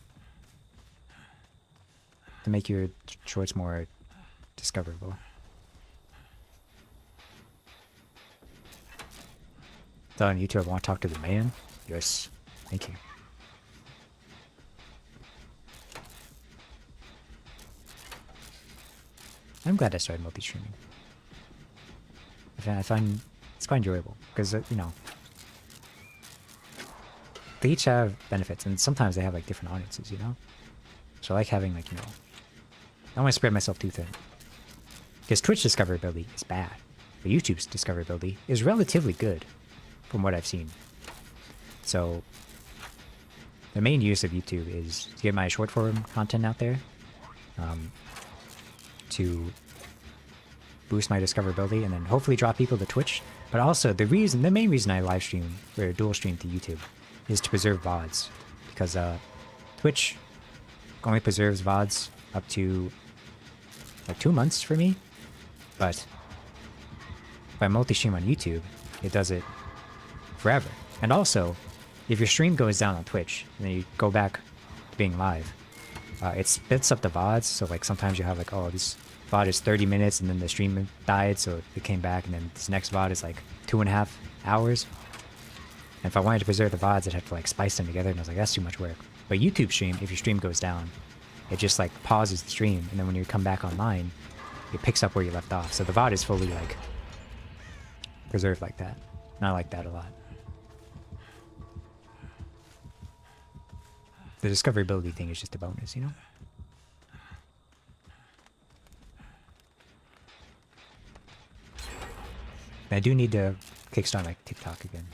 to make your shorts more discoverable. So on YouTube, I want to talk to the man? Yes. Thank you. I'm glad I started multi-streaming. I find it's quite enjoyable because, you know, they each have benefits and sometimes they have like different audiences, you know? So I like having like, you know, I don't want to spread myself too thin. Because Twitch discoverability is bad, but YouTube's discoverability is relatively good from what I've seen. So the main use of YouTube is to get my short form content out there, to boost my discoverability and then hopefully draw people to Twitch. But also the main reason I live stream or dual stream to YouTube is to preserve VODs, because Twitch only preserves VODs up to like 2 months for me, but if I multi-stream on YouTube, it does it forever. And also, if your stream goes down on Twitch and then you go back to being live, it spits up the VODs, so like sometimes you have like, oh, this VOD is 30 minutes and then the stream died, so it came back, and then this next VOD is like 2.5 hours. And if I wanted to preserve the VODs, I'd have to like splice them together, and I was like, that's too much work. But YouTube stream, if your stream goes down, it just like pauses the stream, and then when you come back online, it picks up where you left off. So the VOD is fully like preserved like that. And I like that a lot. The discoverability thing is just a bonus, you know? And I do need to kickstart my TikTok again.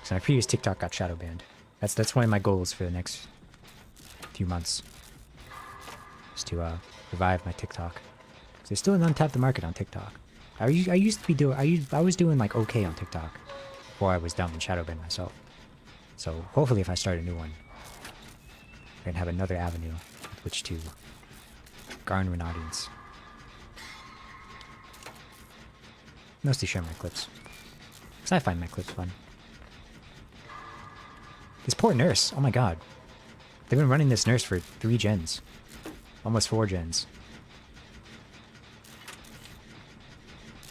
So my previous TikTok got shadow banned. That's one of my goals for the next few months. Is to revive my TikTok. 'Cause there's still an untapped market on TikTok. I used to be doing I was doing like okay on TikTok before I was dumb and shadow banned myself. So hopefully if I start a new one, I can have another avenue with which to garner an audience. Mostly share my clips, because I find my clips fun. This poor nurse, oh my god. They've been running this nurse for 3 gens. Almost 4 gens.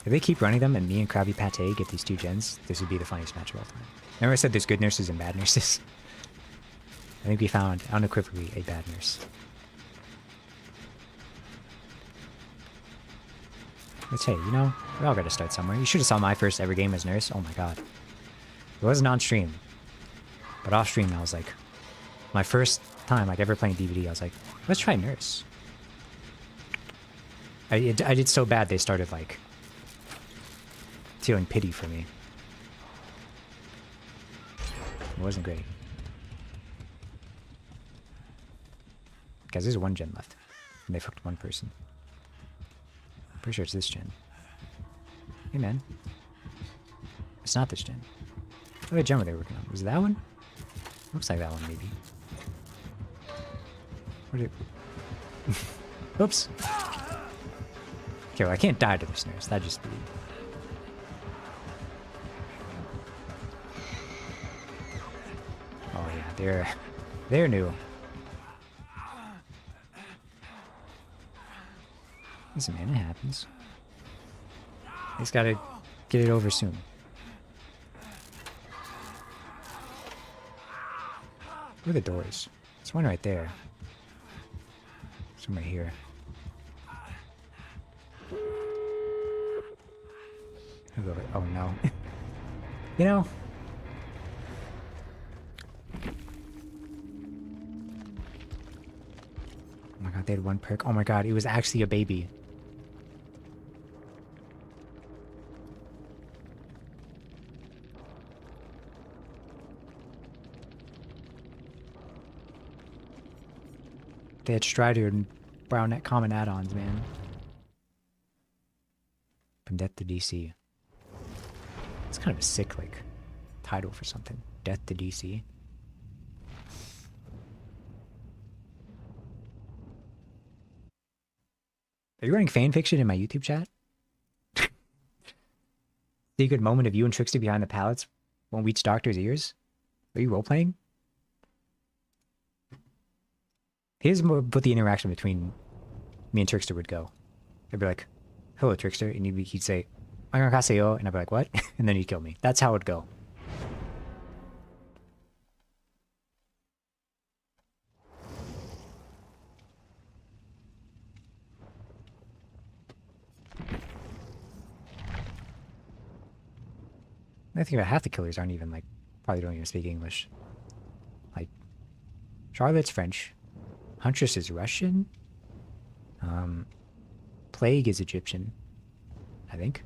If they keep running them and me and Krabby Pate get these 2 gens, this would be the funniest match of all time. Remember I said there's good nurses and bad nurses? I think we found unequivocally a bad nurse. But hey, you know, we all gotta start somewhere. You should have saw my first ever game as nurse. Oh my god. It wasn't on stream. But off stream I was like, my first time like ever playing DVD, I was like, let's try nurse. I did so bad they started like feeling pity for me. It wasn't great. Guys, there's 1 gen left. And they fucked one person. I'm pretty sure it's this gen. Hey, man. It's not this gen. What gen were they working on? Was it that one? Looks like that one, maybe. What did it... Oops. Okay, well, I can't die to this nurse. That'd just be... Oh, yeah, they're new. Listen, man, it happens. He's gotta get it over soon. Where are the doors? There's one right there. There's one right here. Oh no. You know? Oh my god, they had one perk. Oh my god, it was actually a baby. They had Strider and Brown common add-ons, man. From Death to DC. It's kind of a sick, like, title for something. Death to DC. Are you running fanfiction in my YouTube chat? Secret moment of you and Trickster behind the pallets won't reach Doctor's ears? Are you role-playing? Here's what the interaction between me and Trickster would go. I'd be like, hello, Trickster. And he'd say, 안녕하세요. And I'd be like, what? And then he'd kill me. That's how it'd go. I think about half the killers aren't even, like, probably don't even speak English. Like, Charlotte's French. Huntress is Russian. Plague is Egyptian, I think.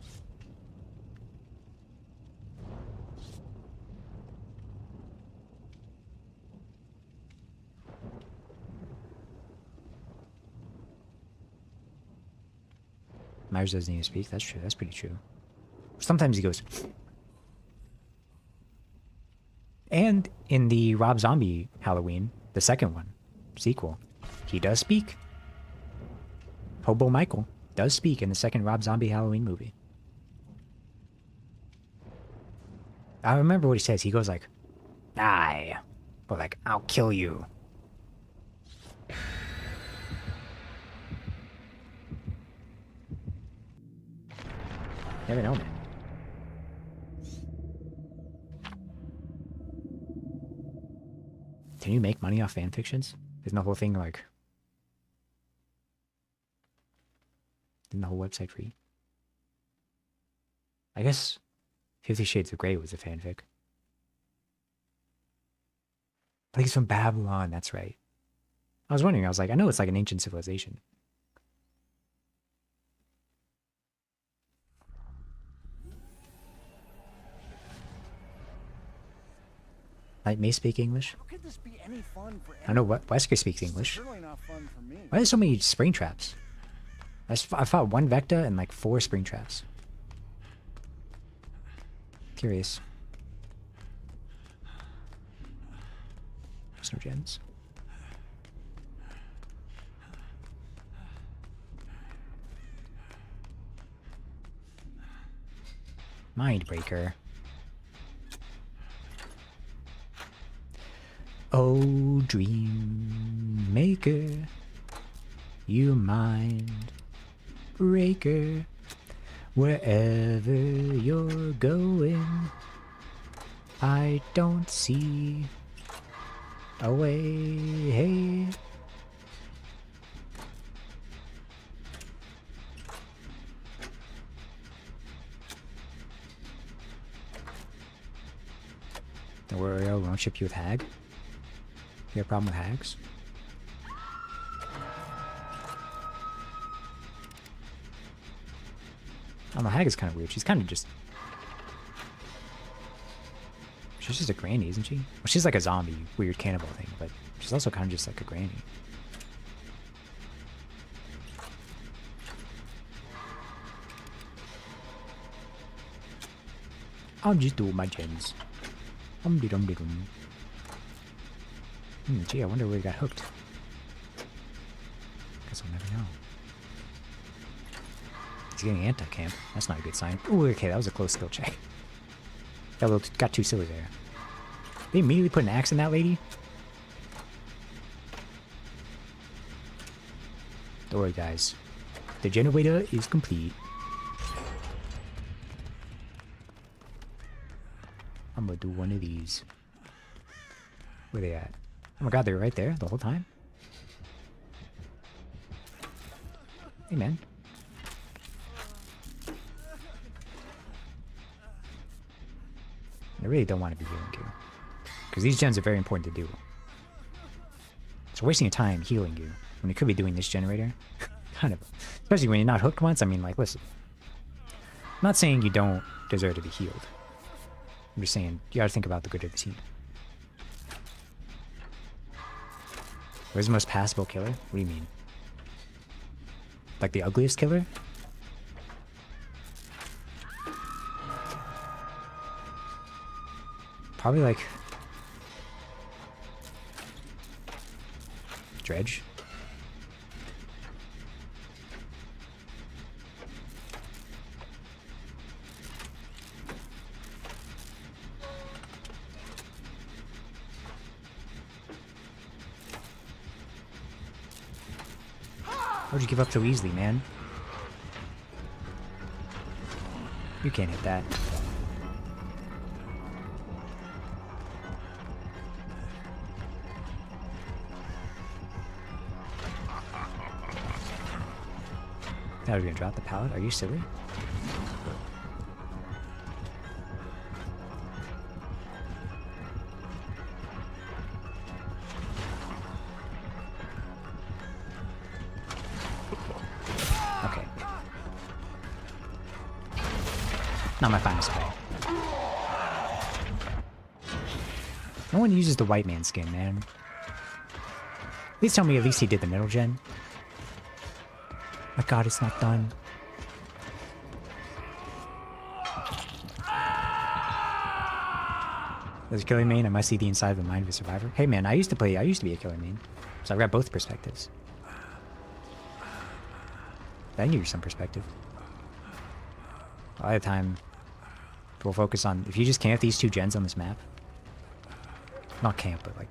Myers doesn't even speak. That's true. That's pretty true. Sometimes he goes. And in the Rob Zombie Halloween, the second one, sequel, he does speak. Hobo Michael does speak in the second Rob Zombie Halloween movie. I remember what he says. He goes like, die. Or like, I'll kill you. Never know, man. Can you make money off fanfictions? Isn't the whole thing like... Isn't the whole website free? I guess 50 Shades of Grey was a fanfic. Like it's from Babylon, that's right. I was wondering, I was like, I know it's like an ancient civilization. Light may speak English. How could this be any fun for I know what Wesker speaks English. Certainly not fun for me. Why are there so many spring traps? I fought one Vecna and like 4 spring traps. Curious. There's no gens. Mindbreaker. Oh, dream maker, you mind breaker, wherever you're going, I don't see a way. Hey. Don't worry, I won't ship you with Hag. You have a problem with hags? Oh, the hag is kind of weird. She's kind of just... She's just a granny, isn't she? Well, she's like a zombie, weird cannibal thing, but she's also kind of just like a granny. I'm just doing my gens. Dum de dum. Gee, I wonder where he got hooked. Guess we'll never know. He's getting anti-camp. That's not a good sign. Ooh, okay, that was a close skill check. Got too silly there. They immediately put an axe in that lady? Don't worry, guys. The generator is complete. I'm gonna do one of these. Where they at? Oh my god, they're right there the whole time? Hey, man. I really don't want to be healing you. Because these gens are very important to do. It's wasting your time healing you when you could be doing this generator. Kind of. Especially when you're not hooked once. I mean, like, listen. I'm not saying you don't deserve to be healed. I'm just saying, you gotta think about the good of the team. Where's the most passable killer? What do you mean? Like the ugliest killer? Probably like... Dredge? How'd you give up so easily, man? You can't hit that. Thought I was gonna drop the pallet? Are you silly? Okay. Not my finest play. No one uses the white man skin, man. Please tell me at least he did the middle gen. My god, it's not done. There's a killer main. I must see the inside of the mind of a survivor. Hey man, I used to be a killer main. So I've got both perspectives. That can give you some perspective. A lot of the time, we'll focus on, if you just camp these two gens on this map, not camp, but like,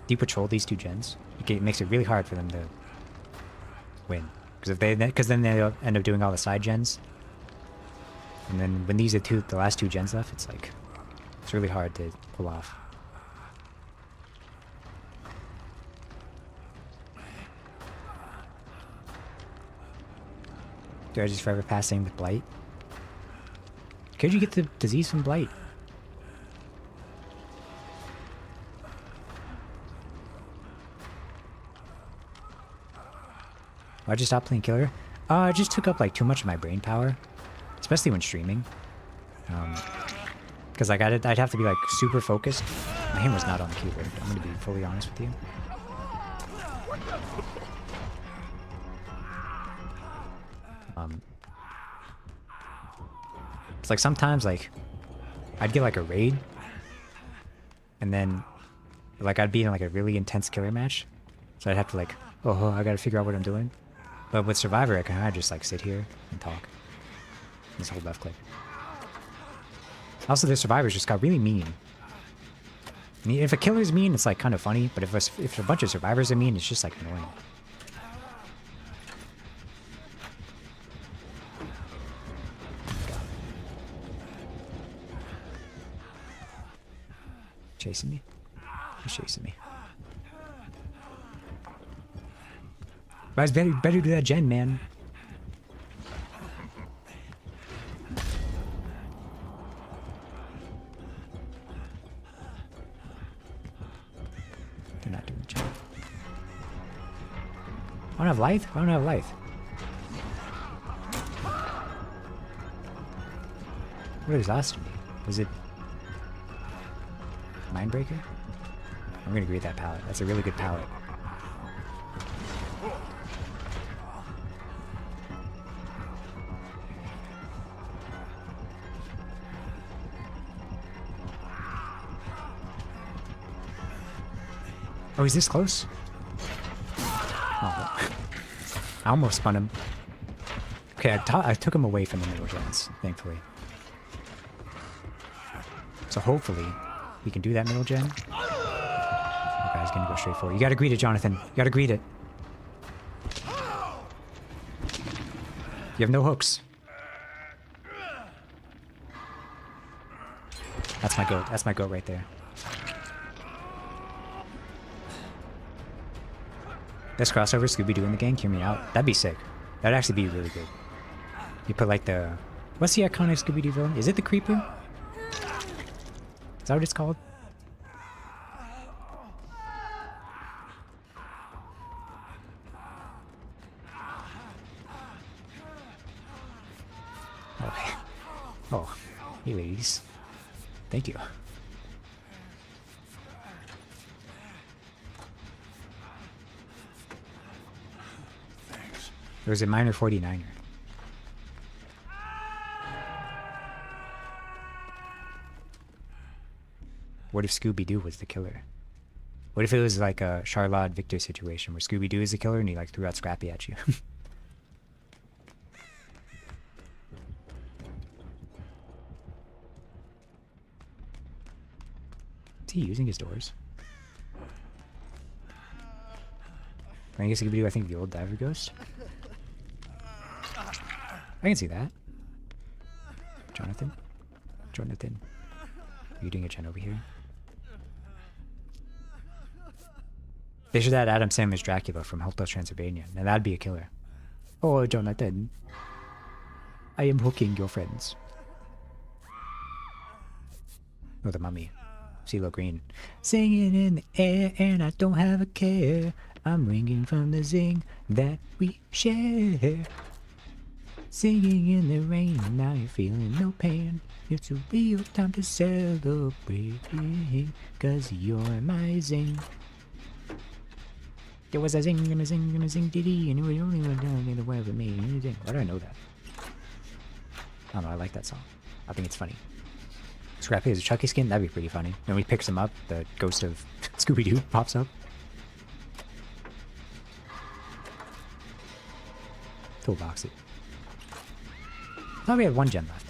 do you patrol these two gens? It makes it really hard for them to win. Because then they'll end up doing all the side gens. And then when these are the last two gens left, it's like, it's really hard to pull off. Do I just forever passing with Blight? Could you get the disease from Blight? Why'd you stop playing killer? It just took up like too much of my brain power. Especially when streaming. Because like I'd have to be like super focused. My hand was not on the keyboard. I'm gonna be fully honest with you. It's like sometimes like I'd get like a raid, and then like I'd be in like a really intense killer match, so I'd have to like, oh, I gotta figure out what I'm doing. But with Survivor, I can kind of just like sit here and talk. Just hold left click. Also, the Survivors just got really mean. I mean, if a killer's mean, it's like kind of funny, but if a bunch of Survivors are mean, it's just like annoying. Chasing me? He's chasing me. Guys, better do that gen, man. They're not doing the gen. I don't have life? I don't have life. What exhausted me? Was it Mindbreaker? I'm gonna agree with that pallet. That's a really good pallet. Oh, he's this close? Oh. I almost spun him. Okay, I took him away from the middle gens, thankfully. So hopefully, we can do that middle gen. Okay, I was gonna go straight for it. You gotta greet it, Jonathan. You gotta greet it. You have no hooks. That's my goat. That's my goat right there. This crossover Scooby-Doo in the gang, hear me out. That'd be sick. That'd actually be really good. You put like the... What's the iconic Scooby-Doo villain? Is it the Creeper? Is that what it's called? Okay. Oh, hey ladies. Thank you. Thanks. There was a minor 49er. What if Scooby-Doo was the killer? What if it was like a Charlotte Victor situation where Scooby-Doo is the killer and he like threw out Scrappy at you? Is he using his doors? I guess Scooby-Doo, I think the old diver ghost. I can see that. Jonathan? Jonathan. Are you doing a gen over here? They should add Adam Sandler's Dracula from Hotel Transylvania, and that'd be a killer. Oh, Jonathan. I am hooking your friends. Oh, the mummy. CeeLo Green. Singing in the air, and I don't have a care. I'm ringing from the zing that we share. Singing in the rain, now you're feeling no pain. It's a real time to celebrate, 'cause you're my zing. There was a zing and a zing and a zing diddy, and you were the only one down in the web with me. Why do I know that? I don't know, I like that song. I think it's funny. Scrappy has a Chucky skin? That'd be pretty funny. And when he picks him up, the ghost of Scooby-Doo pops up. Toolbox it. I thought we had one gen left.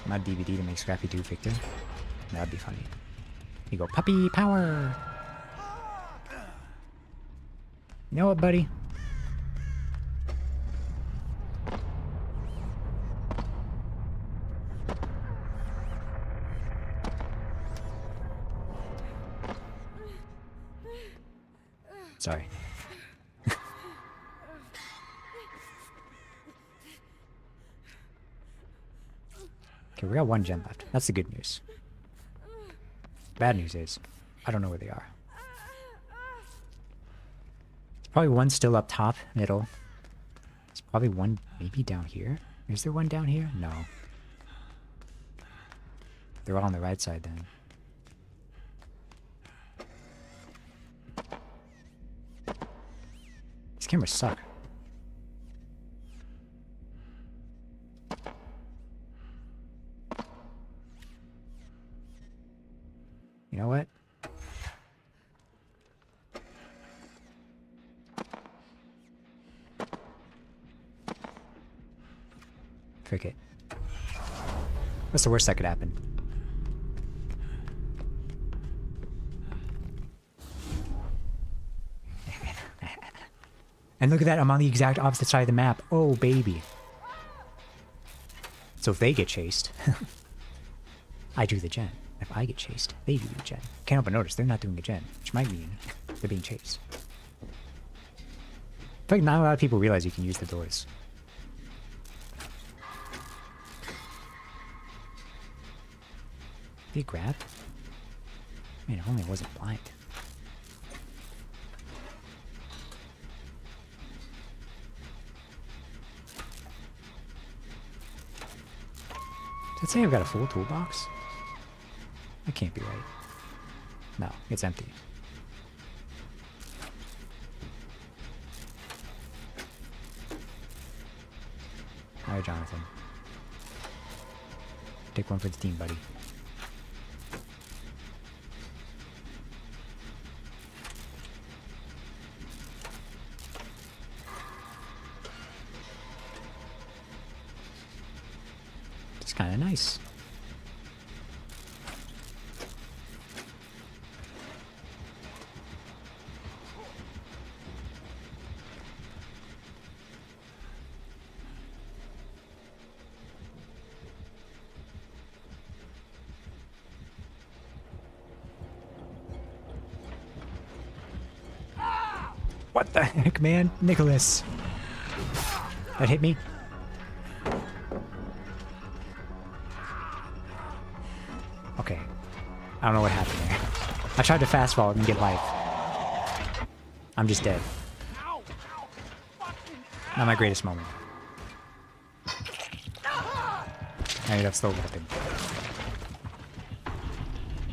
Not DVD to make Scrappy 2 Victor. That'd be funny. You go, puppy power! You know what, buddy? Sorry. Okay, we got one gen left. That's the good news. Bad news is, I don't know where they are. There's probably one still up top, middle. There's probably one maybe down here. Is there one down here? No. They're all on the right side then. These cameras suck. You know what? Frick it. What's the worst that could happen? And look at that, I'm on the exact opposite side of the map. Oh, baby. So if they get chased, I do the gen. If I get chased, they do the gen. Can't help but notice they're not doing a gen, which might mean they're being chased. I feel like not a lot of people realize you can use the doors. Did he grab? Man, if only I wasn't blind. Did it say I've got a full toolbox? That can't be right. No, it's empty. Alright, Jonathan. Take one for the team, buddy. It's kind of nice. What the heck, man? Nicholas. That hit me? Okay. I don't know what happened there. I tried to fast forward and get life. I'm just dead. Not my greatest moment. I need that slow weapon.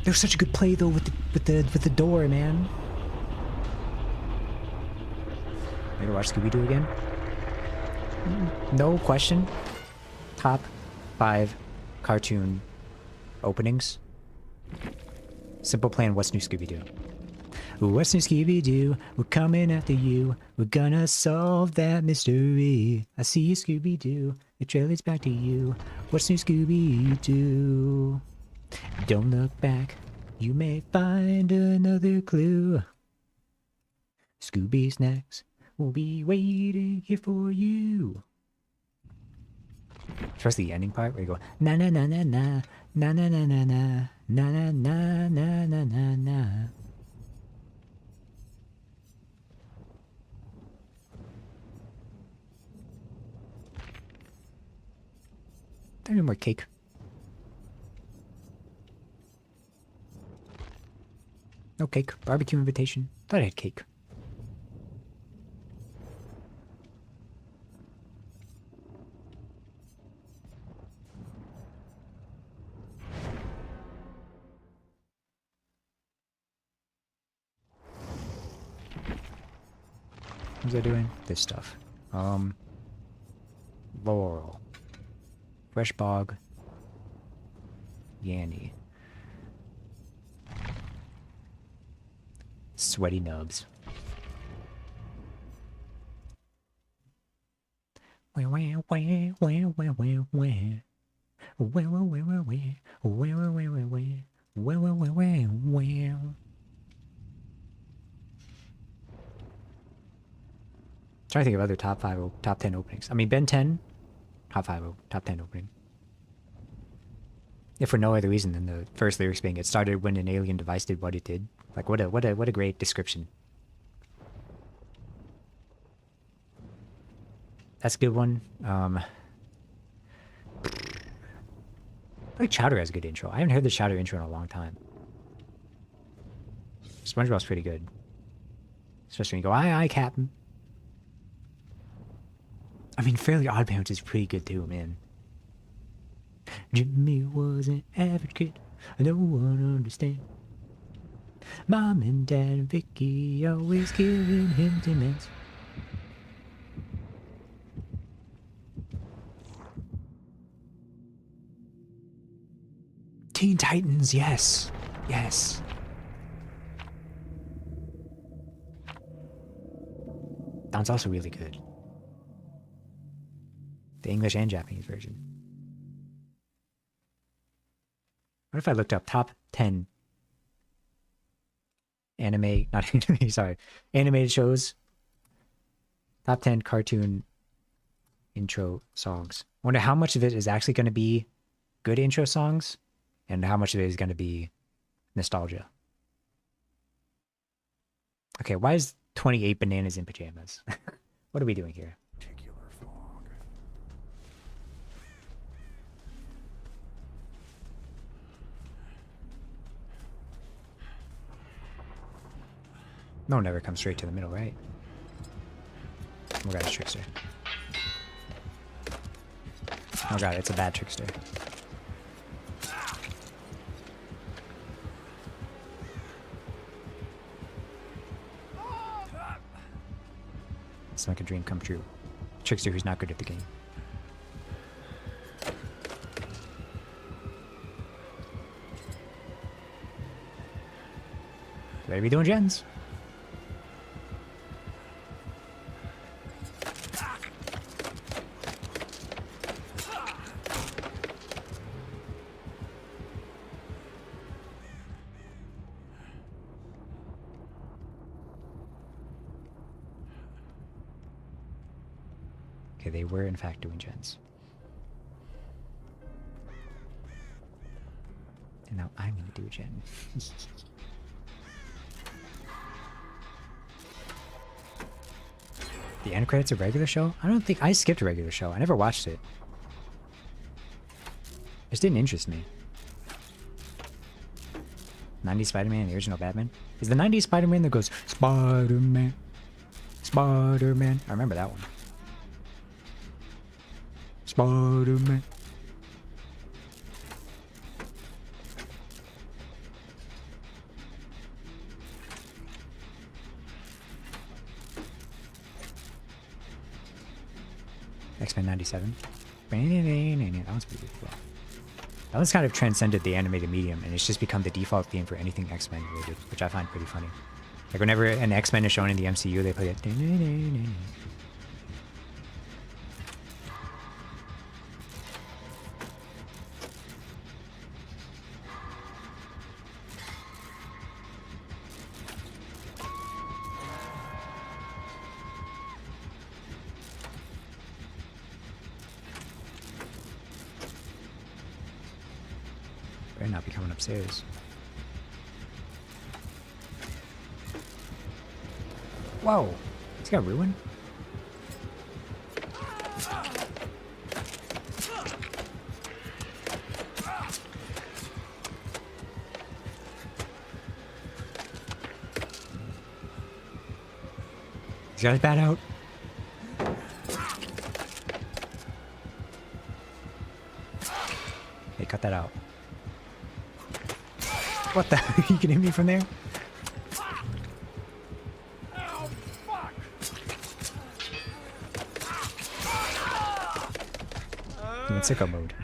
There was such a good play though with the door, man. Maybe watch Scooby-Doo again? No question. Top 5 cartoon openings. Simple Plan, what's new Scooby-Doo? What's new Scooby-Doo? We're coming after you. We're gonna solve that mystery. I see you, Scooby-Doo. The trail leads back to you. What's new Scooby-Doo? Don't look back. You may find another clue. Scooby snacks will be waiting here for you. Trust the ending part where you go na na na na na na na na na na na na na na na na na. Any more cake? No cake. Barbecue invitation. Thought I had cake. What was I doing? This stuff. Laurel. Fresh bog. Yanny. Sweaty nubs. Where? Trying to think of other top 10 openings. I mean, Ben 10, top 10 opening. If for no other reason than the first lyrics being, it started when an alien device did what it did. Like, what a great description. That's a good one. I think Chowder has a good intro. I haven't heard the Chowder intro in a long time. SpongeBob's pretty good. Especially when you go, aye, aye, Captain. I mean, Fairly Odd Parents is pretty good too, man. Jimmy was an average kid. No one understand. Mom and Dad and Vicky always giving him demands. Teen Titans, yes. Yes. That's also really good. The English and Japanese version. What if I looked up top 10 anime, not anime, sorry, animated shows, top 10 cartoon intro songs? Wonder how much of it is actually going to be good intro songs and how much of it is going to be nostalgia. Okay, why is 28 bananas in pajamas? What are we doing here? Particular fog. No one ever comes straight to the middle, right? Oh god, it's trickster. Oh god, it's a bad trickster. It's like a dream come true. Trickster who's not good at the game. Better be doing gens. Okay, they were in fact doing gens. And now I'm gonna do a gen. The end credits of regular show? I don't think I skipped a regular show. I never watched it. It just didn't interest me. 90s Spider-Man, the original Batman. Is the 90s Spider-Man that goes Spider-Man, Spider-Man? I remember that one. Spider-Man. X-Men 97. That one's pretty cool. That one's kind of transcended the animated medium, and it's just become the default theme for anything X-Men related, which I find pretty funny. Like whenever an X-Men is shown in the MCU, they play it. Better not be coming upstairs. Whoa! He's got ruin? He's got his bat out. Hey, cut that out. What the? You can hit me from there? Oh, fuck! I'm in sicko mode.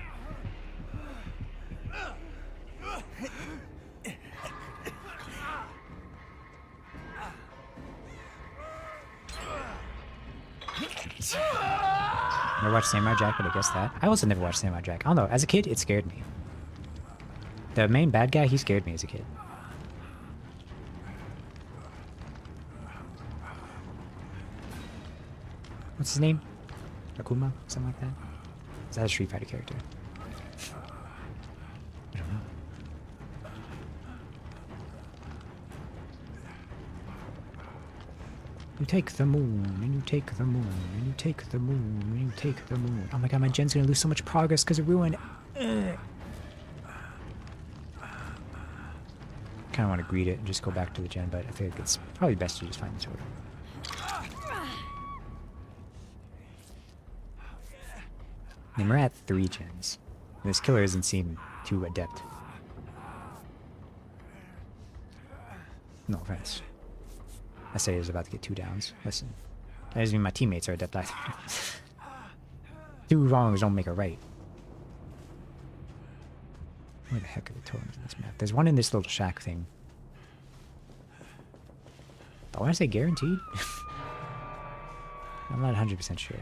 Never watched Samurai Jack, but I guess that. I also never watched Samurai Jack. I don't know. As a kid, it scared me. The main bad guy, he scared me as a kid. What's his name? Akuma? Something like that? Is that a Street Fighter character? I don't know. You take the moon, and you take the moon, and you take the moon, and you take the moon. Oh my god, my gen's gonna lose so much progress because of ruin. Ugh. Kind of want to greet it and just go back to the gen, but I think it's probably best to just find the totem. And we're at 3 gens. This killer doesn't seem too adept. No offense. I say he's about to get 2 downs. Listen, that doesn't mean my teammates are adept either. 2 wrongs don't make a right. Where the heck are the totems in this map? There's one in this little shack thing. I want to say guaranteed? I'm not 100% sure.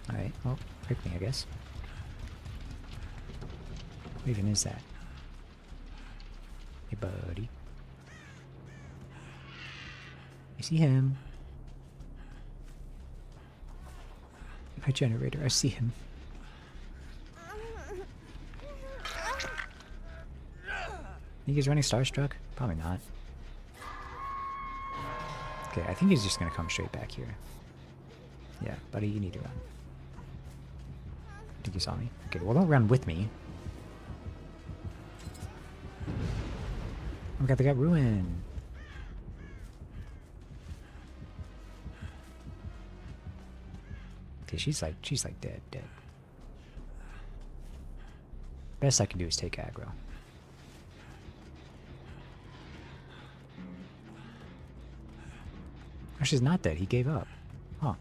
Alright, well, quick thing, I guess. What even is that? Hey, buddy. I see him. My generator, I see him. Think he's running Starstruck? Probably not. Okay, I think he's just gonna come straight back here. Yeah, buddy, you need to run. I think you saw me. Okay, well, don't run with me. Oh my god, they got ruin. Okay, she's like dead. Best I can do is take aggro. Oh, she's not dead. He gave up. Huh.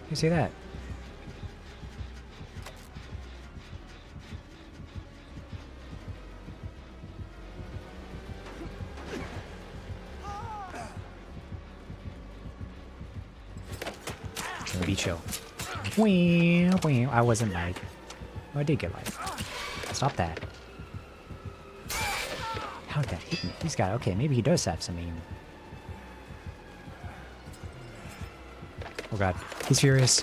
You say that? So be chill. Wee, wee. I wasn't like... Oh, I did get life. Stop that. How did that hit me? He's got... Okay, maybe he does have some aim. Oh god. He's furious.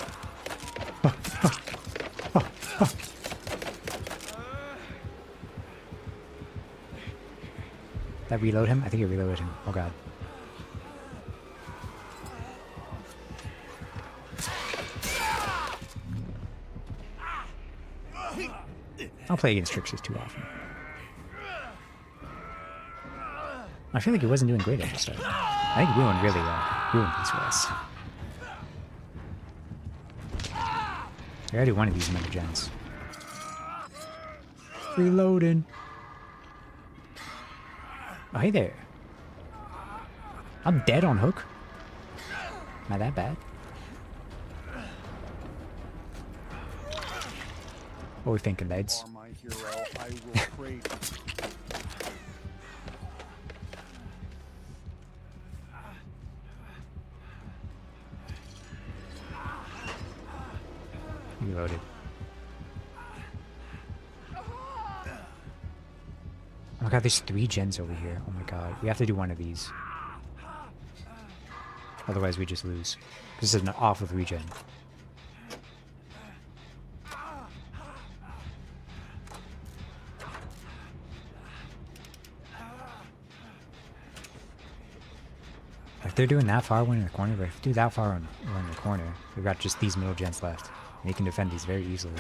That reload him? I think it reloaded him. Oh god. I don't play against tricksters too often. I feel like he wasn't doing great at the start. I think Ruin really ruined these for us. I already wanted these mega gens. Reloading. Oh, hey there. I'm dead on hook. Am I that bad? What are we thinking, lads? You are my hero. I will praise you. Reloaded. Oh my god, there's 3 gens over here. Oh my god. We have to do one of these. Otherwise we just lose. This is an awful 3 gen. If they're doing that far one in the corner, but if they do that far one in the corner, we've got just these middle gens left. And they can defend these very easily.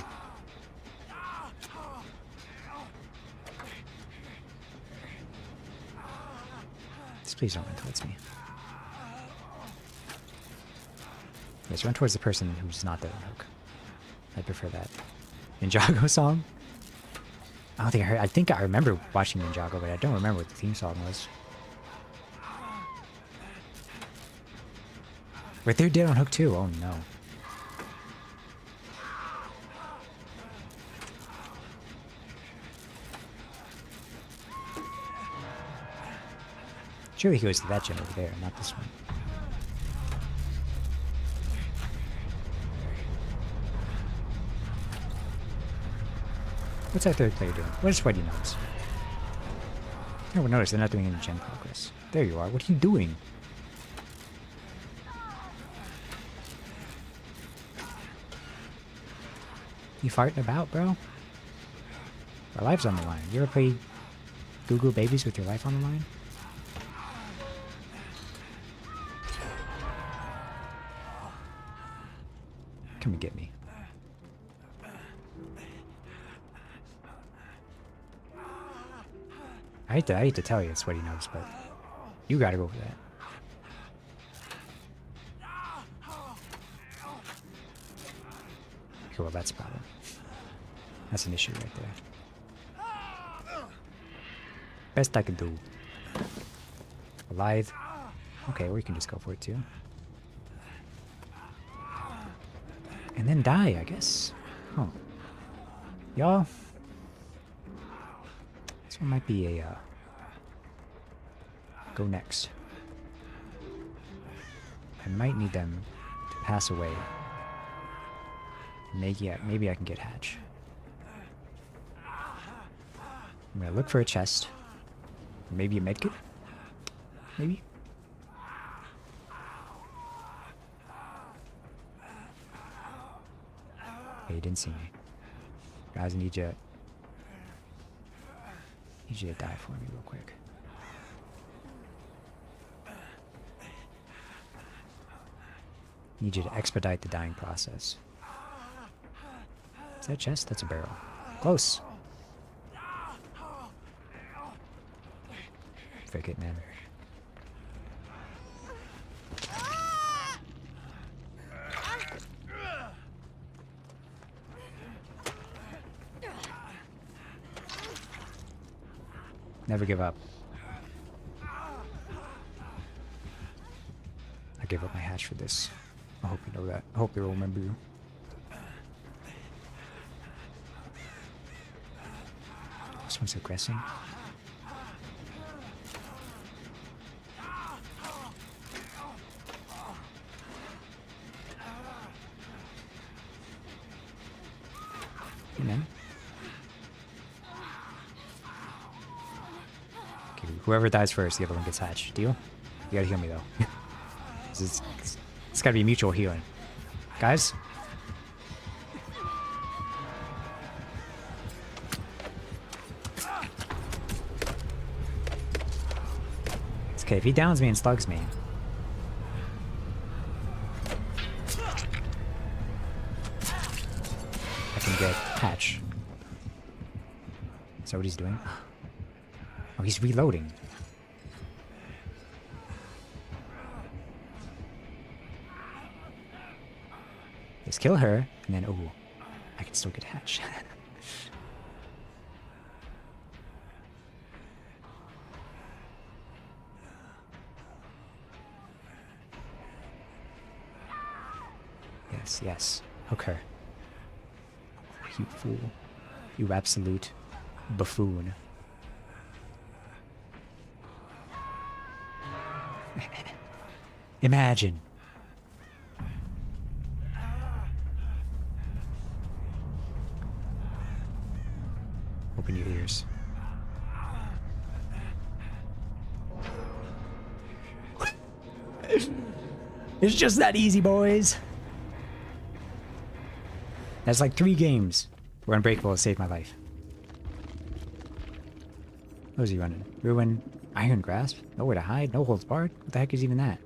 Just please don't run towards me. Yes, run towards the person who's not dead on hook. I prefer that. Ninjago song? I don't think I heard. I think I remember watching Ninjago, but I don't remember what the theme song was. Right, they're dead on hook too. Oh no. Surely he goes to that gen over there, not this one. What's that third player doing? What is Sweaty Nose? No one noticed they're not doing any gen progress. There you are. What are you doing? You farting about, bro? Our life's on the line. You ever play Goo Goo Babies with your life on the line? Come and get me. I hate to tell you it's Sweaty Nose, but you gotta go for that. Okay, well that's a problem. That's an issue right there. Best I can do. Alive. Okay, or you can just go for it too. And then die, I guess. Oh. Y'all. This one might be a, go next. I might need them to pass away. Maybe I can get Hatch. I'm gonna look for a chest. Maybe a medkit? Maybe? Hey, you didn't see me. Guys, I need you to die for me real quick. Need you to expedite the dying process. Is that a chest? That's a barrel. Close. Fake it, man. Never give up. I gave up my hatch for this. I hope you know that. I hope they'll remember you. This one's aggressing. Whoever dies first, the other one gets hatched. Deal? You gotta heal me, though. It's gotta be mutual healing. Guys? It's okay, if he downs me and slugs me. I can get hatch. Is that what he's doing? Oh, he's reloading. Let's kill her, and then, oh, I can still get hatch. Yes, yes. Hook her. You fool. You absolute buffoon. Imagine. Open your ears. It's just that easy, boys. That's like 3 games where Unbreakable has saved my life. What was he running? Ruin, Iron Grasp? Nowhere to hide? No holds barred? What the heck is even that?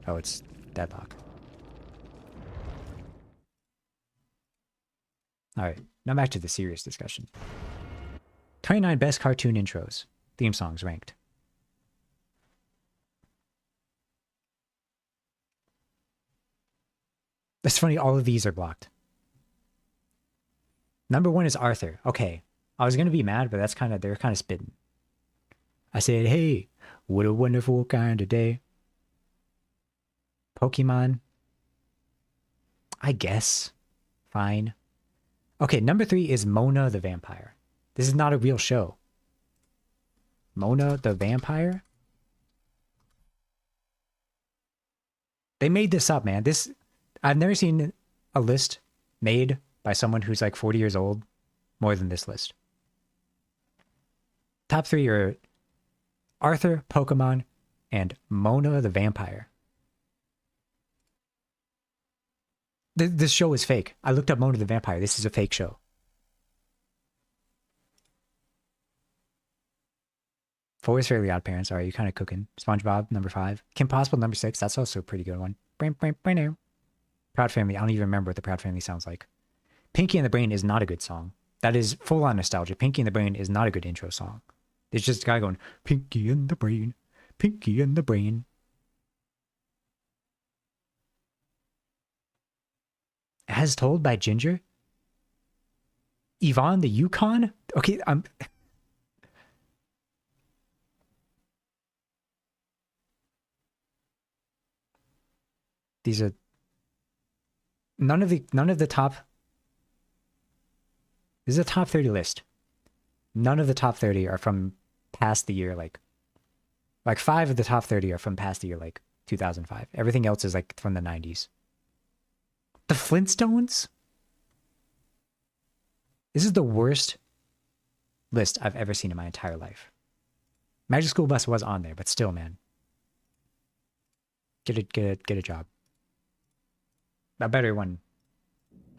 Oh, it's Deadlock. Alright, now back to the serious discussion. 29 best cartoon intros. Theme songs ranked. That's funny, all of these are blocked. Number 1 is Arthur. Okay, I was gonna be mad, but they're kind of spitting. I said, hey, what a wonderful kind of day. Pokemon. I guess. Fine. Okay, number 3 is Mona the Vampire. This is not a real show. Mona the Vampire? They made this up, man. I've never seen a list made by someone who's like 40 years old more than this list. Top 3 are Arthur, Pokemon, and Mona the Vampire. This show is fake. I looked up Mona the Vampire. This is a fake show. Four is Fairly Odd Parents. All right, you're kind of cooking. SpongeBob, number 5. Kim Possible, number 6. That's also a pretty good one. Proud Family. I don't even remember what the Proud Family sounds like. Pinky and the Brain is not a good song. That is full-on nostalgia. Pinky and the Brain is not a good intro song. It's just a guy going, Pinky and the Brain, Pinky and the Brain. As Told by Ginger? Yvonne the Yukon? Okay, These are none of the top. This is a top 30 list. None of the top 30 are from past the year like 5 of the top 30 are from past the year like 2005. Everything else is like from the 90s. The Flintstones? This is the worst list I've ever seen in my entire life. Magic School Bus was on there, but still, man. Get a job. A better one.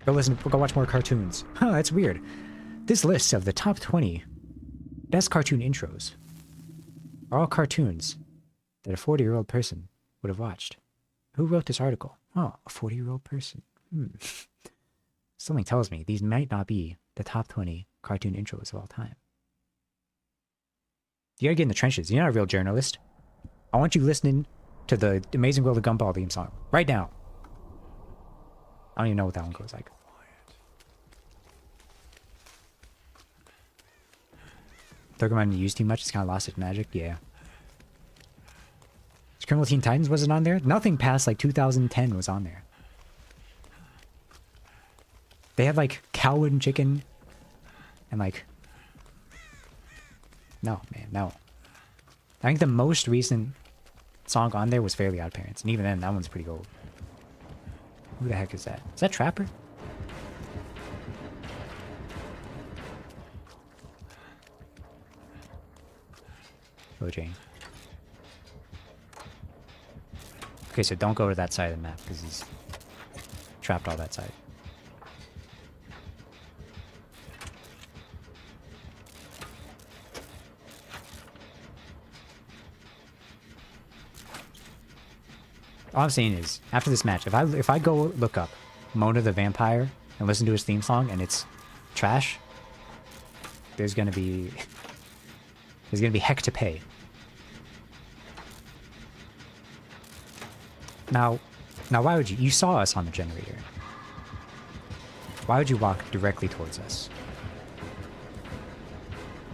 Go watch more cartoons. Huh, that's weird. This list of the top 20 best cartoon intros are all cartoons that a 40-year-old person would have watched. Who wrote this article? Oh, a 40-year-old person. Something tells me these might not be the top 20 cartoon intros of all time. You gotta get in the trenches. You're not a real journalist. I want you listening to the Amazing World of Gumball theme song right now. I don't even know what that one goes like. Pokemon used too much. It's kind of lost its magic. Yeah. Criminal Teen Titans wasn't on there. Nothing past like 2010 was on there. They had like cow and chicken, and like. No, man, no. I think the most recent song on there was Fairly Odd Parents, and even then, that one's pretty old. Who the heck is that? Is that Trapper? Go Jane. Okay, so don't go to that side of the map because he's trapped all that side. All I'm saying is, after this match, if I go look up Mona the Vampire and listen to his theme song and it's trash, there's gonna be heck to pay. Now why would you saw us on the generator. Why would you walk directly towards us?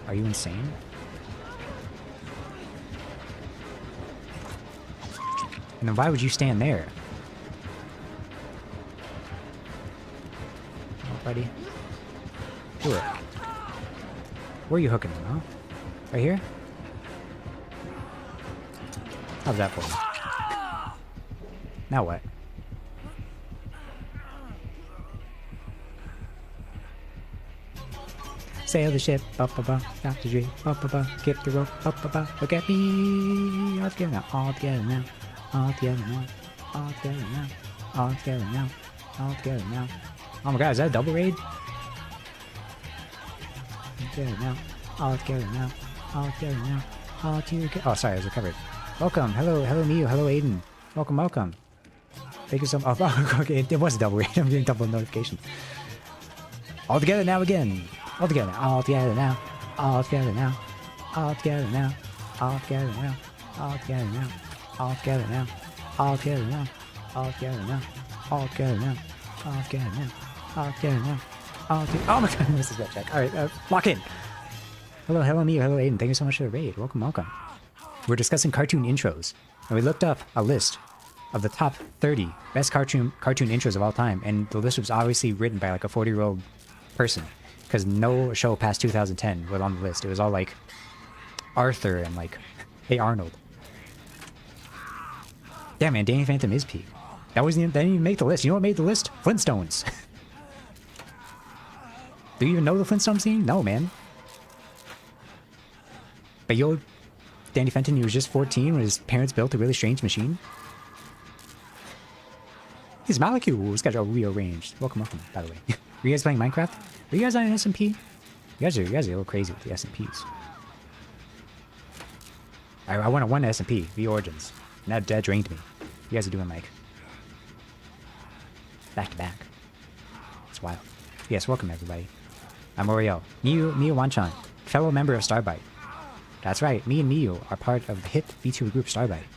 Are you insane? And then why would you stand there? Oh, buddy. Do it. Where are you hooking them, huh? Right here? How's that for you? Now what? Sail the ship, up, stop the dream, up, skip the rope, up, look at me, all together now, all together now, all together now, all together now, all together now, all together now. Oh my god, is that a double raid? All together now, all together now, all together now, all together. Oh, sorry, I was recovered. Welcome, hello Mio, hello Aiden. Welcome. Thank you so much. Oh, okay, it was a double raid. I'm getting double notification. All together now again. All together, all together now. All together now. All together now. All together now. All together now. All together now. All together now. All together now. All together now. All together now. All together now. All together. Oh my god, this is that check. Alright, lock in. Hello Mio, hello Aiden. Thank you so much for the raid. Welcome. We're discussing cartoon intros. And we looked up a list of the top 30 best cartoon intros of all time, and the list was obviously written by like a 40-year-old person, because no show past 2010 was on the list. It was all like Arthur and like Hey Arnold. Damn man, Danny Phantom is peak. That didn't even make the list. You know what made the list? Flintstones. Do you even know the Flintstones scene? No, man. But yo, Danny Fenton, he was just 14 when his parents built a really strange machine. These molecules got all rearranged. Welcome, by the way. Were you guys playing Minecraft? Are you guys on an SMP? You guys are a little crazy with the SMPs. I won one SMP, V Origins. And that drained me. You guys are doing like back to back. It's wild. Yes, welcome everybody. I'm Oriel. Miyu Wanchan, fellow member of Starbite. That's right, me and Miyu are part of the hit VTuber group Starbite.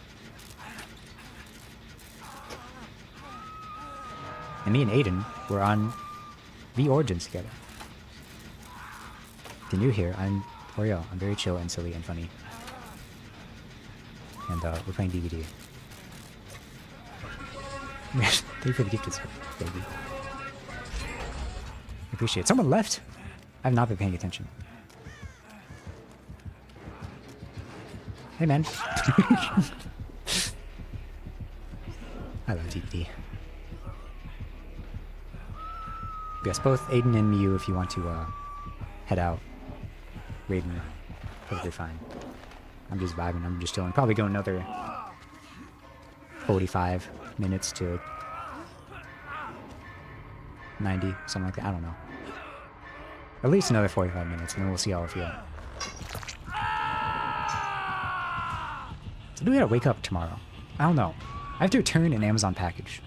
And me and Aiden were on V Origins together. If you're new here, I'm Oriel. I'm very chill and silly and funny. And we're playing DVD. Thank you for the gifted sub, baby. I appreciate it. Someone left? I have not been paying attention. Hey man. I love DVD. Yes, both Aiden and Miyu, if you want to head out, raid me, perfectly fine. I'm just vibing, I'm just chilling. Probably go another 45 minutes to 90, something like that. I don't know. At least another 45 minutes, and then we'll see how I feel. So do we gotta wake up tomorrow? I don't know. I have to return an Amazon package.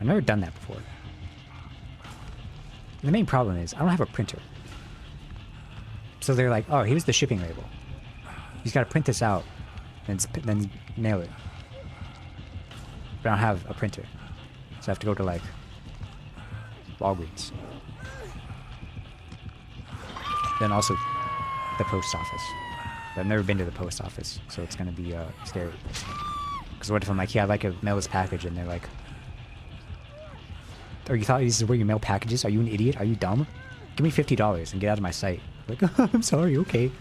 I've never done that before. The main problem is I don't have a printer. So they're like, oh, here's the shipping label. You just gotta print this out and then mail it. But I don't have a printer. So I have to go to like Walgreens. Then also the post office. But I've never been to the post office, so it's gonna be scary. Because what if I'm like, yeah, I'd like to mail this package, and they're like, oh, you thought this is where you mail packages? Are you an idiot? Are you dumb? Give me $50 and get out of my sight. Like, oh, I'm sorry, okay.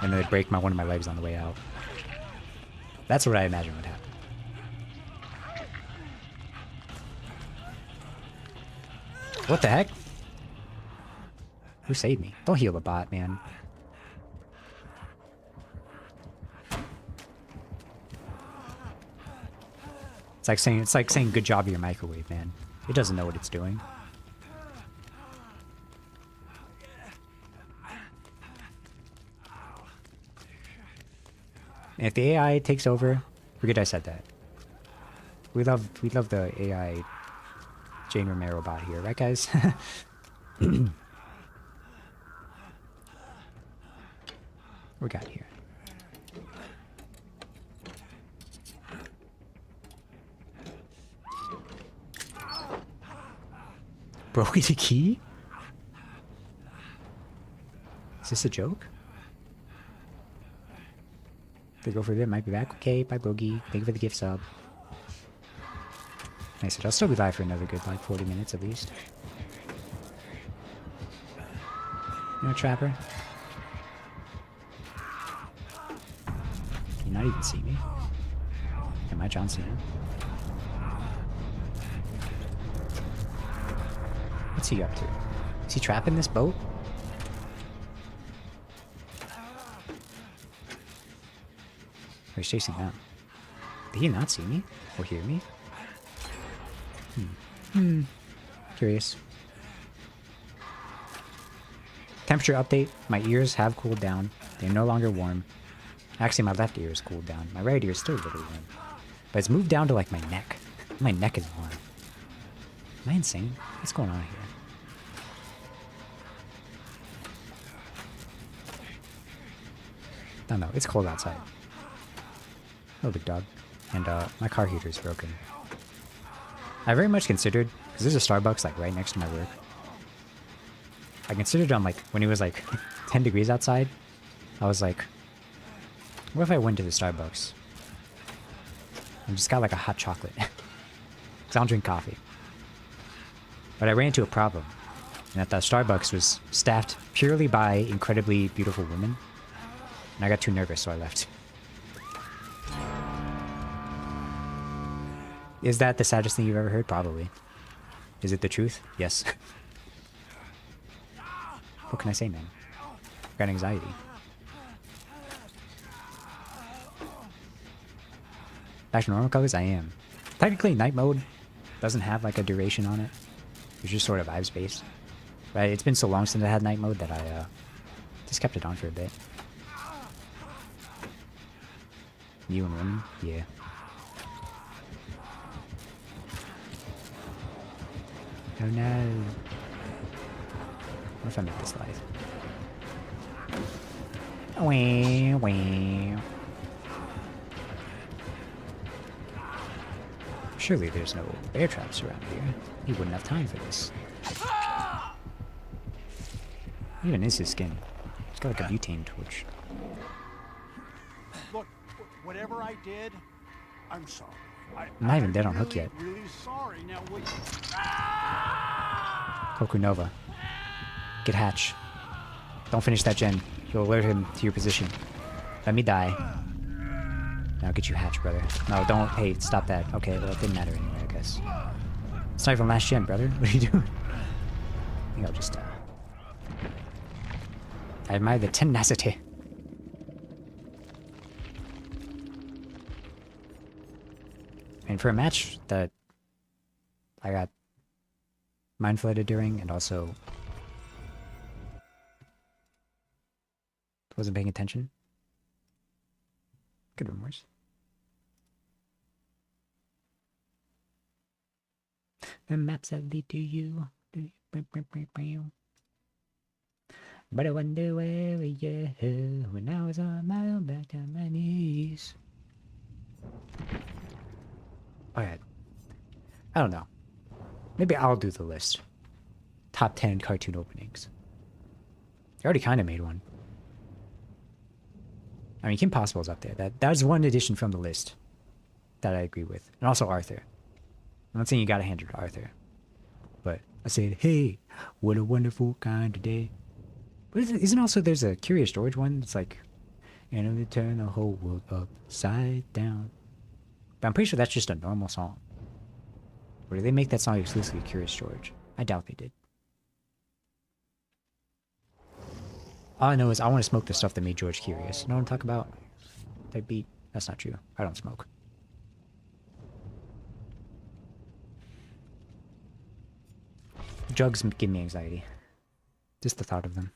And then they break one of my legs on the way out. That's what I imagine would happen. What the heck? Who saved me? Don't heal the bot, man. It's like saying good job, your microwave, man. It doesn't know what it's doing. And if the AI takes over, forget I said that. We love the AI Jane Romero bot here, right guys? What we got here? Broke the key? Is this a joke? They go for a bit, might be back. Okay, bye Bogey. Thank you for the gift sub. Nice, I'll still be live for another good like 40 minutes at least. You know, Trapper? Can you not even see me? Am I John Cena? What's he up to? Is he trapping this boat? Or he's chasing them. Did he not see me? Or hear me? Curious. Temperature update. My ears have cooled down. They're no longer warm. Actually, my left ear is cooled down. My right ear is still a little warm. But it's moved down to like my neck. My neck is warm. Am I insane? What's going on here? Oh no, it's cold outside. Oh, big dog. And my car heater is broken. I very much considered, because there's a Starbucks like right next to my work. I considered on like, when it was like 10 degrees outside, I was like, what if I went to the Starbucks and just got like a hot chocolate? Because I don't drink coffee. But I ran into a problem. And that the Starbucks was staffed purely by incredibly beautiful women. And I got too nervous, so I left. Is that the saddest thing you've ever heard? Probably. Is it the truth? Yes. What can I say, man? I've got anxiety. Back to normal colors? I am. Technically, night mode doesn't have like a duration on it. It's just sort of vibes based. But it's been so long since I had night mode that I just kept it on for a bit. You and women? Yeah. Oh no. What if I make this live? Wah, wah. Surely there's no bear traps around here. He wouldn't have time for this. What even is his skin? It's got like a butane torch. Look, whatever I did, I'm sorry. I'm not even dead on hook yet. Really sorry. Now will you... Goku Nova. Get Hatch. Don't finish that gen. You'll alert him to your position. Let me die. Now get you Hatch, brother. No, don't. Hey, stop that. Okay, well, it didn't matter anyway, I guess. It's not even last gen, brother. What are you doing? I think I'll just, I admire the tenacity. And for a match that I got mind flooded during and also wasn't paying attention. Good remorse. The maps that lead to you. But I wonder where were you when I was on my own back on my knees. Alright. I don't know. Maybe I'll do the list. Top 10 cartoon openings. I already kind of made one. I mean, Kim Possible's up there. That's one addition from the list that I agree with. And also Arthur. I'm not saying you gotta hand it to Arthur. But I said, hey, what a wonderful kind of day. But isn't also there's a Curious George one that's like, and I'm gonna turn the whole world upside down. But I'm pretty sure that's just a normal song. Or did they make that song exclusively Curious George? I doubt they did. All I know is I want to smoke the stuff that made George curious. You know what I'm talking about? That beat? That's not true. I don't smoke. Drugs give me anxiety. Just the thought of them.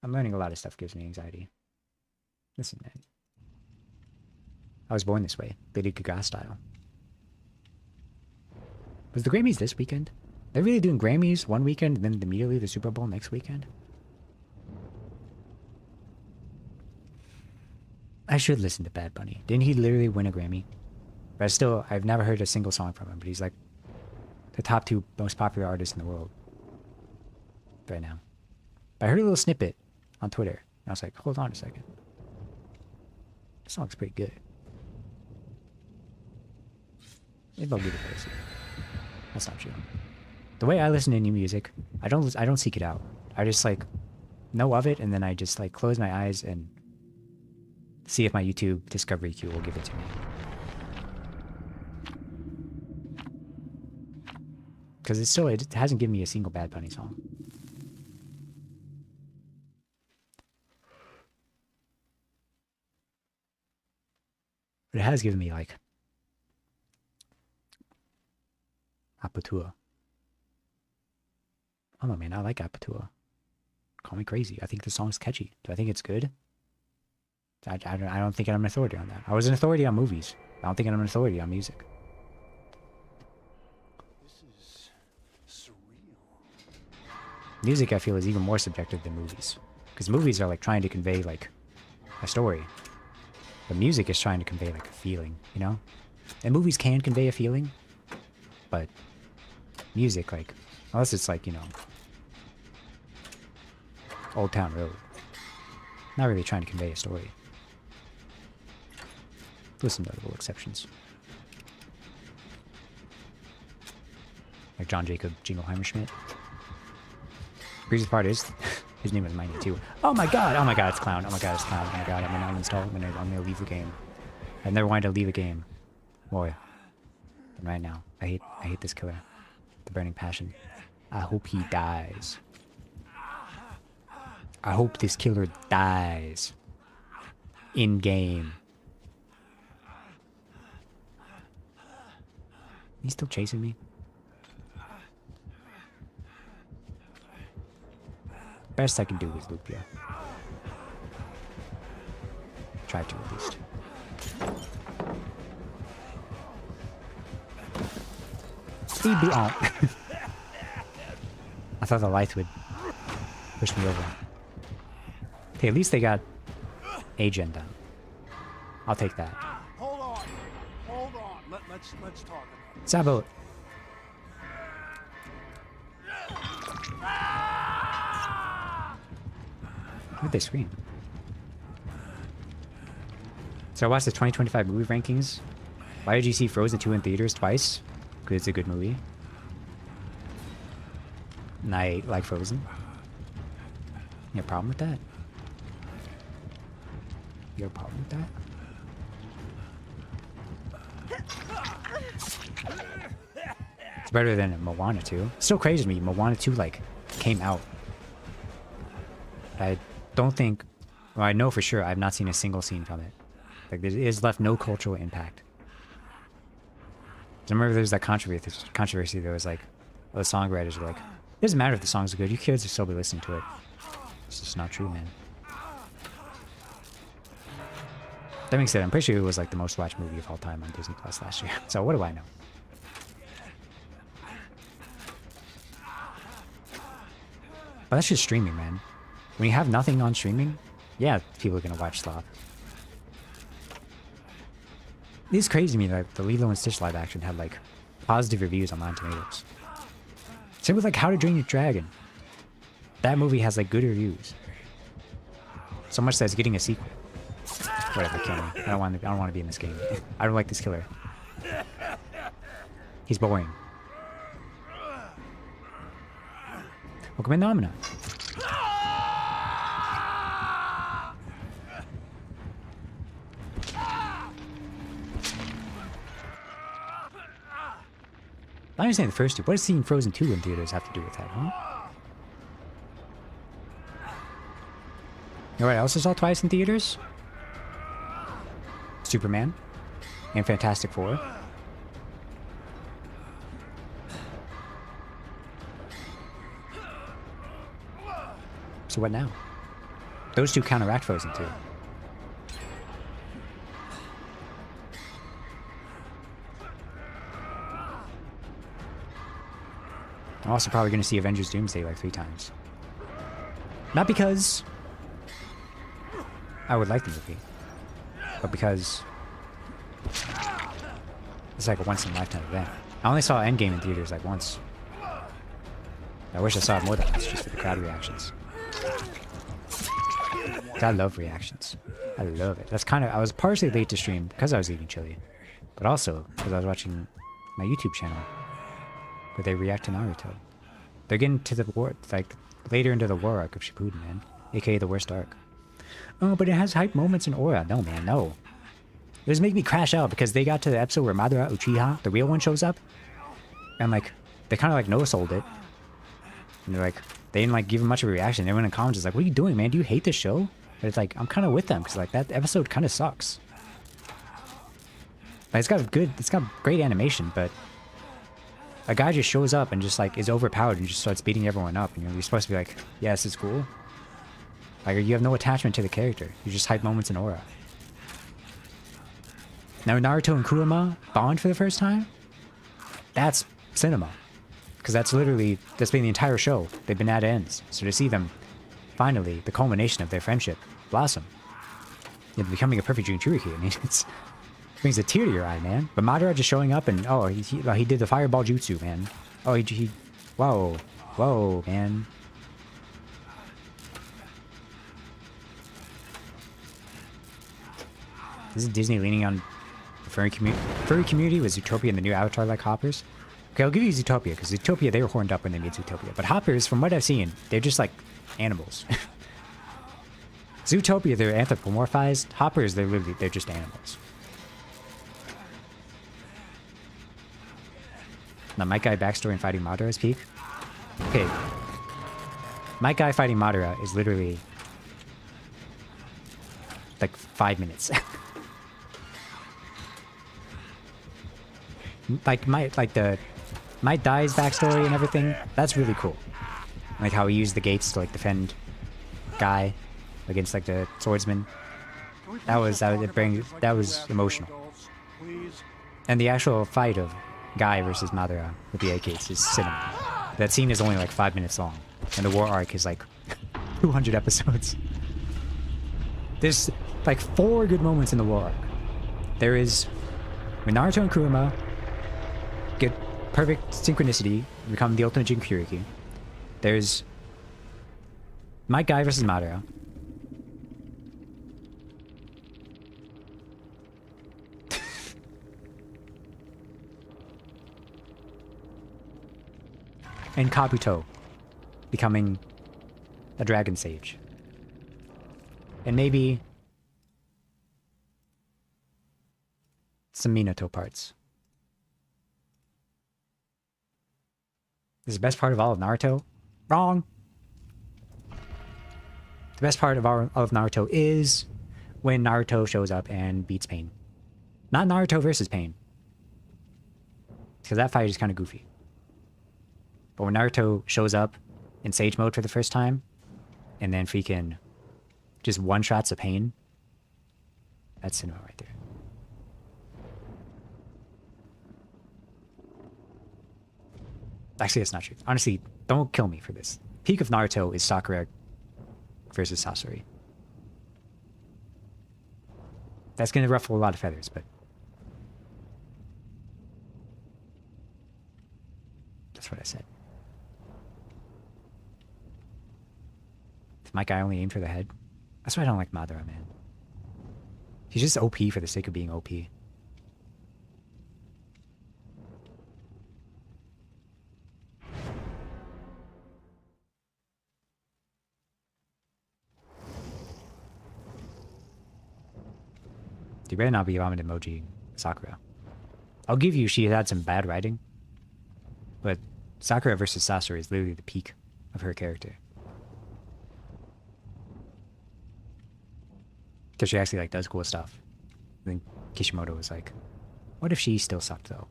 I'm learning a lot of stuff gives me anxiety. Listen, man. I was born this way, Lady Gaga style. Was the Grammys this weekend? They're really doing Grammys one weekend and then immediately the Super Bowl next weekend? I should listen to Bad Bunny. Didn't he literally win a Grammy? But I've never heard a single song from him, but he's like the top 2 most popular artists in the world right now. But I heard a little snippet on Twitter, and I was like, hold on a second. This song's pretty good. Maybe I'll give it a listen. That's not true. The way I listen to new music, I don't seek it out. I just like know of it, and then I just like close my eyes and see if my YouTube discovery queue will give it to me. Because it hasn't given me a single Bad Bunny song. But it has given me like Apatua. I don't know, man. I like Apatua. Call me crazy. I think the song's catchy. Do I think it's good? I don't think I'm an authority on that. I was an authority on movies. I don't think I'm an authority on music. This is surreal. Music, I feel, is even more subjective than movies. Because movies are like trying to convey like a story. But music is trying to convey like a feeling, you know? And movies can convey a feeling. But music, like, unless it's like, you know, Old Town Road. Not really trying to convey a story. With some notable exceptions. Like John Jacob Jingleheimer-Schmidt. Craziest part is, his name is Miney too. Oh my god, it's Clown. Oh my god, it's Clown. Oh my god, I'm gonna uninstall. I'm gonna leave the game. I've never wanted to leave a game. Boy. But right now, I hate this killer. The burning passion. I hope he dies. I hope this killer dies. In game. He's still chasing me. Best I can do is loop you. Try to at least. Speed boot. Oh. I thought the lights would push me over. Okay, at least they got a gen down. I'll take that. Hold on. Let's talk about it. Sabot. Why'd they scream? So I watched the 2025 movie rankings. Why did you see Frozen 2 in theaters twice? Because it's a good movie. And I like Frozen. You have a problem with that? You have a problem with that? It's better than Moana 2. It's still crazy to me. Moana 2 like came out. I don't think, well, I know for sure I've not seen a single scene from it. Like it has left no cultural impact. I remember there's that controversy. There was like, the songwriters were like, it doesn't matter if the songs are good. You kids will still be listening to it. It's just not true, man. That being said, I'm pretty sure it was like the most watched movie of all time on Disney Plus last year. So what do I know? But that's just streaming, man. When you have nothing on streaming, yeah, people are gonna watch slop. It's crazy to me that the Lilo and Stitch live action had like positive reviews on Rotten Tomatoes. Same with like How to Train Your Dragon. That movie has like good reviews. So much that it's getting a sequel. Whatever, kill me. I don't want to be in this game. I don't like this killer. He's boring. Welcome in, Nomina. I understand the first two. What does seeing Frozen 2 in theaters have to do with that, huh? You know what else I saw twice in theaters? Superman and Fantastic Four. So what now? Those two counteract Frozen 2. I'm also probably going to see Avengers Doomsday like 3 times. Not because I would like the movie, but because it's like a once-in-a-lifetime event. I only saw Endgame in theaters like once. I wish I saw it more than once just for the crowd reactions. I love reactions. I love it. That's kind of... I was partially late to stream because I was eating chili, but also because I was watching my YouTube channel where they react to Naruto. They're getting to the war, like later into the war arc of Shippuden, man, aka the worst arc. Oh, but it has hype moments in Aura. No, man, no. It was making me crash out because they got to the episode where Madara Uchiha, the real one, shows up, and like they kind of like no-sold it, and they're like they didn't like give him much of a reaction. Everyone in comments is like, "What are you doing, man? Do you hate this show?" But it's like I'm kind of with them because like that episode kind of sucks. Like, it's got great animation, but a guy just shows up and just like is overpowered and just starts beating everyone up, and you're supposed to be like, yeah, this is cool. Like, you have no attachment to the character. You just hype moments in Aura. Now Naruto and Kurama bond for the first time? That's cinema. Because that's been the entire show. They've been at ends. So to see them, finally, the culmination of their friendship, blossom. Becoming a perfect Jinchuriki, I mean, it brings a tear to your eye, man. But Madara just showing up and, oh, he did the fireball jutsu, man. Oh, he whoa, man. This is Disney leaning on the furry community with Zootopia and the new Avatar like Hoppers. Okay, I'll give you Zootopia, because Zootopia, they were horned up when they made Zootopia. But Hoppers, from what I've seen, they're just like animals. Zootopia, they're anthropomorphized. Hoppers, they're just animals. Now, Might Guy backstory and fighting Madara is peak. Okay. Might Guy fighting Madara is literally like 5 minutes. Like Might Dai's backstory and everything, that's really cool. Like how he used the gates to like defend Guy against like the swordsman. That was emotional. And the actual fight of Guy versus Madara with the AKs is cinema. That scene is only like 5 minutes long, and the war arc is like 200 episodes. There's like 4 good moments in the war arc. There is when Naruto and Kurama get perfect synchronicity, become the ultimate Jinchuriki. There's Might Guy versus Madara. And Kabuto becoming a dragon sage. And maybe some Minato parts. This is the best part of all of Naruto? Wrong! The best part of Naruto is when Naruto shows up and beats Pain. Not Naruto versus Pain. Because that fight is kind of goofy. But when Naruto shows up in Sage mode for the first time, and then freaking just one-shots of Pain, that's cinema right there. Actually, that's not true. Honestly, don't kill me for this. Peak of Naruto is Sakura versus Sasori. That's going to ruffle a lot of feathers, but that's what I said. Does my guy only aim for the head? That's why I don't like Madara, man. He's just OP for the sake of being OP. You better not be vomit emoji Sakura. I'll give you she had some bad writing, but Sakura versus Sasori is literally the peak of her character. Because she actually like does cool stuff. I think Kishimoto was like, what if she still sucked though?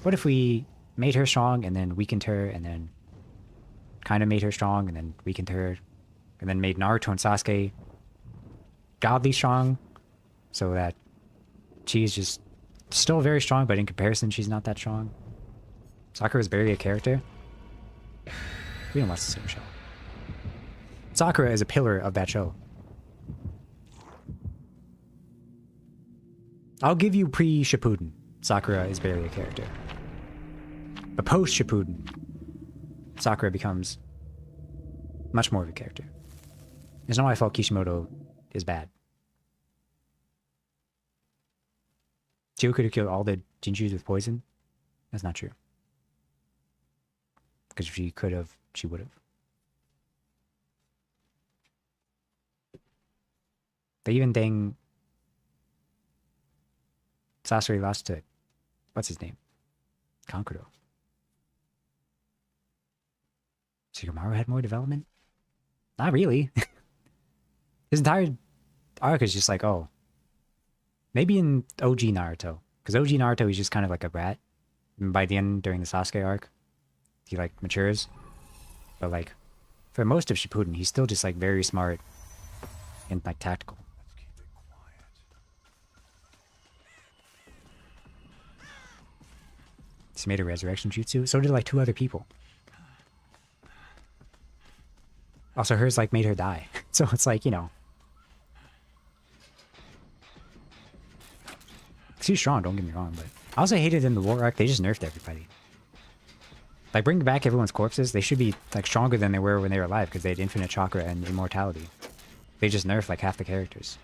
What if we made her strong and then weakened her and then kind of made her strong and then weakened her, and then made Naruto and Sasuke godly strong, so that she's just still very strong, but in comparison, she's not that strong. Sakura is barely a character. We don't watch the same show. Sakura is a pillar of that show. I'll give you pre-Shippuden. Sakura is barely a character. But post-Shippuden, Sakura becomes much more of a character. It's not my fault Kishimoto is bad. Chio could have killed all the Jinchus with poison. That's not true. Because if she could have, she would have. They even dang Sasori lost to, what's his name? Kankuro. Shikamaru had more development? Not really. His entire arc is just like, oh. Maybe in OG Naruto. Because OG Naruto, he's just kind of like a brat. And by the end, during the Sasuke arc, he like matures. But like, for most of Shippuden, he's still just like very smart and like tactical. She made a resurrection jutsu. So did like 2 other people. Also, hers like made her die. So it's like, you know. She's strong, don't get me wrong, but I also hated in the war arc, they just nerfed everybody. Like, bringing back everyone's corpses, they should be like stronger than they were when they were alive because they had infinite chakra and immortality. They just nerfed like half the characters.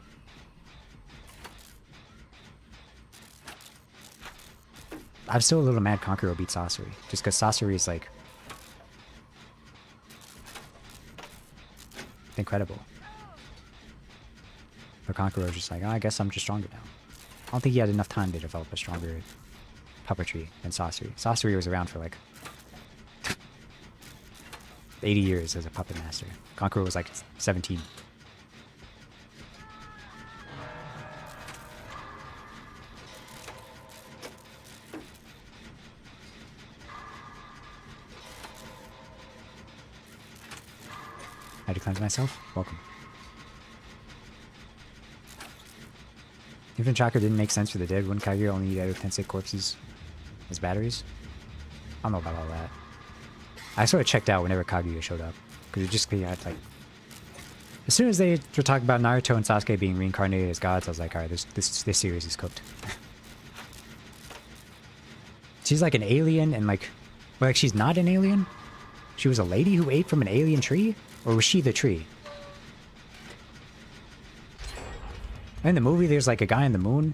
I'm still a little mad Kankuro beat Sasori, just because Sasori is like incredible. But Kankuro is just like, oh, I guess I'm just stronger now. I don't think he had enough time to develop a stronger puppetry than Sasori. Sasori was around for like 80 years as a puppet master. Kankuro was like 17. I had to cleanse myself? Welcome. Infinite chakra didn't make sense for the dead. Wouldn't Kaguya only eat out of Tensei corpses as batteries? I don't know about all that. I sort of checked out whenever Kaguya showed up. Because it just had like... As soon as they were talking about Naruto and Sasuke being reincarnated as gods, I was like, alright, this series is cooked. She's like an alien and like... Well, like she's not an alien? She was a lady who ate from an alien tree? Or was she the tree? In the movie, there's like a guy on the moon.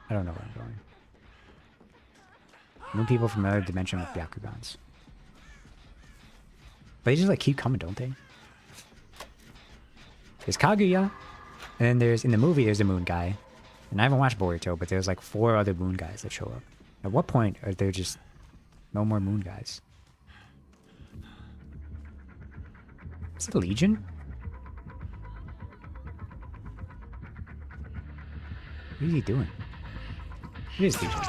I don't know where I'm going. Moon people from another dimension with Byakugans. But they just like keep coming, don't they? There's Kaguya. And then there's, in the movie, there's a moon guy. And I haven't watched Boruto, but there's like 4 other moon guys that show up. At what point are there just no more moon guys? Is it Legion? What is he doing? It is Legion.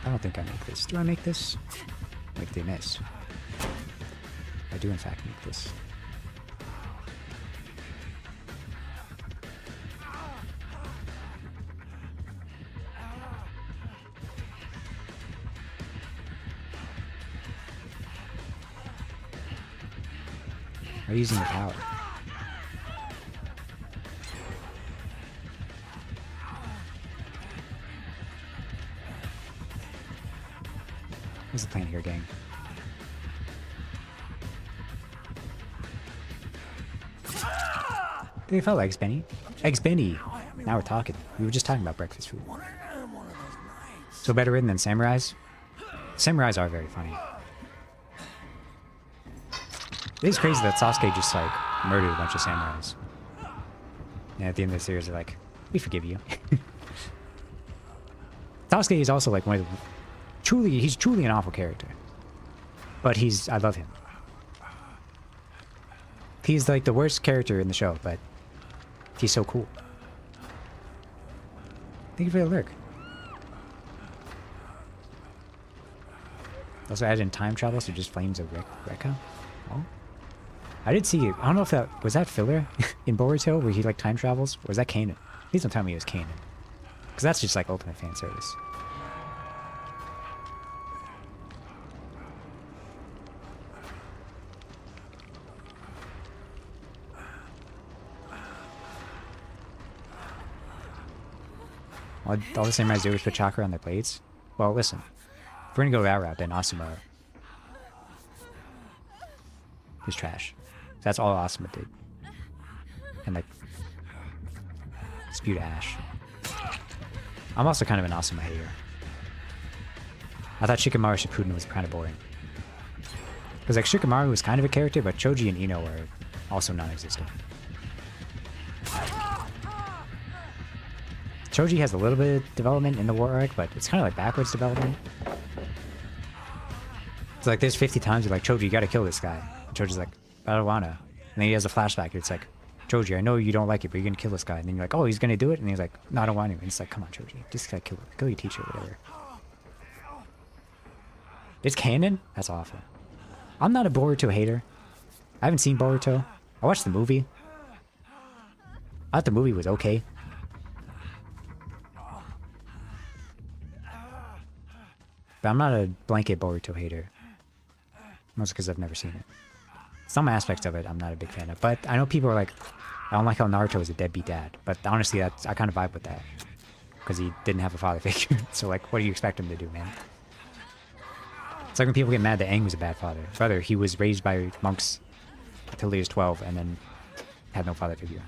I don't think I make this. Do I make this? Like they miss. I do in fact make this. Are you using the power? What's the plan here, gang? They felt like Eggs Benny. Eggs Benny! Now we're talking. We were just talking about breakfast food. So better written than samurais? Samurais are very funny. It is crazy that Sasuke just like murdered a bunch of samurais. And at the end of the series, they're like, We forgive you. Sasuke is also like one of the... He's truly an awful character. But I love him. He's like the worst character in the show, but he's so cool. Thank you for the lurk. Also added in time travel, so just flames of Rekka. Oh. I did see it. I don't know if was that filler in Boruto where he like time travels? Or was that Kanan? Please don't tell me it was Kanan. Because that's just like ultimate fan service. All the samurais do is put chakra on their blades? Well, listen. If we're gonna go that route, then Asuma is trash. That's all Asuma did. And like... Spewed ash. I'm also kind of an Asuma hater. I thought Shikamaru Shippuden was kind of boring. Because like Shikamaru was kind of a character, but Choji and Ino are also non-existent. Choji has a little bit of development in the war arc, but it's kind of like backwards development. It's like there's 50 times you're like, Choji, you gotta kill this guy. And Choji's like, I don't wanna. And then he has a flashback. It's like, Choji, I know you don't like it, but you're gonna kill this guy. And then you're like, oh, he's gonna do it? And he's like, no, I don't want to. And it's like, come on, Choji, just gotta kill your teacher, whatever. It's canon? That's awful. I'm not a Boruto hater. I haven't seen Boruto. I watched the movie. I thought the movie was okay. But I'm not a blanket Boruto hater. Mostly because I've never seen it. Some aspects of it I'm not a big fan of. But I know people are like, I don't like how Naruto is a deadbeat dad. But honestly, I kind of vibe with that. Because he didn't have a father figure. So like, what do you expect him to do, man? It's like when people get mad that Aang was a bad father. Brother, he was raised by monks until he was 12 and then had no father figure.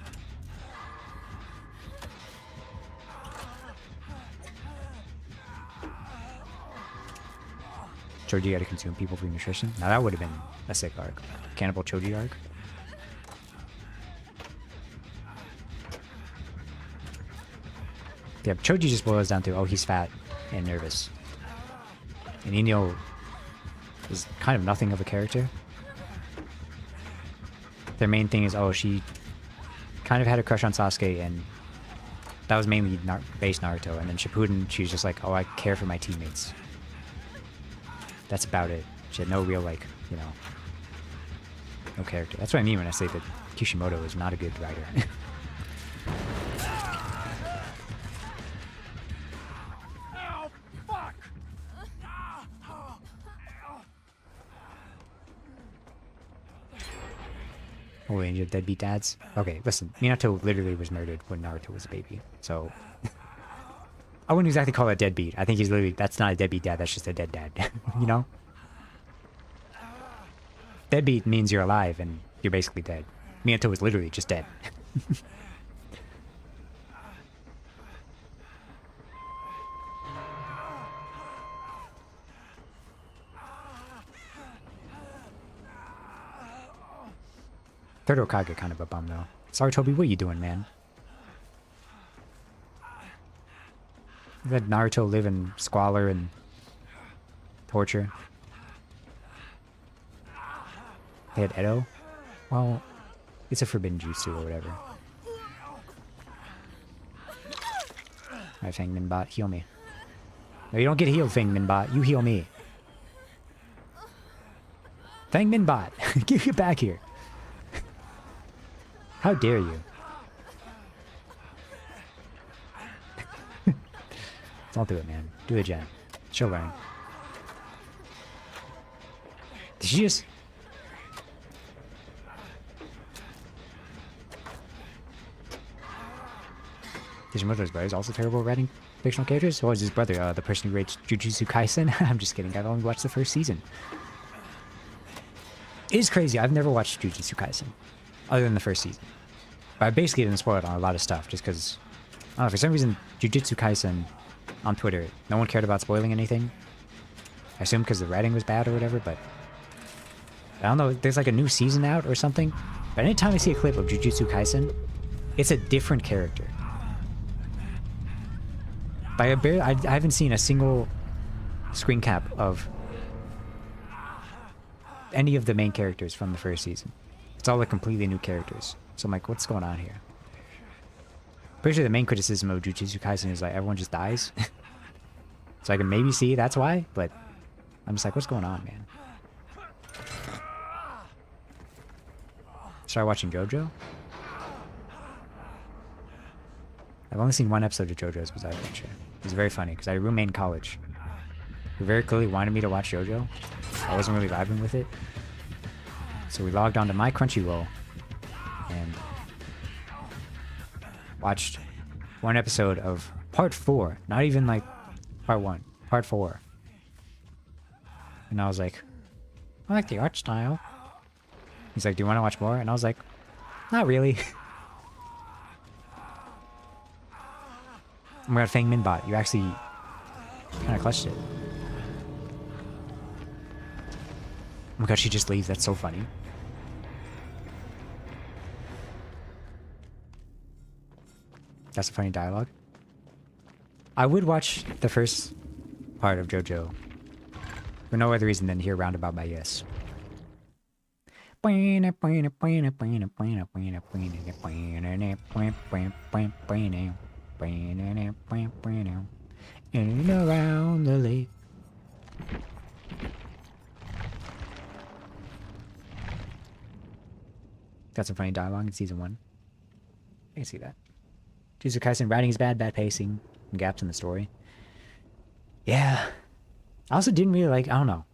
Choji had to consume people for nutrition. Now that would have been a sick arc. Cannibal Choji arc. Yeah, Choji just boils down to, oh, he's fat and nervous. And Ino is kind of nothing of a character. Their main thing is, oh, she kind of had a crush on Sasuke, and that was mainly base Naruto. And then Shippuden, she was just like, oh, I care for my teammates. That's about it. She had no real, like, you know, no character. That's what I mean when I say that Kishimoto is not a good writer. Oh, and your deadbeat dads? Okay, listen. Minato literally was murdered when Naruto was a baby. So, I wouldn't exactly call it deadbeat. I think he's literally, that's not a deadbeat dad, that's just a dead dad. You know? Deadbeat means you're alive and you're basically dead. Minato was literally just dead. Third Hokage kind of a bum though. Sorry Toby, what are you doing, man? Let Naruto live in squalor and torture. They had Edo? Well, it's a forbidden jutsu or whatever. Alright, Fang Minbot, heal me. No, you don't get healed, Fang Minbot. You heal me. Fang Minbot, get back here. How dare you? Don't do it, man. Do it, Jen. She'll learn. Did she just... Kishimoto's brother is also terrible at writing fictional characters? What was his brother? The person who writes Jujutsu Kaisen? I'm just kidding. I've only watched the first season. It is crazy. I've never watched Jujutsu Kaisen. Other than the first season. But I basically didn't spoil it on a lot of stuff. Just because... I don't know. For some reason, Jujutsu Kaisen on Twitter, no one cared about spoiling anything. I assume because the writing was bad or whatever, but... I don't know. There's like a new season out or something. But anytime I see a clip of Jujutsu Kaisen, it's a different character. I haven't seen a single screen cap of any of the main characters from the first season. It's all like completely new characters. So I'm like, what's going on here? Pretty sure the main criticism of Jujutsu Kaisen is like everyone just dies. So I can maybe see that's why, but I'm just like, what's going on, man? Start watching JoJo? I've only seen one episode of JoJo's Bizarre Adventure. It was very funny because I had a roommate in college who very clearly wanted me to watch JoJo. I wasn't really vibing with it. So we logged onto my Crunchyroll and watched one episode of part 4. Not even like part 1. Part 4. And I was like, I like the art style. He's like, do you want to watch more? And I was like, not really. Oh my god, Fang Minbot, you actually kind of clutched it. Oh my god, she just leaves. That's so funny. That's a funny dialogue. I would watch the first part of JoJo for no other reason than to hear Roundabout by Yes. And around the lake. Got some funny dialogue in season 1. I can see that. Jujutsu Kaisen writing is bad pacing, and gaps in the story. Yeah. I also didn't really like, I don't know.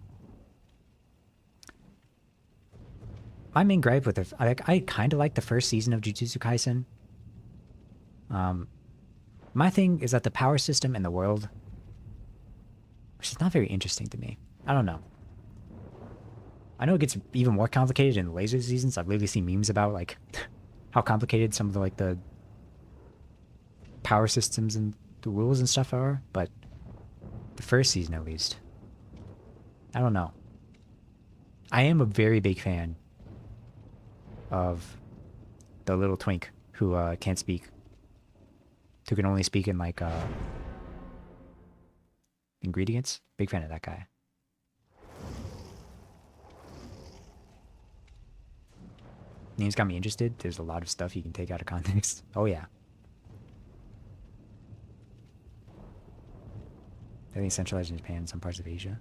My main gripe with it, I kind of like the first season of Jujutsu Kaisen. My thing is that the power system and the world, which is not very interesting to me. I don't know. I know it gets even more complicated in the laser seasons. I've literally seen memes about like how complicated some of the like the power systems and the rules and stuff are, but the first season at least, I don't know. I am a very big fan of the little twink who can't speak, who can only speak in like ingredients. Big fan of that guy. Name's got me interested. There's a lot of stuff you can take out of context. Oh yeah. I think centralized in Japan and some parts of Asia.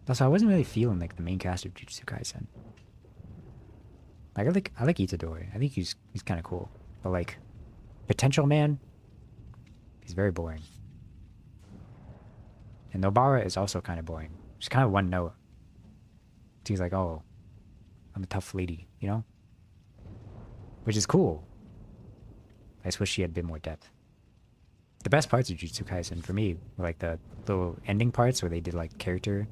Also, I wasn't really feeling like the main cast of Jujutsu Kaisen. Like I like Itadori. I think he's kind of cool. But like Potential Man, he's very boring. And Nobara is also kind of boring. She's kind of one note. She's like, oh, I'm a tough lady, you know? Which is cool. I just wish she had a bit more depth. The best parts of Jujutsu Kaisen for me were like the little ending parts where they did like character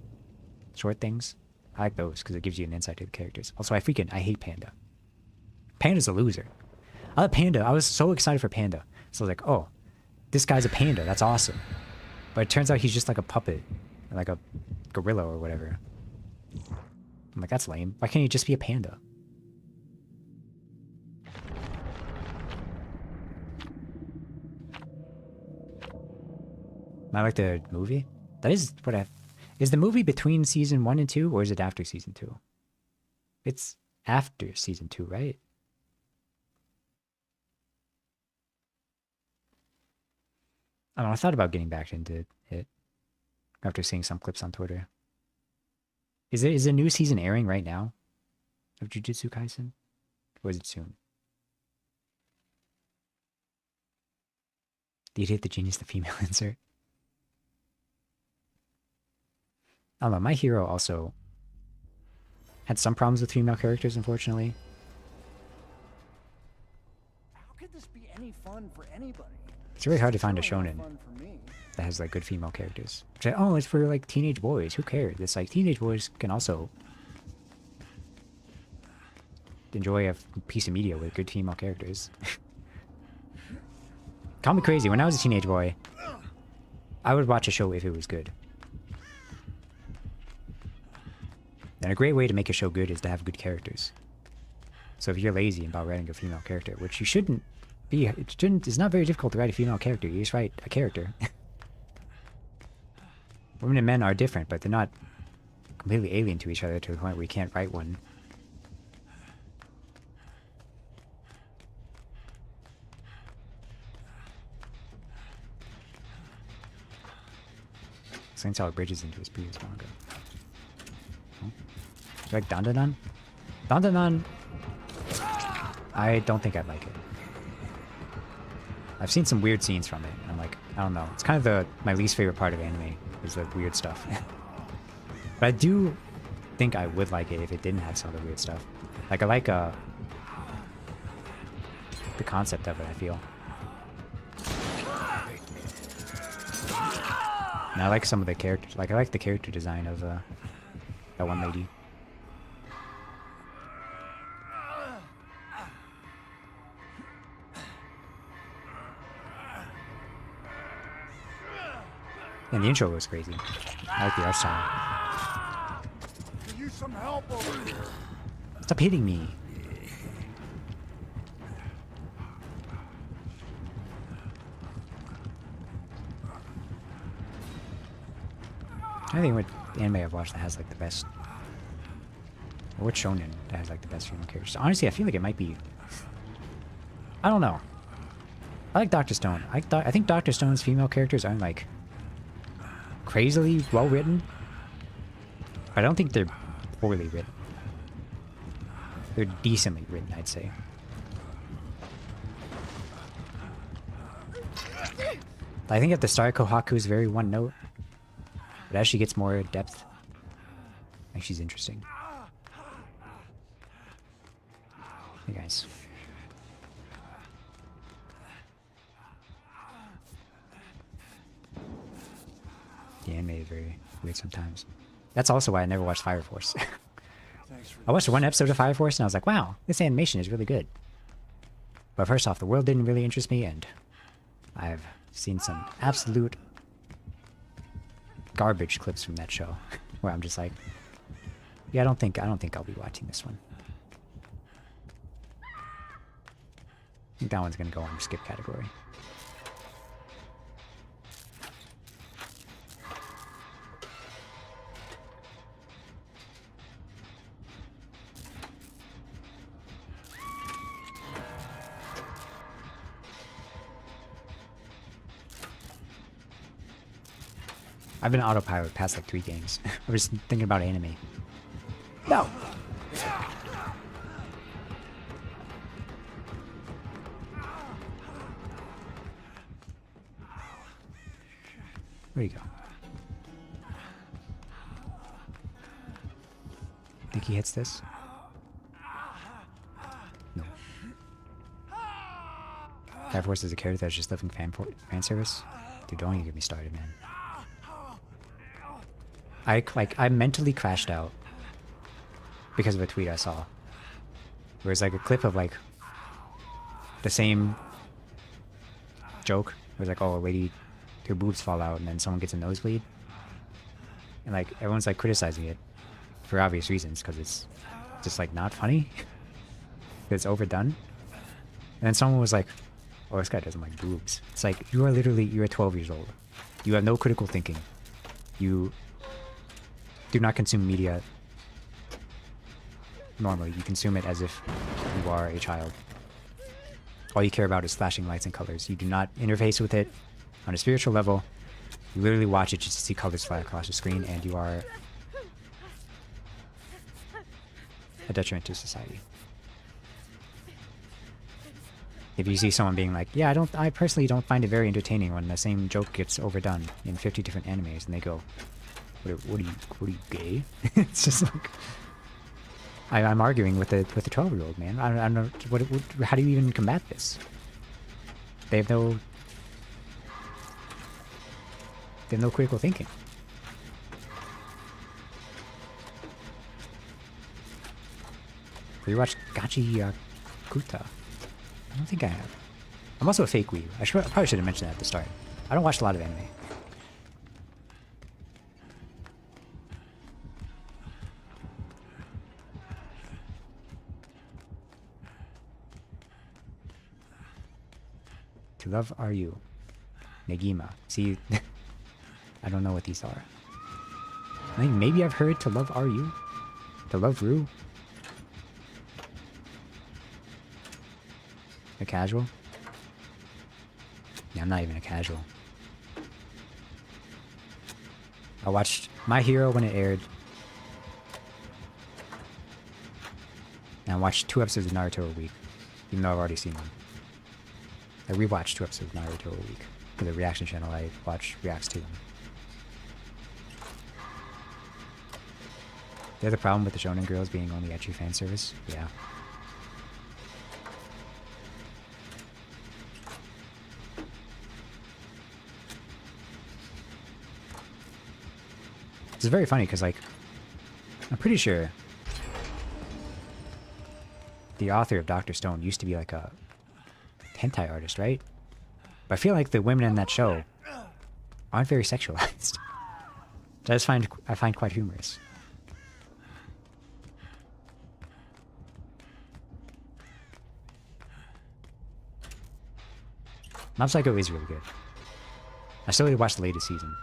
short things. I like those because it gives you an insight to the characters. Also, I hate Panda. Panda's a loser. I love Panda. I was so excited for Panda. So I was like, oh, this guy's a panda. That's awesome. But it turns out he's just like a puppet. Like a gorilla or whatever. I'm like, that's lame. Why can't he just be a panda? I like the movie. That is what I... Is the movie between season 1 and 2, or is it after season 2? It's after season 2, right? I don't know, I thought about getting back into it after seeing some clips on Twitter. Is a new season airing right now of Jujutsu Kaisen? Or is it soon? The Idiot, the Genius, the Female Insert. I don't know, My Hero also had some problems with female characters, unfortunately. How could this be any fun for anybody? It's really hard to find a Certainly shonen not fun for me. that has like good female characters. It's like, oh, it's for like teenage boys. Who cares? It's like teenage boys can also enjoy a piece of media with good female characters. Call me crazy. When I was a teenage boy, I would watch a show if it was good. And a great way to make a show good is to have good characters. So if you're lazy about writing a female character, which you shouldn't be, it's not very difficult to write a female character. You just write a character. Women and men are different, but they're not completely alien to each other to the point where you can't write one. Since how it bridges into his previous manga. Oh. You like Dandadan? Dandadan, I don't think I'd like it. I've seen some weird scenes from it, and I'm like, I don't know. It's kind of my least favorite part of anime, is the weird stuff. But I do think I would like it if it didn't have some of the weird stuff. Like, I like the concept of it, I feel. And I like some of the characters. Like, I like the character design of that one lady. And the intro was crazy. I like the art style. Could use some help over here. Stop hitting me. I think what anime I've watched that has like the best, or what shonen that has like the best female characters. Honestly, I feel like it might be. I don't know. I like Dr. Stone. I think Dr. Stone's female characters aren't like crazily well written. But I don't think they're poorly written. They're decently written, I'd say. I think at the start, Kohaku is very one note. But as she gets more depth, I think she's interesting. Hey guys. The anime is very weird sometimes. That's also why I never watched Fire Force. I watched one episode of Fire Force and I was like, wow, this animation is really good. But first off, the world didn't really interest me, and I've seen some absolute garbage clips from that show where I'm just like, yeah, I don't think I'll be watching this one. I think that one's gonna go on the skip category. I've been autopilot past like 3 games. I was thinking about anime. No! Where'd he go? Think he hits this? No. Fire Force is a character that's just living fan service? Dude, don't even get me started, man. I mentally crashed out because of a tweet I saw. Where it's like a clip of like the same joke. It was like, oh, a lady, her boobs fall out and then someone gets a nosebleed. And like everyone's like criticizing it for obvious reasons because it's just like not funny. It's overdone. And then someone was like, oh, this guy doesn't like boobs. It's like, you're 12 years old. You have no critical thinking. You do not consume media normally. You consume it as if you are a child. All you care about is flashing lights and colors. You do not interface with it on a spiritual level. You literally watch it just to see colors fly across the screen, and you are a detriment to society. If you see someone being like, yeah, I personally don't find it very entertaining when the same joke gets overdone in 50 different animes, and they go, what are you gay? It's just like, I'm arguing with a 12-year-old, man. I don't know, how do you even combat this? They have no critical thinking. You watch Gachi Kuta? I don't think I have. I'm also a fake weeb. I probably should have mentioned that at the start. I don't watch a lot of anime. To love are you? Negima. See, I don't know what these are. I think maybe I've heard to love are you? To love Rue? A casual? Yeah, I'm not even a casual. I watched My Hero when it aired. And I watched 2 episodes of Naruto a week, even though I've already seen them. I rewatched 2 episodes of Naruto a week. For the reaction channel I watch reacts to them. The other problem with the shonen girls being only ecchi fan service? Yeah. It's very funny because, like, I'm pretty sure the author of Dr. Stone used to be like a hentai artist, right? But I feel like the women in that show aren't very sexualized. Which I find quite humorous. Mob Psycho is really good. I still need to watch the latest season.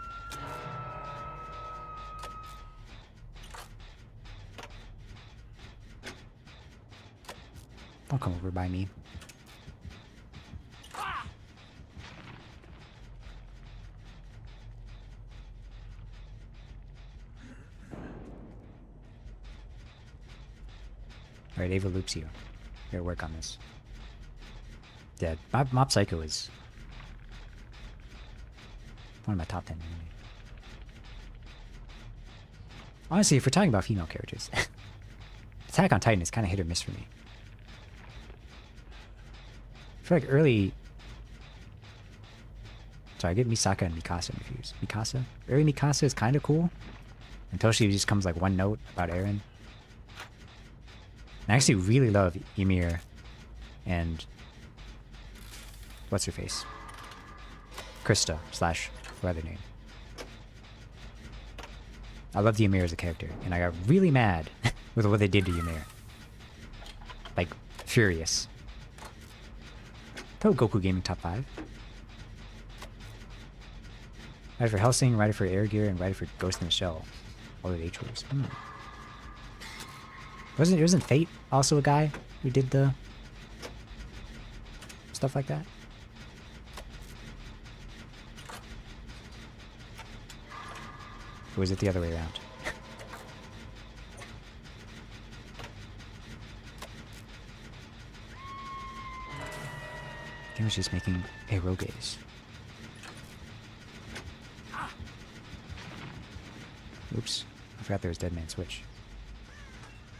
Don't come over by me. Alright, Ava loops you. Here, work on this. Yeah, Mob Psycho is one of my top 10 anime. Honestly, if we're talking about female characters, Attack on Titan is kind of hit or miss for me. I feel like early... Sorry, I get Misaka and Mikasa confused. Mikasa? Early Mikasa is kind of cool. Until she just comes like one note about Eren. I actually really love Ymir and... What's her face? Krista / her other name. I love Ymir as a character, and I got really mad with what they did to Ymir. Like, furious. Throw Goku Gaming top 5. Writer for Hellsing, writer for Air Gear, and writer for Ghost in the Shell. All the H-Wars. Wasn't Fate also a guy who did the stuff like that? Or was it the other way around? He was just making eroges. Oops. I forgot there was Dead Man Switch.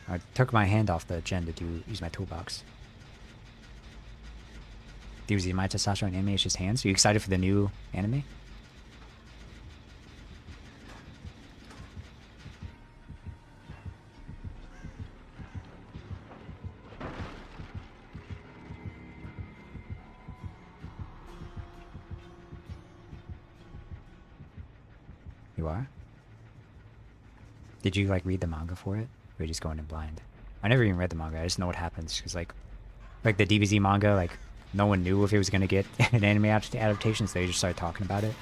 I took my hand off the gen to use my toolbox. DBZ, my testosterone anime is just hands. Are you excited for the new anime? You are? Did you like read the manga for it? Or are you just going in blind? I never even read the manga. I just know what happens because like the DBZ manga, like no one knew if it was gonna get an anime adaptation, so they just started talking about it.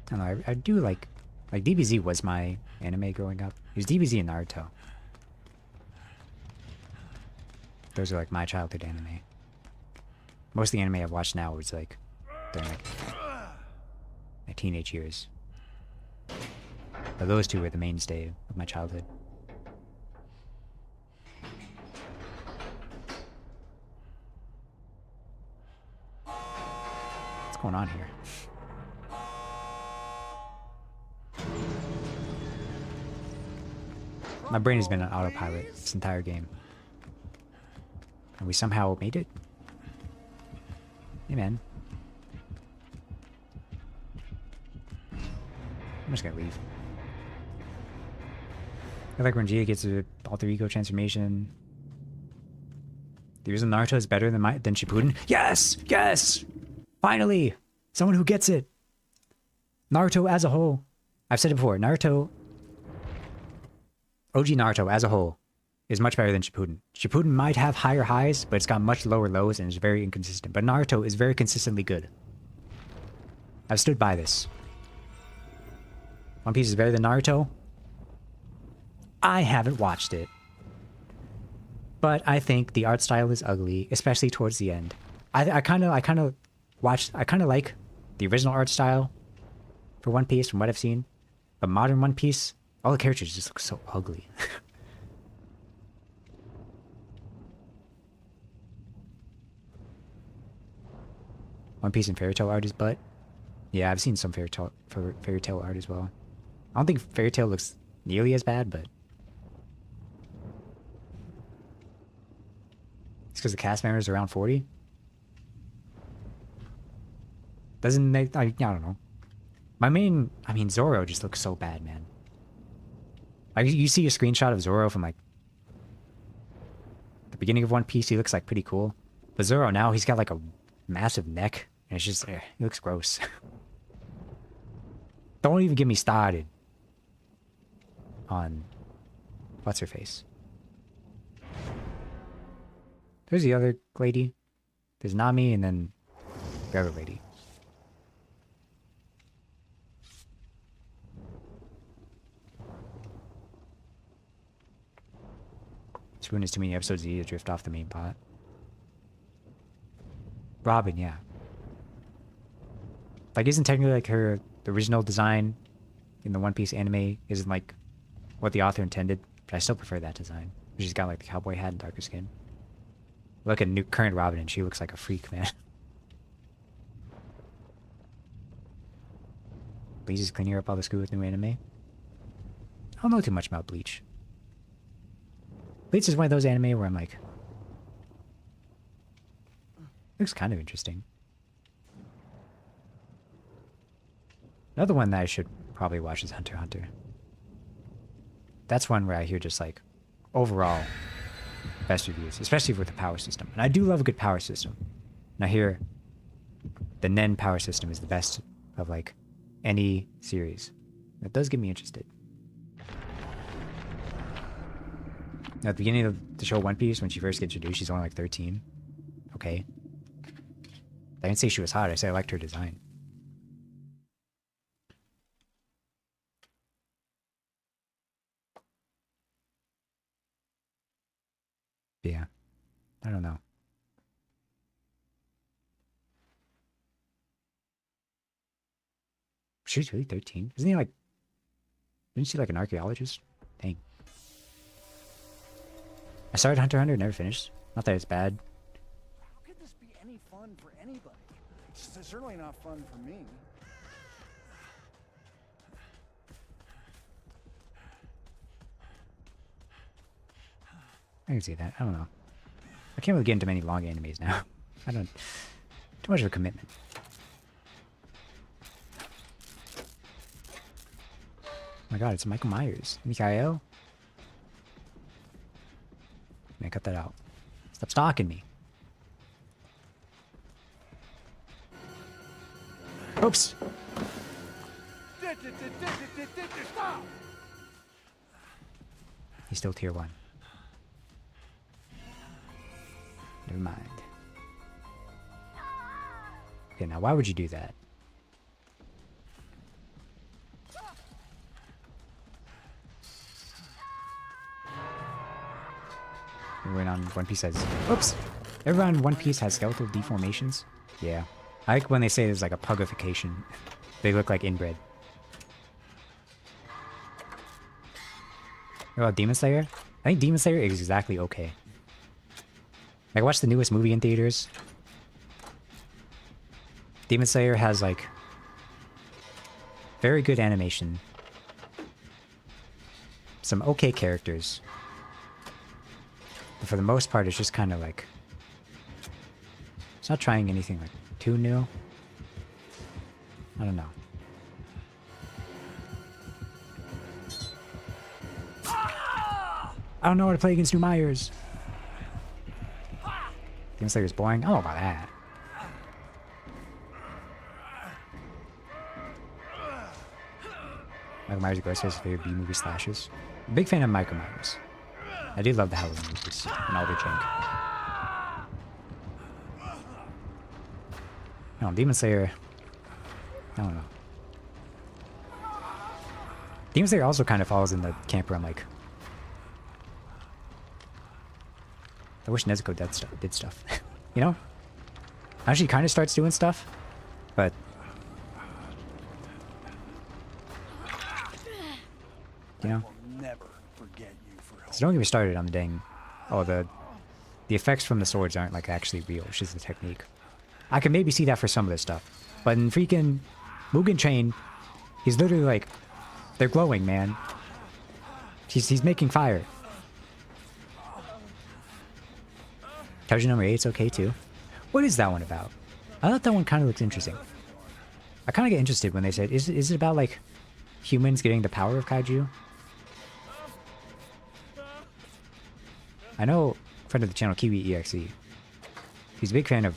I don't know. I do like DBZ was my anime growing up. It was DBZ and Naruto. Those are like my childhood anime. Most of the anime I've watched now was like during like my teenage years. But those two were the mainstay of my childhood. What's going on here? My brain has been on autopilot this entire game. And we somehow made it? Hey man. I'm just gonna leave. I like when Gia gets an alter ego transformation. The reason Naruto is better than Shippuden? Yes! Yes! Finally! Someone who gets it! Naruto as a whole. I've said it before, Naruto... OG Naruto as a whole is much better than Shippuden. Shippuden might have higher highs, but it's got much lower lows and is very inconsistent. But Naruto is very consistently good. I've stood by this. One Piece is better than Naruto. I haven't watched it. But I think the art style is ugly, especially towards the end. I kind of like the original art style for One Piece from what I've seen. But modern One Piece, all the characters just look so ugly. One Piece and Fairy Tail art is butt. Yeah, I've seen some Fairy Tail art as well. I don't think Fairy Tail looks nearly as bad, but it's because the cast members are around 40. Doesn't make... I don't know. I mean, Zoro just looks so bad, man. Like, you see a screenshot of Zoro from, like, the beginning of One Piece, he looks, like, pretty cool. But Zoro now, he's got, like, a massive neck, and it's just... he looks gross. Don't even get me started on... what's-her-face. There's the other lady. There's Nami, and then the other lady. Spoon is too many episodes to drift off the main plot. Robin, yeah. Like, isn't technically like her the original design in the One Piece anime isn't like what the author intended, but I still prefer that design. She's got like the cowboy hat and darker skin. Look at current Robin, and she looks like a freak, man. Bleach is cleaning up all the screw with new anime. I don't know too much about Bleach. Bleach is one of those anime where I'm like... looks kind of interesting. Another one that I should probably watch is Hunter x Hunter. That's one where I hear just like, overall, best reviews, especially with the power system. And I do love a good power system. And I hear the Nen power system is the best of like any series. That does get me interested. At the beginning of the show One Piece, when she first gets introduced, she's only like 13. Okay. I didn't say she was hot, I said I liked her design. Yeah. I don't know. She's really 13? Isn't he like... isn't she like an archaeologist? Dang. I started Hunter x Hunter, never finished. Not that it's bad. How could this be any fun for anybody? It's certainly not fun for me. I can see that. I don't know. I can't really get into many long animes now. I don't... too much of a commitment. Oh my god, it's Michael Myers. Mikhail? Man, cut that out. Stop stalking me. Oops! Stop! He's still tier 1. Never mind. Okay, now why would you do that? Everyone on One Piece has... oops! Everyone on One Piece has skeletal deformations? Yeah. I like when they say there's like a pugification. They look like inbred. What about Demon Slayer? I think Demon Slayer is exactly okay. I watched the newest movie in theaters. Demon Slayer has like very good animation. Some okay characters. But for the most part, it's just kind of like... it's not trying anything like too new. I don't know. I don't know how to play against New Myers. Demon Slayer's boring. I don't know about that. Michael Myers Ghostface is favorite B movie slashes. Big fan of Michael Myers. I do love the Halloween movies and all their jank. No, Demon Slayer. I don't know. Demon Slayer also kind of falls in the camp where I'm like, I wish Nezuko did stuff. You know? Now she kind of starts doing stuff, but you know. Never forget you for helping. So don't get me started on the dang. Oh, the effects from the swords aren't like actually real. It's just the technique. I can maybe see that for some of this stuff, but in freaking Mugen Train, he's literally like, they're glowing, man. He's making fire. Treasure number 8's okay too. What is that one about? I thought that one kind of looked interesting. I kind of get interested when they said, is it about like humans getting the power of kaiju? I know a friend of the channel, Kiwi EXE. He's a big fan of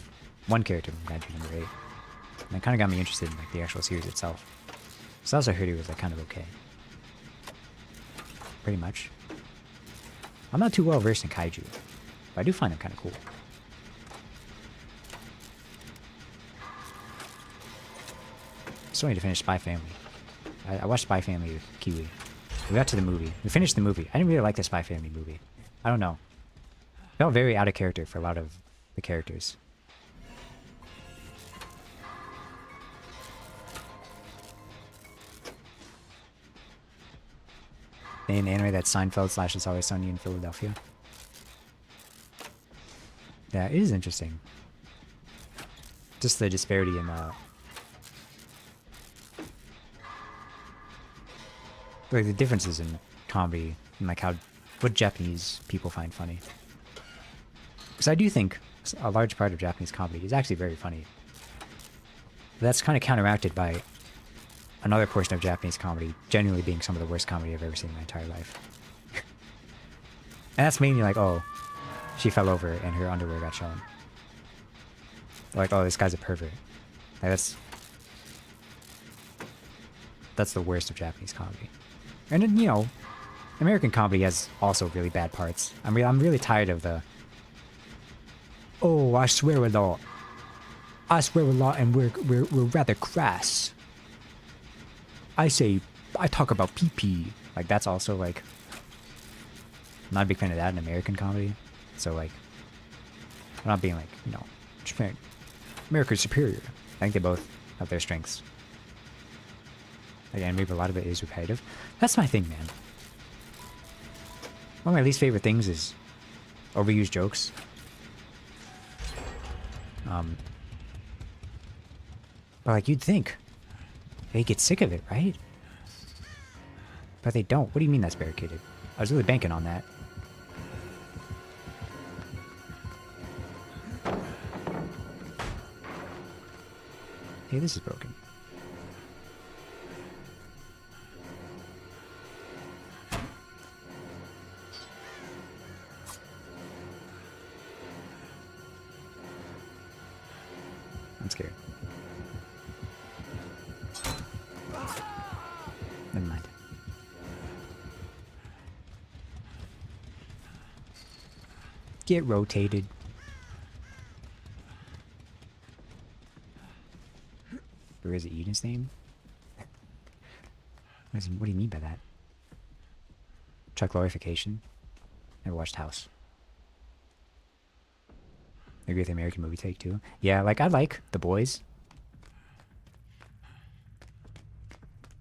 one character from kaiju number 8. And that kind of got me interested in like the actual series itself. So I also heard he was like kind of okay. Pretty much. I'm not too well versed in kaiju, but I do find them kind of cool. Still need to finish Spy Family. I watched Spy Family with Kiwi. We got to the movie. We finished the movie. I didn't really like the Spy Family movie. I don't know. Felt very out of character for a lot of the characters. In anime, that's Seinfeld / It's Always Sunny in Philadelphia. Yeah, it is interesting. Just the disparity in like the differences in comedy and like what Japanese people find funny. Because I do think a large part of Japanese comedy is actually very funny. But that's kind of counteracted by another portion of Japanese comedy generally being some of the worst comedy I've ever seen in my entire life. And that's mainly like, oh, she fell over and her underwear got shown. Like, oh, this guy's a pervert. Like, that's the worst of Japanese comedy. And then, you know, American comedy has also really bad parts. I'm really tired of the, oh, I swear a lot. I swear a lot and we're rather crass. I talk about pee-pee. Like, that's also, like, I'm not a big fan of that in American comedy. So, like, I'm not being, like, you know, Japan, America's superior. I think they both have their strengths. Again, maybe a lot of it is repetitive. That's my thing, man. One of my least favorite things is overused jokes. But, like, you'd think they get sick of it, right? But they don't. What do you mean that's barricaded? I was really banking on that. Hey, this is broken. I'm scared. Never mind. Get rotated. Or is it Eden's name? What do you mean by that? Chuck glorification? Never watched House. Maybe with the American movie take too. Yeah, like I like The Boys.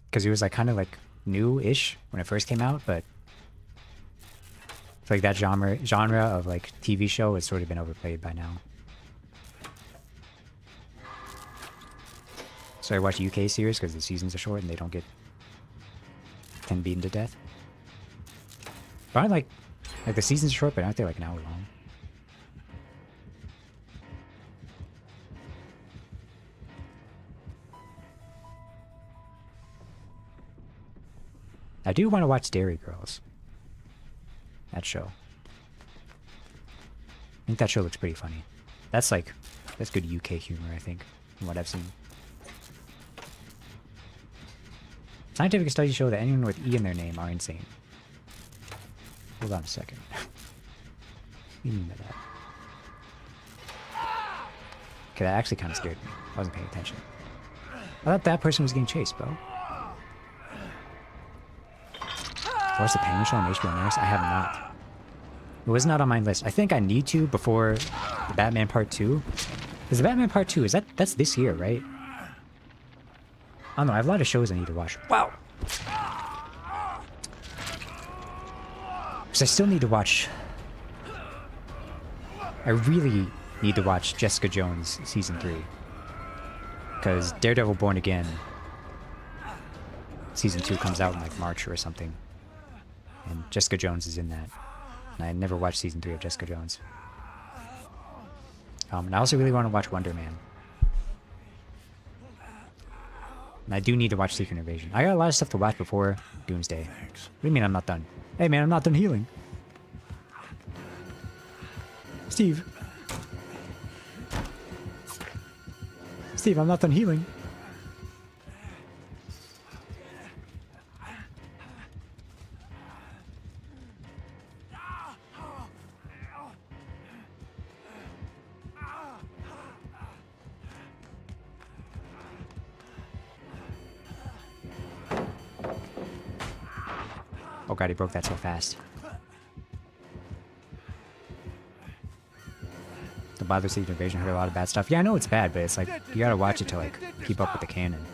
Because it was like kind of like new-ish when it first came out, but I feel like that genre of like TV show has sort of been overplayed by now. So I watch UK series because the seasons are short and they don't get beaten to death. But I like the seasons are short, but aren't they like an hour long? I do want to watch Dairy Girls. That show. I think that show looks pretty funny. That's good UK humor, I think, from what I've seen. Scientific studies show that anyone with E in their name are insane. Hold on a second. What do you mean by that? Okay, that actually kind of scared me. I wasn't paying attention. I thought that person was getting chased, bro. Watch the Penguin Show on HBO Max? I have not. It was not on my list. I think I need to before the Batman Part 2. Because the Batman Part 2, that's this year, right? I don't know, I have a lot of shows I need to watch. Wow! Because I still need to watch... I really need to watch Jessica Jones Season 3. Because Daredevil Born Again Season 2 comes out in like March or something. And Jessica Jones is in that. And I never watched Season 3 of Jessica Jones. And I also really want to watch Wonder Man. And I do need to watch Secret Invasion. I got a lot of stuff to watch before Doomsday. What do you mean I'm not done? Hey man, I'm not done healing. Steve. Steve, I'm not done healing. Oh god, he broke that so fast. The Bother Siege Invasion heard a lot of bad stuff. Yeah, I know it's bad, but it's like, you gotta watch it to like, keep up with the canon.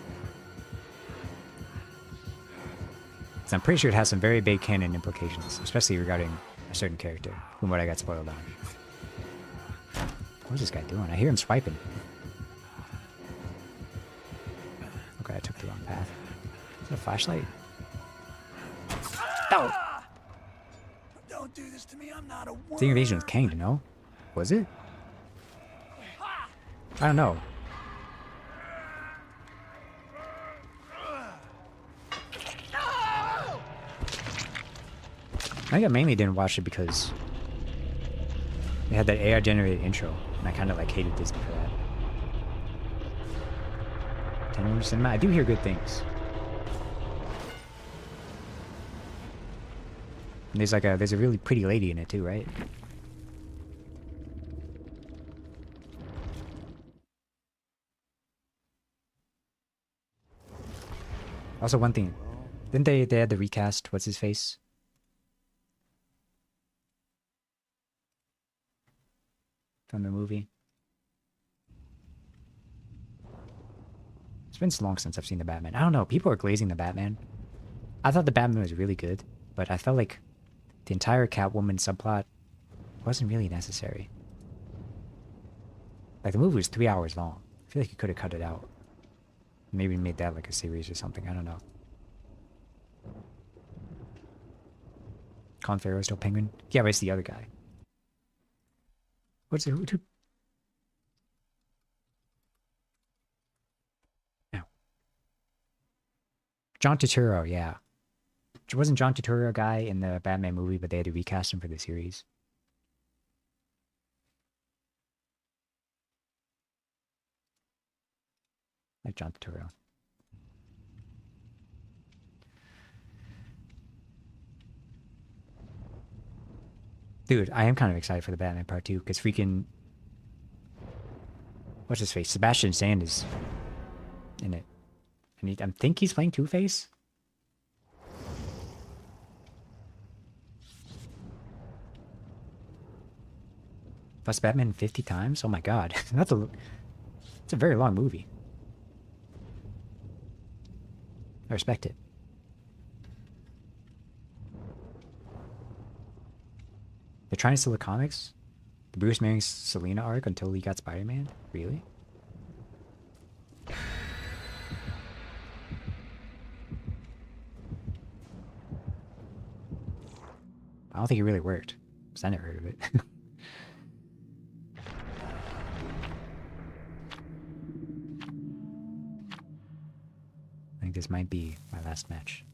So I'm pretty sure it has some very big canon implications, especially regarding a certain character, from what I got spoiled on. What is this guy doing? I hear him swiping. Okay, I took the wrong path. Is that a flashlight? No! Don't do this to me. I'm not a The invasion was Kang, no? Was it? I don't know. I think I mainly didn't watch it because they had that AI generated intro, and I kind of like hated Disney for that. 10mm cinema. I do hear good things. And there's a really pretty lady in it too, right? Also, one thing, didn't they had the recast? What's his face? From the movie. It's been so long since I've seen the Batman. I don't know. People are glazing the Batman. I thought the Batman was really good, but I felt like the entire Catwoman subplot wasn't really necessary. Like, the movie was 3 hours long. I feel like you could have cut it out. Maybe made that like a series or something. I don't know. Colin Farrell still Penguin? Yeah, but it's the other guy. What's it? Who? No. John Turturro, yeah. Wasn't John Turturro a guy in the Batman movie, but they had to recast him for the series? Like John Turturro. Dude, I am kind of excited for the Batman Part 2, because freaking... What's his face? Sebastian Stan is in it. And I think he's playing Two-Face? Plus Batman 50 times? Oh my god. That's a very long movie. I respect it. They're trying to steal the comics? The Bruce marrying Selena arc until he got Spider-Man? Really? I don't think it really worked. Because I never heard of it. I think this might be my last match.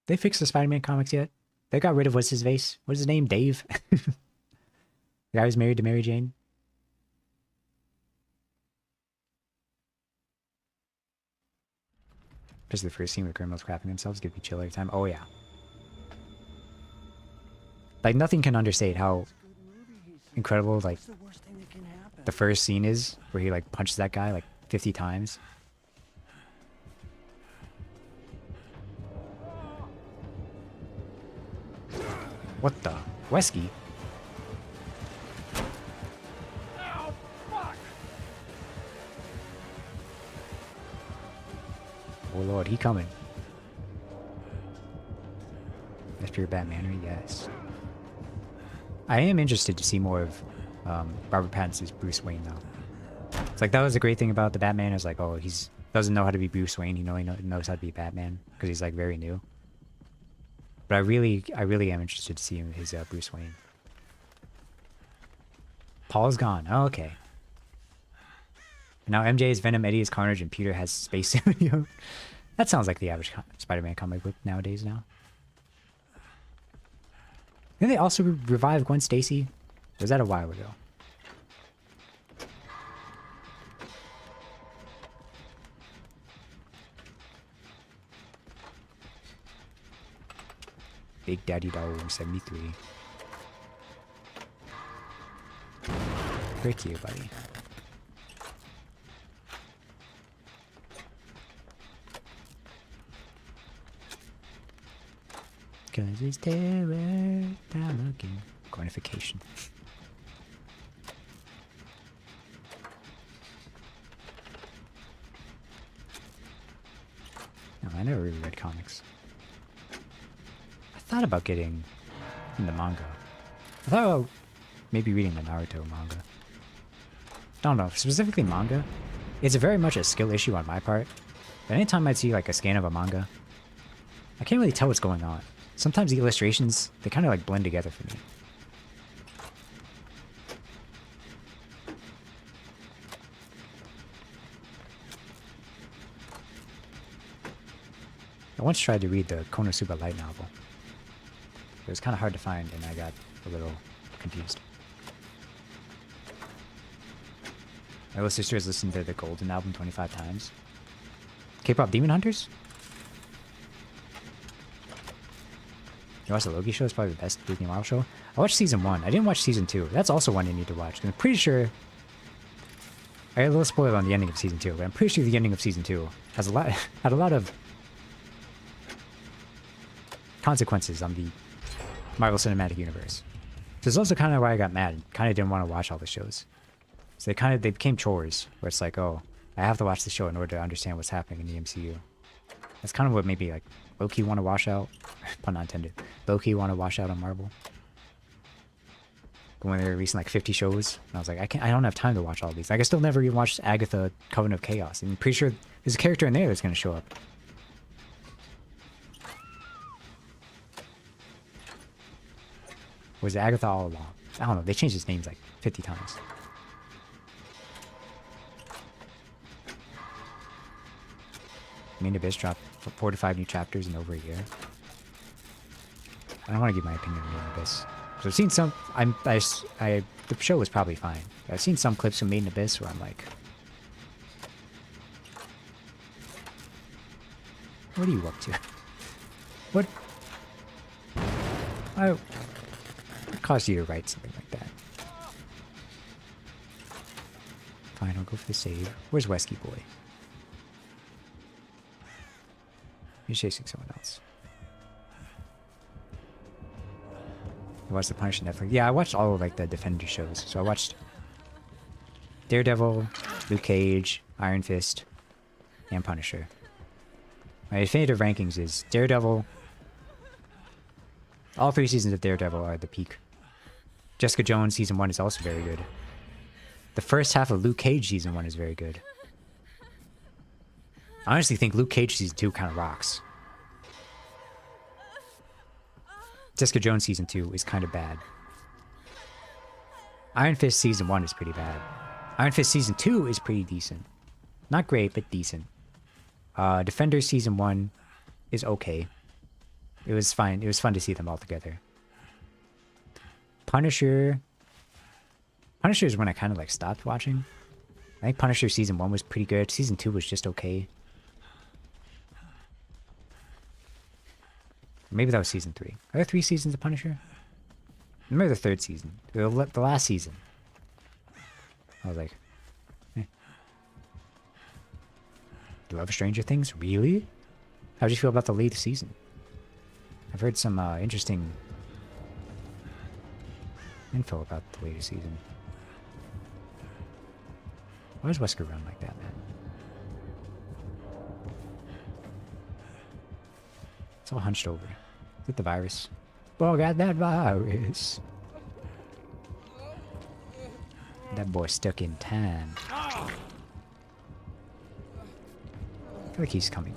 They fixed the Spider-Man comics yet? They got rid of what's his face? What's his name? Dave? The guy who's married to Mary Jane? Especially the first scene where criminals crapping themselves. Give me chill every time. Oh yeah. Like nothing can understate how incredible like What's the worst thing that can happen? the first scene is, where he like punches that guy like 50 times. What the? Wesky? Ow, fuck! Oh lord, he coming. That's pure Batmanery, yes. I am interested to see more of Robert Pattinson's Bruce Wayne though. It's like that was the great thing about the Batman is like, oh, he's doesn't know how to be Bruce Wayne. He only knows how to be Batman because he's like very new. But I really am interested to see him his Bruce Wayne. Paul's gone. Oh, okay. Now MJ is Venom, Eddie is Carnage, and Peter has Space Symbiote. That sounds like the average Spider-Man comic book nowadays now. Didn't they also revive Gwen Stacy? Or was that a while ago? Big Daddy Dollar 73. Frick you, buddy. Cause it's terror, I'm looking. Cornification. No, I never really read comics. I thought about getting in the manga. I thought about maybe reading the Naruto manga. I don't know, specifically manga. It's very much a skill issue on my part. But anytime I see like a scan of a manga, I can't really tell what's going on. Sometimes the illustrations, they kind of like blend together for me. I once tried to read the Konosuba light novel. It was kind of hard to find and I got a little confused. My little sister has listened to the Golden album 25 times. K-pop Demon Hunters? You watch the Loki show? It's probably the best Disney Marvel show. I watched season 1. I didn't watch season 2. That's also one you need to watch. I'm pretty sure... I got a little spoiler on the ending of season 2, but I'm pretty sure the ending of season 2 has had a lot of consequences on the Marvel Cinematic Universe. So it's also kind of why I got mad. Kind of didn't want to watch all the shows. So they became chores, where it's like, oh, I have to watch the show in order to understand what's happening in the MCU. That's kind of what made me like low-key want to wash out, pun not intended, low-key want to wash out on Marvel. But when they were releasing like 50 shows, and I was like, I don't have time to watch all these. Like I still never even watched Agatha Coven of Chaos. And I'm pretty sure there's a character in there that's going to show up. Was it Agatha all along? I don't know. They changed his names like 50 times. Main Abyss dropped 4 to 5 new chapters in over a year. I don't want to give my opinion on Main Abyss. So I've seen some... the show was probably fine. I've seen some clips from Main Abyss where I'm like... What are you up to? What caused you to write something like that? Fine, I'll go for the save. Where's Wesky Boy? He's chasing someone else. I watched The Punisher Netflix. Yeah, I watched all of like the Defender shows. So I watched Daredevil, Luke Cage, Iron Fist, and Punisher. My definitive rankings is Daredevil. All 3 seasons of Daredevil are at the peak. Jessica Jones season 1 is also very good. The first half of Luke Cage season 1 is very good. I honestly think Luke Cage season 2 kind of rocks. Jessica Jones season 2 is kind of bad. Iron Fist season 1 is pretty bad. Iron Fist season 2 is pretty decent. Not great, but decent. Defender season 1 is okay. It was fine. It was fun to see them all together. Punisher is when I kind of like stopped watching. I think Punisher season 1 was pretty good. Season 2 was just okay. Maybe that was season 3. Are there 3 seasons of Punisher? I remember the 3rd season. The last season. I was like, eh. You love Stranger Things? Really? How'd you feel about the latest season? I've heard some interesting info about the latest season. Why does Wesker run like that, man? It's all hunched over. Is it the virus? Oh, got that virus. That boy stuck in time. I feel like he's coming.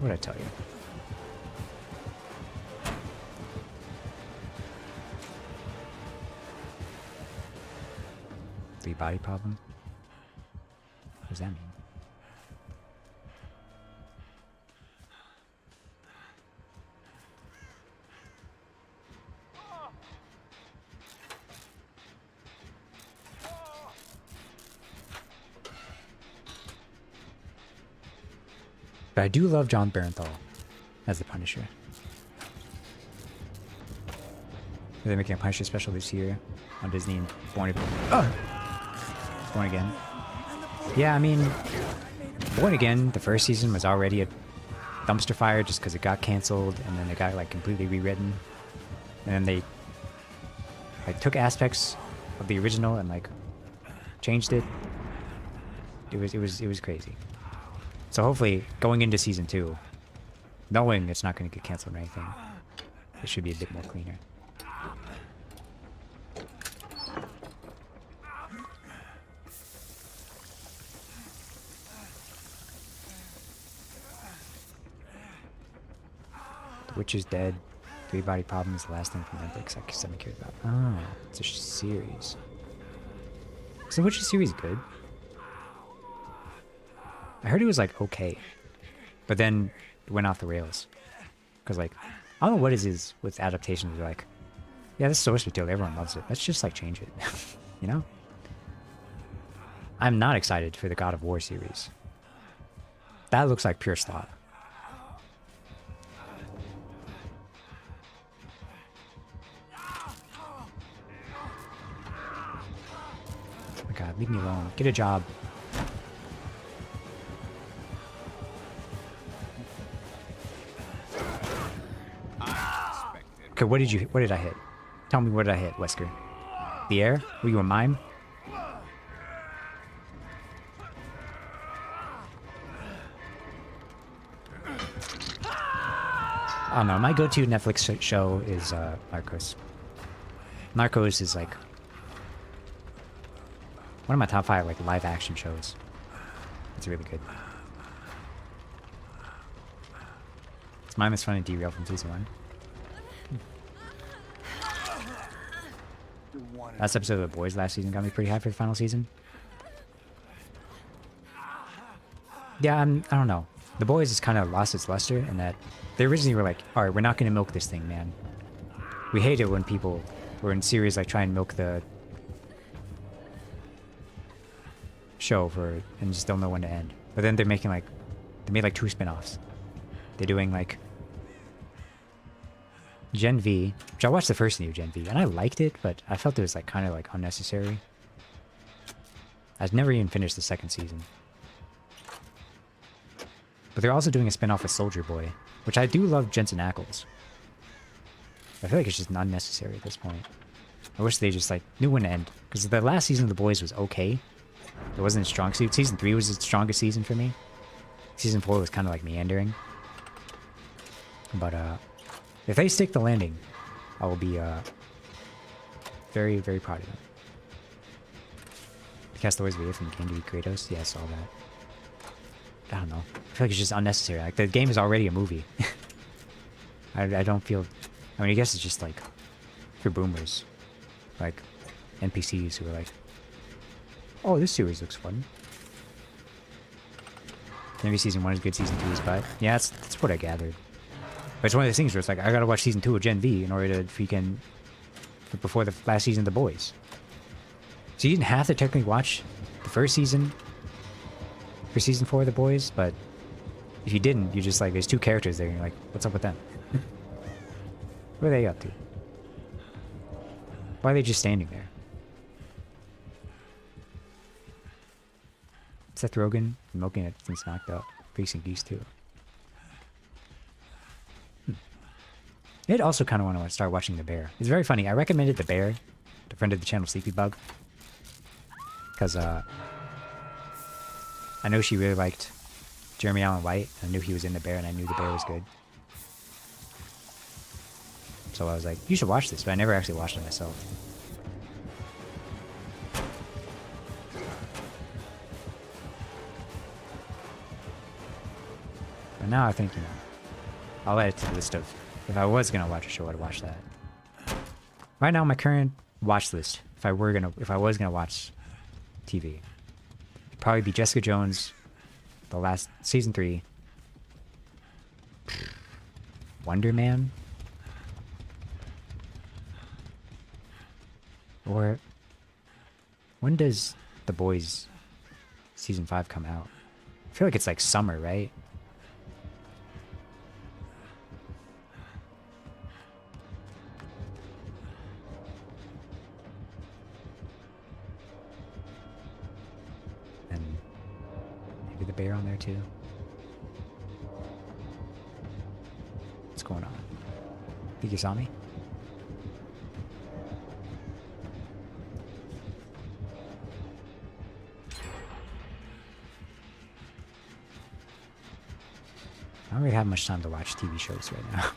What'd I tell you? The body problem? What does that mean? But I do love John Bernthal as the Punisher. They're making a Punisher special this year on Disney and Born Again. Yeah, I mean, Born Again, the first season was already a dumpster fire just because it got canceled and then it got like completely rewritten. And then they like took aspects of the original and like changed it. It was crazy. So hopefully, going into season 2, knowing it's not going to get canceled or anything, it should be a bit more cleaner. The Witch is dead. 3 Body Problem is the last thing from Netflix I guess I'm curious about. Oh, it's a series. Is the Witcher series good? I heard it was like okay, but then it went off the rails. Cause like, I don't know what it is with adaptations. They're like, yeah, this source material, everyone loves it. Let's just like change it, you know? I'm not excited for the God of War series. That looks like pure slop. Oh my God, leave me alone. Get a job. Okay, what did I hit? Tell me what did I hit, Wesker? The air? Were you a mime? I don't know, my go-to Netflix show is Narcos. Narcos is like one of my top 5 like live action shows. It's really good. It's Mime is Fun and Derail from season 1. Last episode of The Boys last season got me pretty high for the final season. Yeah, I don't know. The Boys has kind of lost its luster in that they originally were like, alright, we're not going to milk this thing, man. We hate it when people, or in series like try and milk the show for, and just don't know when to end. But then they're making like, they made like 2 spin-offs. They're doing like Gen V, which I watched the first new Gen V, and I liked it, but I felt it was like kind of like unnecessary. I've never even finished the 2nd season. But they're also doing a spin-off with Soldier Boy, which I do love Jensen Ackles. I feel like it's just unnecessary at this point. I wish they just like knew when to end, because the last season of The Boys was okay. It wasn't a strong suit. Season 3 was the strongest season for me. Season 4 was kind of like meandering. But if they stick the landing, I will be very, very proud of them. Castaways video from the game to be Kratos? Yeah, I saw that. I don't know. I feel like it's just unnecessary. Like, the game is already a movie. I don't feel... I mean, I guess it's just, like, for boomers. Like, NPCs who are like, oh, this series looks fun. Maybe season 1 is good, season 2 is bad. Yeah, that's what I gathered. But it's one of those things where it's like, I gotta watch season 2 of Gen V in order to freaking... before the last season of The Boys. So you didn't have to technically watch the first season for season 4 of The Boys, but If you didn't, you just like, there's two characters there, and you're like, what's up with them? What are they up to? Why are they just standing there? Seth Rogen, milking it since knocked out, facing Geese too. I'd also kind of want to start watching The Bear. It's very funny. I recommended The Bear, the friend of the channel, Sleepy Bug, because I know she really liked Jeremy Allen White. I knew he was in The Bear, and I knew The Bear was good. So I was like, you should watch this, but I never actually watched it myself. But now I think, you know, I'll add it to the list of, if I was gonna watch a show, I'd watch that. Right now, my current watch list, if I was gonna watch TV, it'd probably be Jessica Jones, the last season 3, Wonder Man, or when does The Boys season 5 come out? I feel like it's like summer, right? And maybe The Bear on there too. What's going on? Think you saw me? I don't really have much time to watch TV shows right now.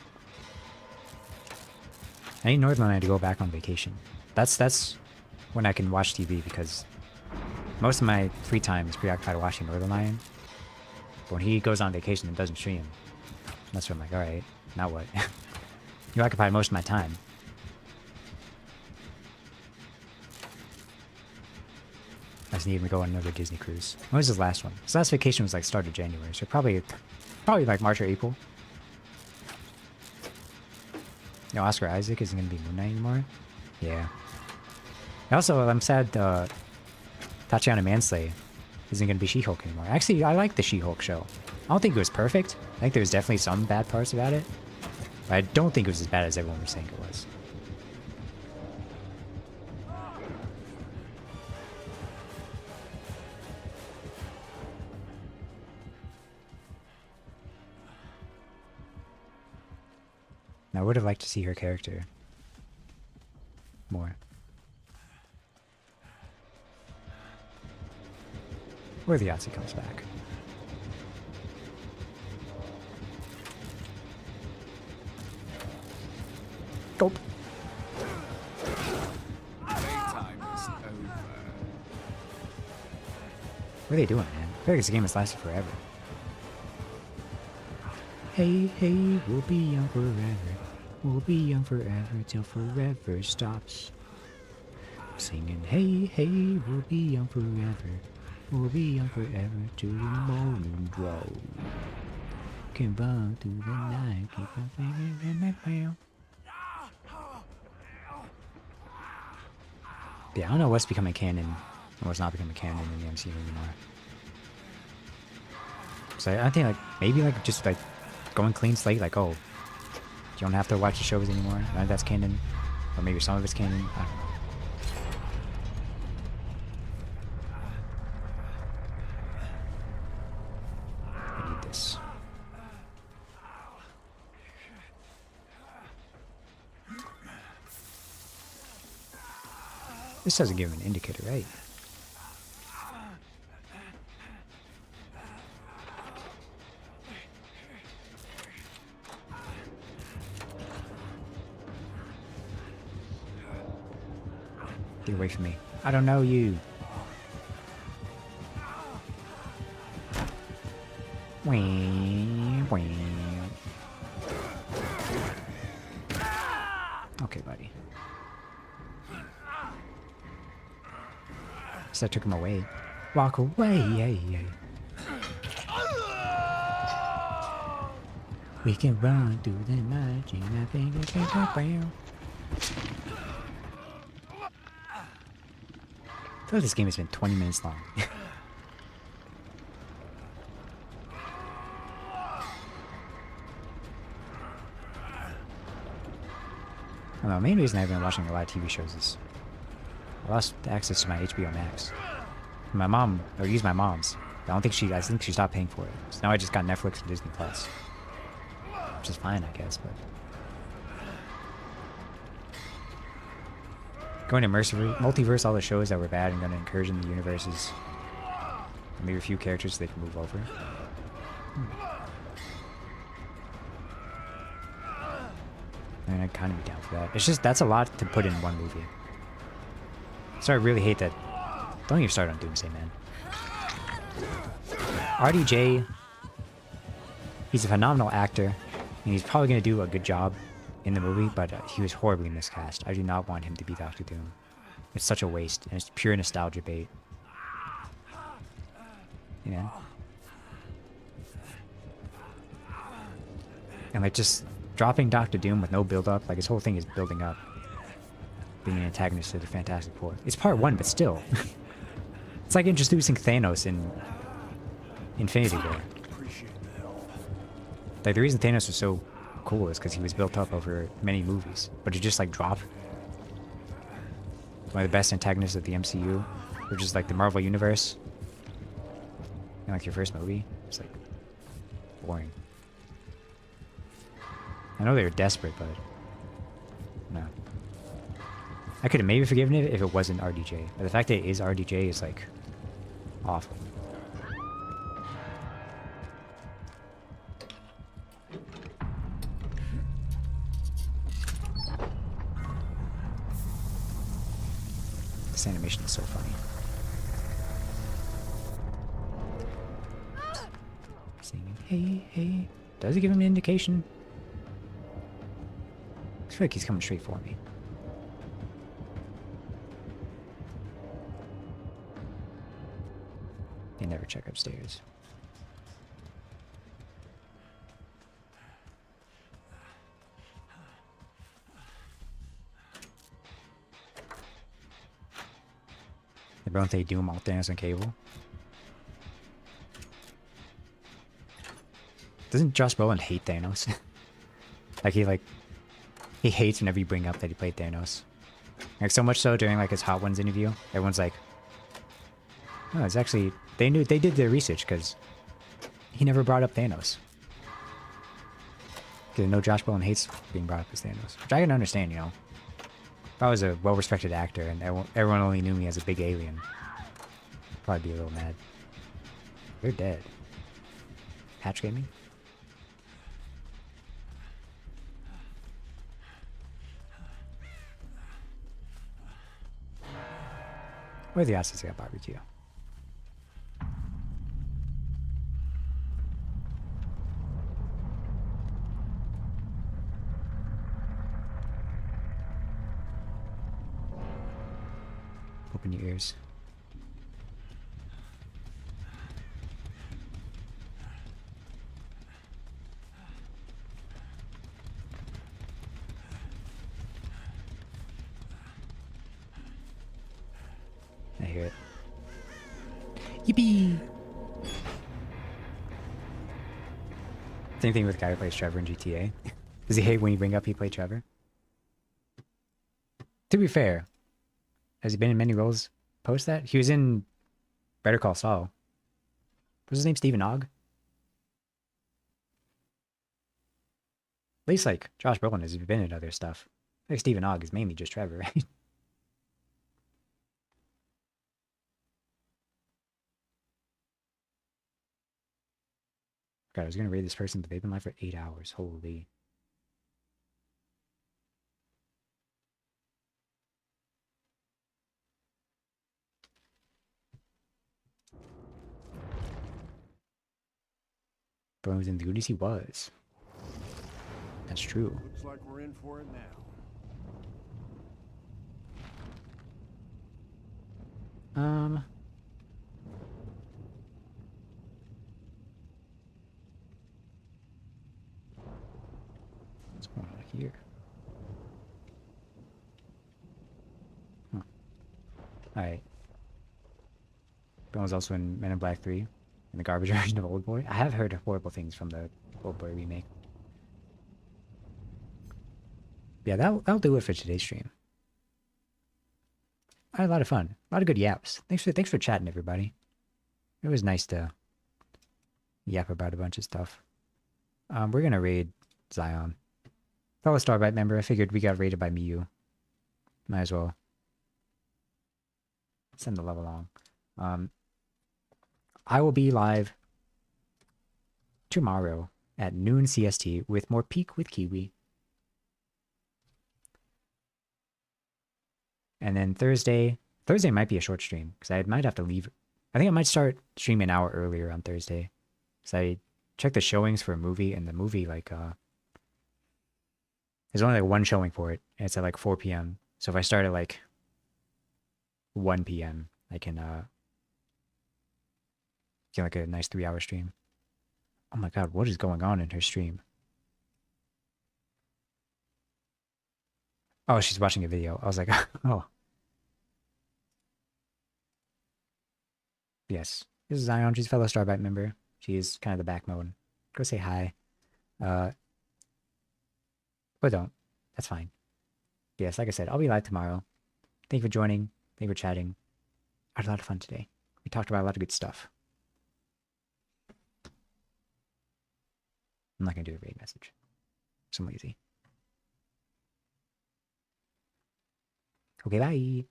I need Northern to go back on vacation. That's when I can watch TV, because most of my free time is preoccupied watching Northern Lion. But when he goes on vacation and doesn't stream, that's when I'm like, alright, now what? You occupied most of my time. I just need to go on another Disney cruise. When was his last one? His last vacation was like start of January, so probably like March or April. You know, Oscar Isaac isn't going to be Moon Knight anymore. Yeah. Also, I'm sad Tatiana Maslany isn't going to be She-Hulk anymore. Actually, I like the She-Hulk show. I don't think it was perfect. I think there was definitely some bad parts about it. But I don't think it was as bad as everyone was saying it was. I would have liked to see her character more. Or the Yahtzee comes back. Gulp. Playtime is over. What are they doing, man? I feel like this game has lasted forever. Hey, hey, we'll be young forever. We'll be young forever till forever stops. Singing, hey, hey, we'll be young forever. We'll be young forever till the morning draw. Can run through the night, keep on singing in my bell. Yeah, I don't know what's becoming canon and what's not becoming canon in the MCU anymore. So I think like maybe like just like going clean slate, like, oh, you don't have to watch the shows anymore. None of that's canon. Or maybe some of it's canon. I don't know. I need this. This doesn't give an indicator, right? Get away from me. I don't know you. Wee, wee. Okay, buddy. So I took him away. Walk away, yay, yay. We can run through the night, and I think we can go down. I feel like this game has been 20 minutes long. I don't know, main reason I haven't been watching a lot of TV shows is I lost access to my HBO Max. My mom, or used my mom's. I think she stopped paying for it. So now I just got Netflix and Disney Plus. Which is fine, I guess, but... Going to multiverse all the shows that were bad and going to encourage in the universes. Maybe a few characters they can move over. And I'd kind of be down for that. It's just, that's a lot to put in one movie. So I really hate that. Don't even start on Doomsday, man. RDJ, he's a phenomenal actor, and he's probably going to do a good job in the movie, but he was horribly miscast. I do not want him to be Doctor Doom. It's such a waste, and it's pure nostalgia bait. You know? And like just dropping Doctor Doom with no build-up, like his whole thing is building up. Being an antagonist to the Fantastic Four. It's part 1, but still. It's like introducing Thanos in Infinity War. Like the reason Thanos was so cool is because he was built up over many movies. But to just like drop one of the best antagonists of the MCU, which is like the Marvel Universe, in like your first movie, it's like boring. I know they were desperate, but no. I could have maybe forgiven it if it wasn't RDJ. But the fact that it is RDJ is like awful. This animation is so funny. Singing, hey, hey. Does it give him an indication? I feel like he's coming straight for me. They never check upstairs. Don't they Doom all Thanos and Cable? Doesn't Josh Brolin hate Thanos? he hates whenever you bring up that he played Thanos. Like so much so during like his Hot Ones interview, everyone's like, "Oh, it's actually they did their research because he never brought up Thanos." Because I know Josh Brolin hates being brought up as Thanos, which I can understand, you know. If I was a well-respected actor and everyone only knew me as a big alien, I'd probably be a little mad. They're dead. Hatch Gaming? What are the odds I got barbecue? Open your ears. I hear it. Yippee! Same thing with the guy who plays Trevor in GTA. Does he hate when you bring up he played Trevor? To be fair, has he been in many roles post that? He was in Better Call Saul. Was his name Stephen Ogg? At least, like, Josh Brolin has been in other stuff. Like, Stephen Ogg is mainly just Trevor, right? God, I was gonna raid this person, but they've been live for 8 hours. Holy. But was in the Goonies, he was. That's true. Looks like we're in for it now. What's going on here? Huh. Alright. Ben was also in Men in Black 3, in the garbage version of Old Boy. I have heard horrible things from the Old Boy remake. Yeah, that'll do it for today's stream. I had a lot of fun. A lot of good yaps. Thanks for chatting, everybody. It was nice to yap about a bunch of stuff. We're gonna raid Zion. Fellow Starbite member, I figured we got raided by Miyu. Might as well send the love along. I will be live tomorrow at noon CST with more Peak with Kiwi. And then Thursday might be a short stream because I might have to leave. I think I might start streaming an hour earlier on Thursday. Because I checked the showings for a movie, and the movie, like, there's only like one showing for it, and it's at like 4 p.m. So if I start at like 1 p.m., I can get like a nice 3-hour stream. Oh my god, what is going on in her stream? Oh, she's watching a video. I was like, oh. Yes. This is Zion. She's a fellow Starbite member. She's kind of the backbone. Go say hi. But don't. That's fine. Yes, like I said, I'll be live tomorrow. Thank you for joining. Thank you for chatting. I had a lot of fun today. We talked about a lot of good stuff. I'm not going to do a raid message. I'm lazy. Okay, bye.